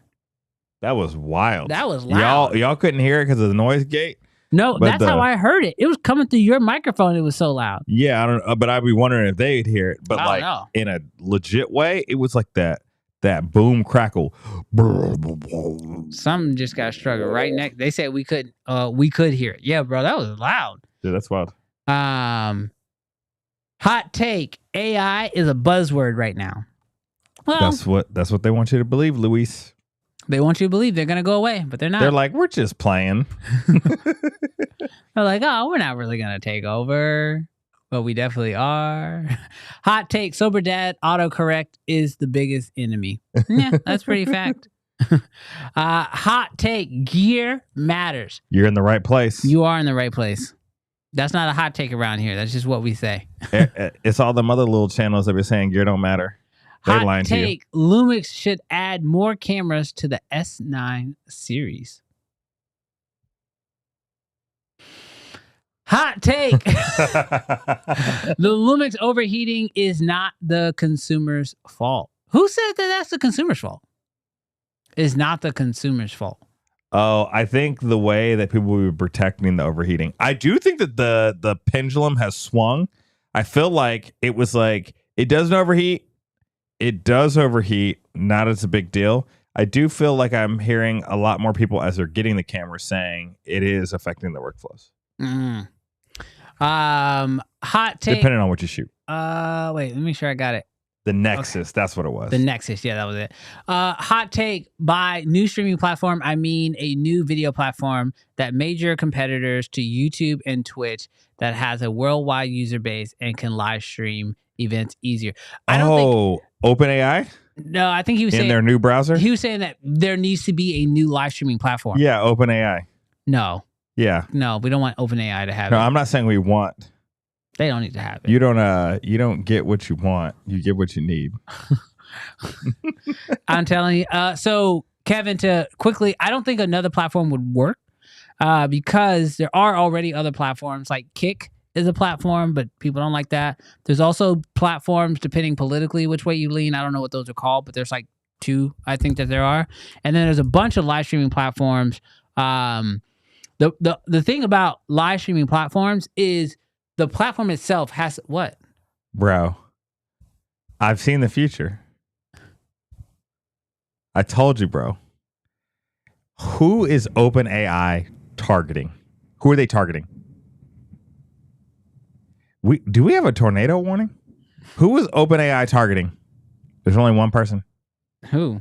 That was wild. That was loud. Y'all couldn't hear it because of the noise gate? No, that's how I heard it. It was coming through your microphone. It was so loud. Yeah, I don't. But I'd be wondering if they'd hear it. But like in a legit way, it was like that boom crackle. Something just got struck right next. They said we could hear it. Yeah, bro, that was loud. Yeah, that's wild. Hot take: AI is a buzzword right now. Well, that's what they want you to believe, Luis. They want you to believe they're going to go away, but they're not. They're like, we're just playing. They're like, oh, we're not really going to take over, but we definitely are. Hot take, sober dad autocorrect is the biggest enemy. Yeah, that's pretty fact. Hot take, gear matters. You're in the right place. You are in the right place. That's not a hot take around here. That's just what we say. It's all them other little channels that be saying gear don't matter. They Hot take, Lumix should add more cameras to the S9 series. Hot take. The Lumix overheating is not the consumer's fault. Who said that that's the consumer's fault? It's not the consumer's fault. Oh, I think the way that people will be protecting the overheating. I do think that the pendulum has swung. I feel like it was like, it doesn't overheat. It does overheat. Not as a big deal. I do feel like I'm hearing a lot more people as they're getting the camera saying it is affecting the workflows. Hot take. Depending on what you shoot. Wait, let me make sure I got it. The Nexus, that's what it was. The Nexus, yeah, that was it. Hot take, by new streaming platform, I mean a new video platform that major competitors to YouTube and Twitch that has a worldwide user base and can live stream events easier. I don't think OpenAI? No, I think he was saying... In their new browser? He was saying that there needs to be a new live streaming platform. Yeah, OpenAI. No. Yeah. No, we don't want OpenAI to have it. No, I'm not saying we want... They don't need to have it. You don't get what you want. You get what you need. I'm telling you. So, Kevin, to quickly, I don't think another platform would work because there are already other platforms. Like Kick is a platform, but people don't like that. There's also platforms, depending politically which way you lean. I don't know what those are called, but there's like 2, I think that there are. And then there's a bunch of live streaming platforms. The thing about live streaming platforms is the platform itself has what? Bro, I've seen the future. I told you, bro. Who is OpenAI targeting? Who are they targeting? Do we have a tornado warning? Who is OpenAI targeting? There's only one person. Who?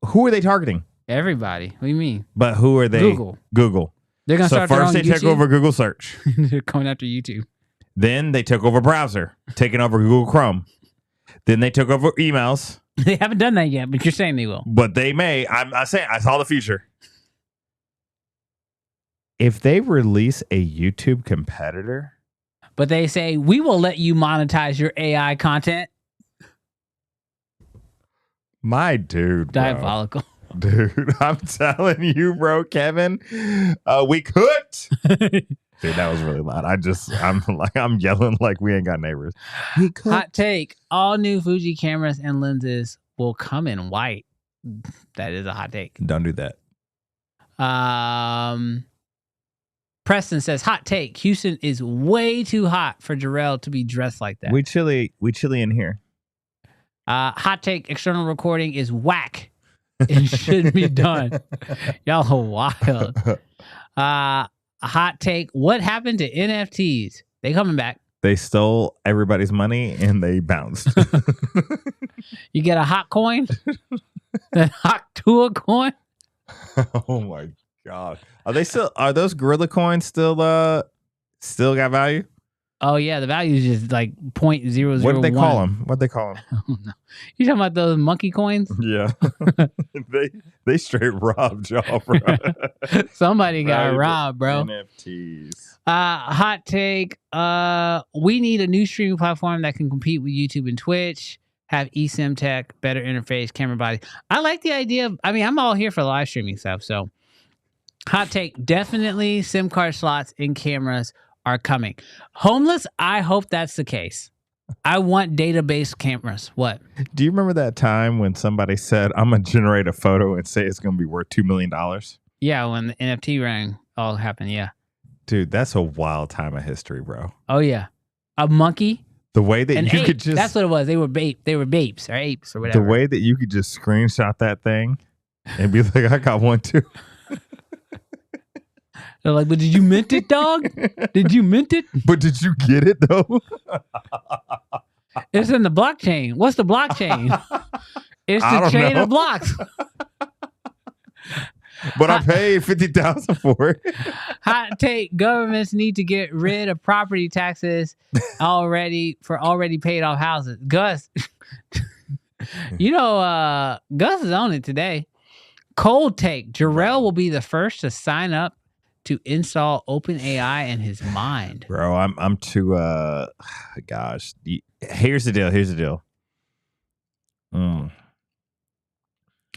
Who are they targeting? Everybody. What do you mean? But who are they? Google. They're gonna So start their first own they took YouTube? over Google search. They're coming after YouTube. Then they took over browser, taking over Google Chrome. Then they took over emails. They haven't done that yet, but you're saying they will. But they may. I'm saying I saw the future. If they release a YouTube competitor, But they say we will let you monetize your AI content. my dude, bro. Diabolical. Dude, I'm telling you, bro, Kevin, we could. Dude, that was really loud. I'm yelling like we ain't got neighbors. We could. Hot take: all new Fuji cameras and lenses will come in white. That is a hot take. Don't do that. Preston says, hot take: Houston is way too hot for Jarrell to be dressed like that. We chilly in here. Hot take: external recording is whack. It shouldn't be done. Y'all are wild. Hot take: what happened to NFTs? They coming back. They stole everybody's money and they bounced. You get a hot coin, that hot Tua coin. Oh my god. Are those gorilla coins still got value? Oh yeah, the value is just like 0.001. What did they call them? I don't know. You talking about those monkey coins? Yeah. they straight robbed y'all, bro. Somebody got robbed, bro. NFTs. Hot take. We need a new streaming platform that can compete with YouTube and Twitch. Have eSIM tech, better interface, camera body. I like the idea of, I'm all here for live streaming stuff. So hot take, definitely SIM card slots in cameras are coming. Homeless, I hope that's the case. I want database cameras. What? Do you remember that time when somebody said, I'm going to generate a photo and say it's going to be worth $2 million? Yeah, when the NFT ring all happened, yeah. Dude, that's a wild time of history, bro. Oh, yeah. A monkey. The way that you ape. could just... That's what it was. They were babes or apes or whatever. The way that you could just screenshot that thing and be like, I got one too. They're like, but did you mint it, dog? Did you mint it? But did you get it though? It's in the blockchain. What's the blockchain? It's the chain of blocks. But I paid $50,000 for it. Hot take: governments need to get rid of property taxes already paid off houses. Gus, Gus is on it today. Cold take: Jarrell will be the first to sign up to install OpenAI in his mind. Bro, I'm too gosh. Here's the deal.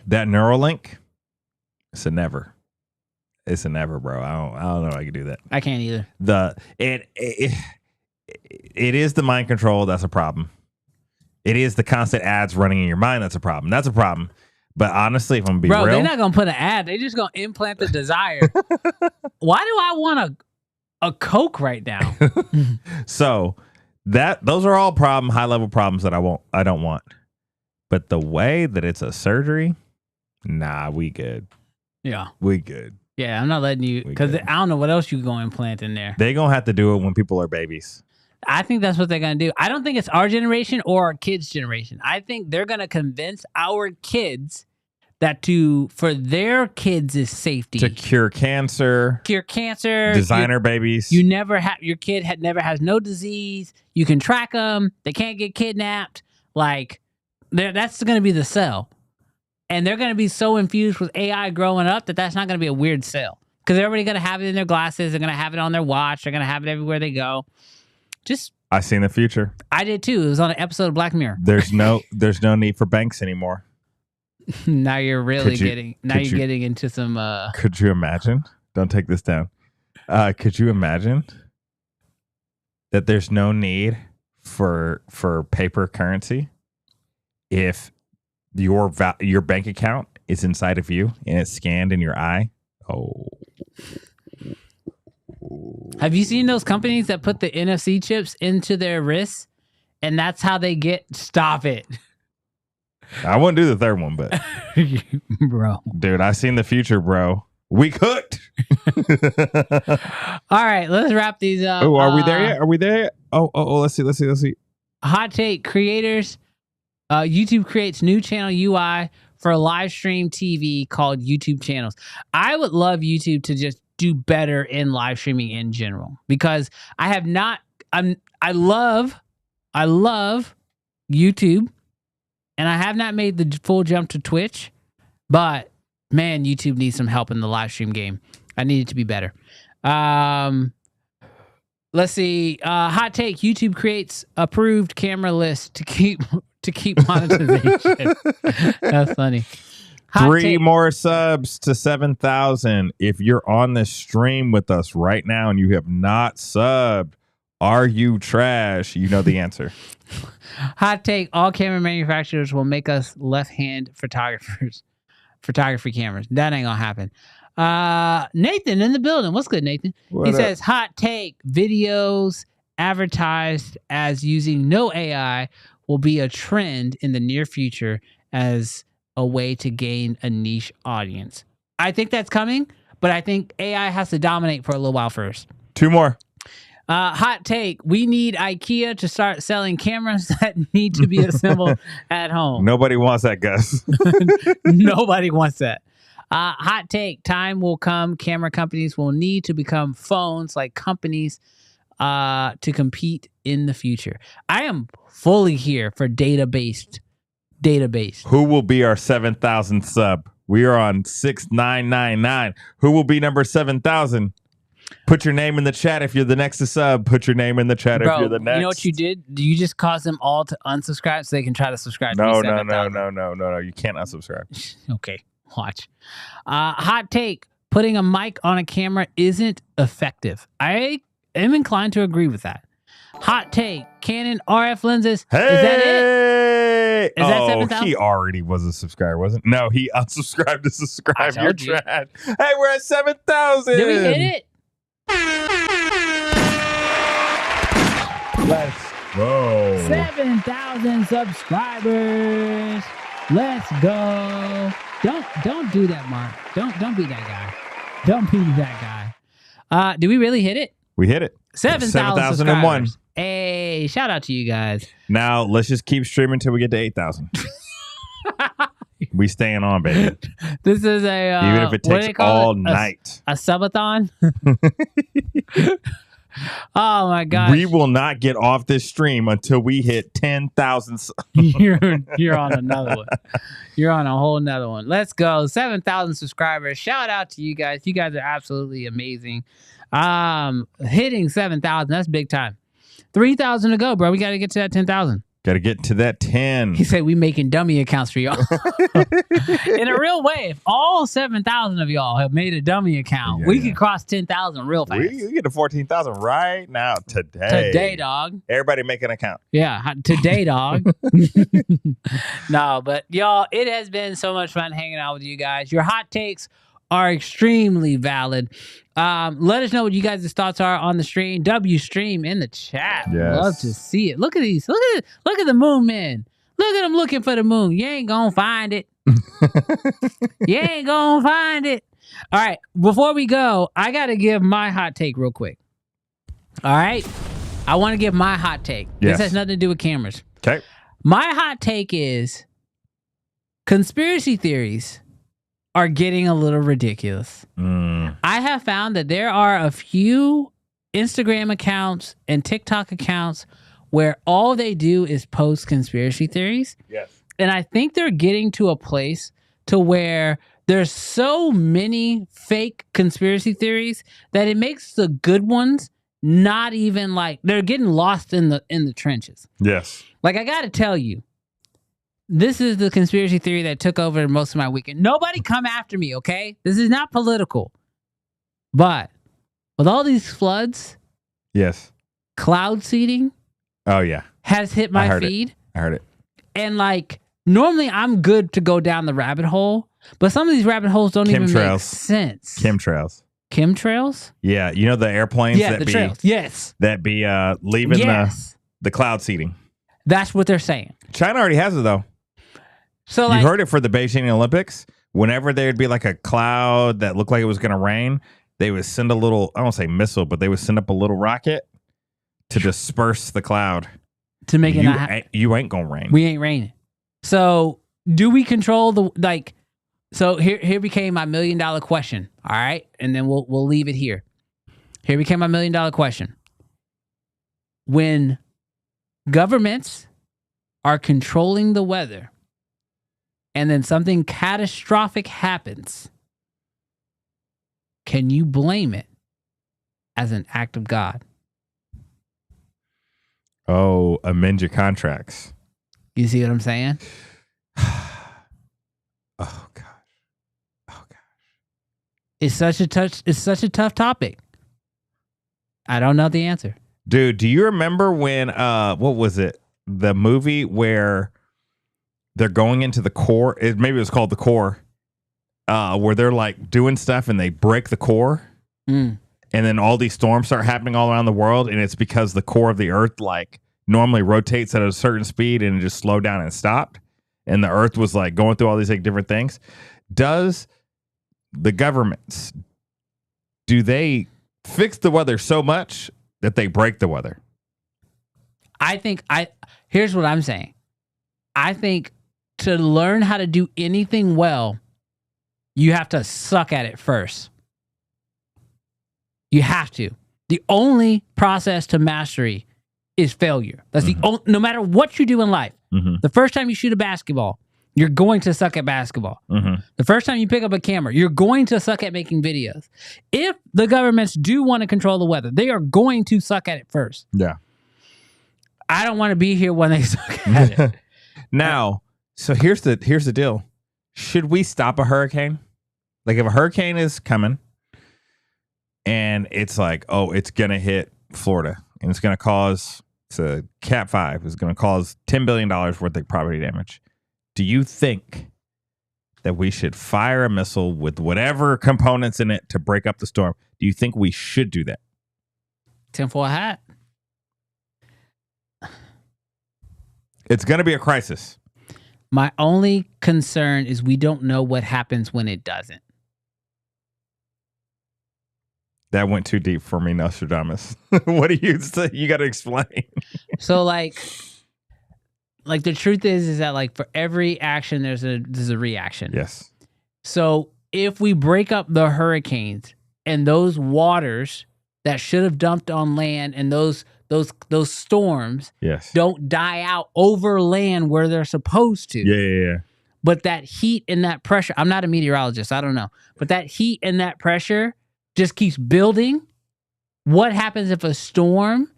That Neuralink, it's a never, bro. I don't know if I can do that. I can't either. It is the mind control that's a problem. It is the constant ads running in your mind that's a problem. But honestly, if I'm gonna be real, they're not gonna put an ad. They're just gonna implant the desire. Why do I want a Coke right now? So those are all high level problems that I don't want. But the way that it's a surgery, nah, we good. Yeah, we good. Yeah, I'm not letting you, because I don't know what else you gonna implant in there. They're gonna have to do it when people are babies. I think that's what they're gonna do. I don't think it's our generation or our kids' generation. I think they're gonna convince our kids that for their kids' safety, to cure cancer, designer babies. Your kid never has no disease. You can track them. They can't get kidnapped. Like, that's going to be the sell. And they're going to be so infused with AI growing up that's not going to be a weird sell. Because they're already going to have it in their glasses. They're going to have it on their watch. They're going to have it everywhere they go. I seen the future. I did too. It was on an episode of Black Mirror. There's no need for banks anymore. Now you're really getting into some. Could you imagine? Don't take this down. Could you imagine that there's no need for paper currency if your bank account is inside of you and it's scanned in your eye? Oh. Have you seen those companies that put the NFC chips into their wrists, and that's how they get? Stop it. I wouldn't do the third one, but bro, dude, I seen the future, bro. We cooked. All right, let's wrap these up. Oh, are we there yet? Are we there yet? Oh, let's see. Hot take: creators. YouTube creates new channel UI for live stream TV called YouTube channels. I would love YouTube to just do better in live streaming in general, because I love YouTube, and I have not made the full jump to Twitch, but man, YouTube needs some help in the live stream game. I need it to be better. Let's see. Hot take: YouTube creates approved camera list to keep monetization. That's funny. Hot 3 take. more subs to 7,000. If you're on this stream with us right now and you have not subbed, are you trash? You know the answer. Hot take: all camera manufacturers will make us left-hand photography cameras. That ain't gonna happen. Nathan in the building. What's good, Nathan? He says, hot take: videos advertised as using no AI will be a trend in the near future as a way to gain a niche audience. I think that's coming, but I think AI has to dominate for a little while first. 2 more. Hot take: we need IKEA to start selling cameras that need to be assembled at home. Nobody wants that, Gus. Nobody wants that. Hot take: time will come, camera companies will need to become phones like companies to compete in the future. I am fully here for data-based. Who will be our 7,000 sub? We are on 6,999. Who will be number 7,000? Put your name in the chat if you're the next to sub. Put your name in the chat if you're the next. You know what you did? You just caused them all to unsubscribe so they can try to subscribe to No. me 7,000. No. You can't unsubscribe. Okay, watch. Hot take: putting a mic on a camera isn't effective. I am inclined to agree with that. Hot take: Canon RF lenses. Hey! Is that it? Is that 7,000? He already was a subscriber, wasn't? No, he unsubscribed to subscribe. You're told you. trash. Hey, we're at 7,000. Did we hit it? Let's go. 7,000 subscribers. Let's go. Don't do that, Mark. Don't be that guy. Don't be that guy. Did we really hit it? We hit it. 7,001. 7,001. Hey, shout out to you guys. Now let's just keep streaming until we get to 8,000. We staying on, baby. This is a Even if it takes all night. A subathon. Oh my gosh. We will not get off this stream until we hit 10,000. You're on another one. You're on a whole nother one. Let's go. 7,000 subscribers. Shout out to you guys. You guys are absolutely amazing. Hitting 7,000, that's big time. 3,000 to go, bro. We got to get to that 10,000. Got to get to that 10. He said we making dummy accounts for y'all. In a real way, if all 7,000 of y'all have made a dummy account, we could cross 10,000 real fast. We get to 14,000 right now, today. Today, dog. Everybody make an account. Yeah, today, dog. No, but y'all, it has been so much fun hanging out with you guys. Your hot takes are extremely valid. Let us know what you guys' thoughts are on the stream. Stream in the chat. Yes. Love to see it. Look at these. Look at the moon man. Look at him looking for the moon. You ain't gonna find it. You ain't gonna find it. All right. Before we go, I gotta give my hot take real quick. All right. I want to give my hot take. Yes. This has nothing to do with cameras. Okay. My hot take is conspiracy theories are getting a little ridiculous. I have found that there are a few Instagram accounts and TikTok accounts where all they do is post conspiracy theories. Yes. And I think they're getting to a place to where there's so many fake conspiracy theories that it makes the good ones not even like, they're getting lost in the trenches. Yes. Like, I got to tell you, this is the conspiracy theory that took over most of my weekend. Nobody come after me, okay? This is not political. But with all these floods, Yes. cloud seeding Oh, yeah. has hit my feed. I heard it. And like, normally I'm good to go down the rabbit hole, but some of these rabbit holes don't even make Chemtrails. sense. Chemtrails. Chemtrails? Yeah. You know the airplanes Yeah, that the be trails. Yes. that be leaving Yes. the cloud seeding. That's what they're saying. China already has it though. So You like, heard it for the Beijing Olympics. Whenever there'd be like a cloud that looked like it was going to rain, they would send a little, I don't say missile, but they would send up a little rocket to disperse the cloud. to make it not You ain't going to rain. we ain't raining. So do we control the, like, So here became my $1 million question. All right, and then we'll leave it here. Here became my $1 million question. When governments are controlling the weather, and then something catastrophic happens, can you blame it as an act of God? Oh, amend your contracts. You see what I'm saying? Oh gosh. Oh gosh. It's such a tough topic. I don't know the answer. Dude, do you remember when what was it? The movie where they're going into the core, maybe it was called The Core, where they're like doing stuff and they break the core. And then all these storms start happening all around the world, and it's because the core of the earth like normally rotates at a certain speed and it just slowed down and stopped. And the earth was like going through all these like different things. Does the governments, do they fix the weather so much that they break the weather? Here's what I'm saying. I think to learn how to do anything well, you have to suck at it first. You have to. The only process to mastery is failure. That's the only, no matter what you do in life. The first time you shoot a basketball, you're going to suck at basketball. The first time you pick up a camera, you're going to suck at making videos. If the governments do want to control the weather, they are going to suck at it first. Yeah. I don't want to be here when they suck at it. Now, so here's the deal. Should we stop a hurricane? Like if a hurricane is coming and it's like, oh, it's going to hit Florida and it's going to cause, it's a Cat 5, it's going to cause $10 billion worth of property damage. Do you think that we should fire a missile with whatever components in it to break up the storm? Do you think we should do that? Tinfoil hat. It's going to be a crisis. My only concern is we don't know what happens when it doesn't. That went too deep for me, Nostradamus. What do you say? You got to explain. So like the truth is that like for every action, there's a reaction. Yes. So if we break up the hurricanes and those waters that should have dumped on land and those storms Yes. don't die out over land where they're supposed to. Yeah. But that heat and that pressure, I'm not a meteorologist, I don't know. But that heat and that pressure just keeps building. What happens if a storm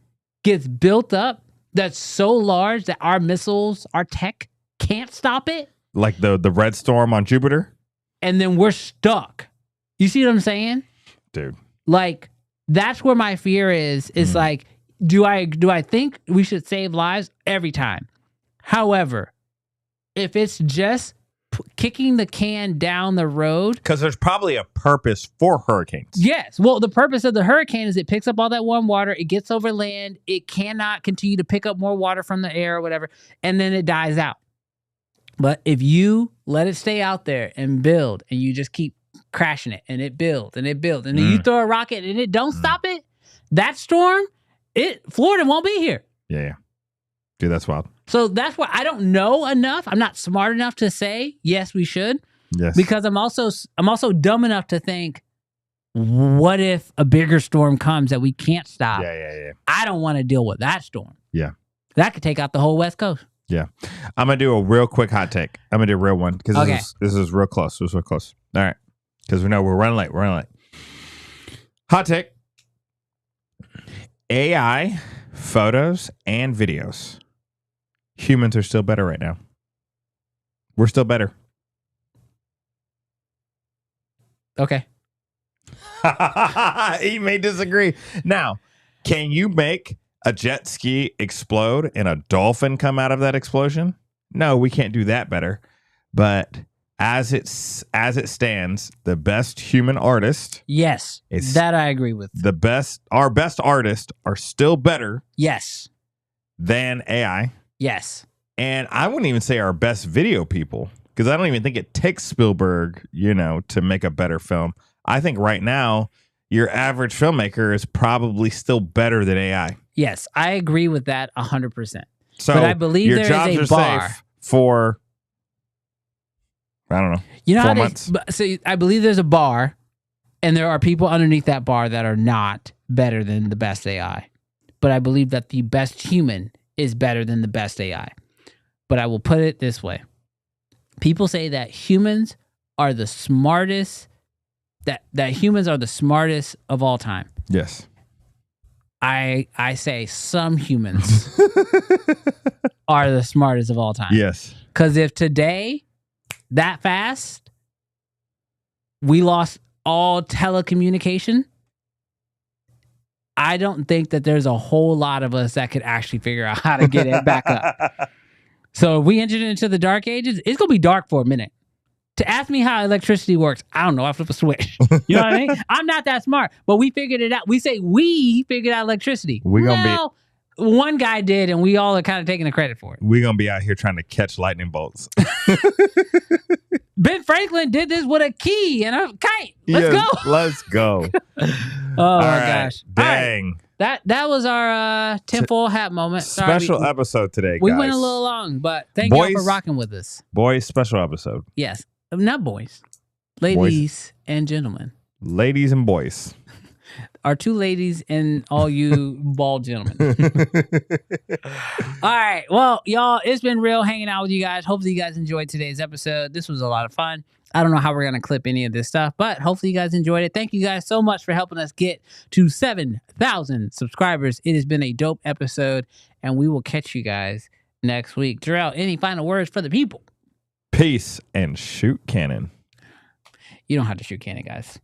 gets built up that's so large that our missiles, our tech can't stop it? Like the red storm on Jupiter? And then we're stuck. You see what I'm saying? Dude. Like, that's where my fear is. It's like, do I think we should save lives every time? However, if it's just kicking the can down the road. Because there's probably a purpose for hurricanes. Yes. Well, the purpose of the hurricane is it picks up all that warm water. It gets over land. It cannot continue to pick up more water from the air or whatever. And then it dies out. But if you let it stay out there and build and you just keep crashing it and it builds and it builds and then you throw a rocket and it don't stop it, that storm, Florida won't be here. Yeah. Dude, that's wild. So that's why I don't know enough. I'm not smart enough to say, yes, we should. Yes. Because I'm also dumb enough to think, what if a bigger storm comes that we can't stop? Yeah. I don't want to deal with that storm. Yeah. That could take out the whole West Coast. Yeah. I'm going to do a real quick hot take. I'm going to do a real one because this is real close. This is real close. All right. Because we know we're running late. Hot take. AI, photos, and videos. Humans are still better right now. We're still better. Okay. He may disagree. Now, can you make a jet ski explode and a dolphin come out of that explosion? No, we can't do that better. But as it stands, the best human artist. Yes, that I agree with. Our best artists are still better. Yes. Than AI. Yes. And I wouldn't even say our best video people, because I don't even think it takes Spielberg, to make a better film. I think right now, your average filmmaker is probably still better than AI. Yes, I agree with that 100%. So but I believe your there jobs is a are bar safe for I don't know. You know 4 how months. so I believe there's a bar, and there are people underneath that bar that are not better than the best AI. But I believe that the best human is better than the best AI. But I will put it this way. People say that humans are the smartest, that humans are the smartest of all time. Yes. I say some humans are the smartest of all time. Yes. Because if today, that fast, we lost all telecommunication, I don't think that there's a whole lot of us that could actually figure out how to get it back up. So if we entered into the dark ages, it's going to be dark for a minute. To ask me how electricity works, I don't know. I flip a switch. You know what I mean? I'm not that smart, but we figured it out. We say we figured out electricity. We gonna well, one guy did, and we all are kind of taking the credit for it. We're going to be out here trying to catch lightning bolts. Ben Franklin did this with a key and a kite. Let's go. Let's go. Oh All my right. gosh. Dang. All right. That was our tinfoil hat moment. Sorry, Special episode today, guys. we went a little long, but thank y'all for rocking with us. Boys, special episode. Yes. Not boys. Ladies and gentlemen. Ladies and boys. Our two ladies and all you bald gentlemen. All right. Well, y'all, it's been real hanging out with you guys. Hopefully you guys enjoyed today's episode. This was a lot of fun. I don't know how we're going to clip any of this stuff, but hopefully you guys enjoyed it. Thank you guys so much for helping us get to 7,000 subscribers. It has been a dope episode, and we will catch you guys next week. Jarrell, any final words for the people? Peace and shoot cannon. You don't have to shoot cannon, guys.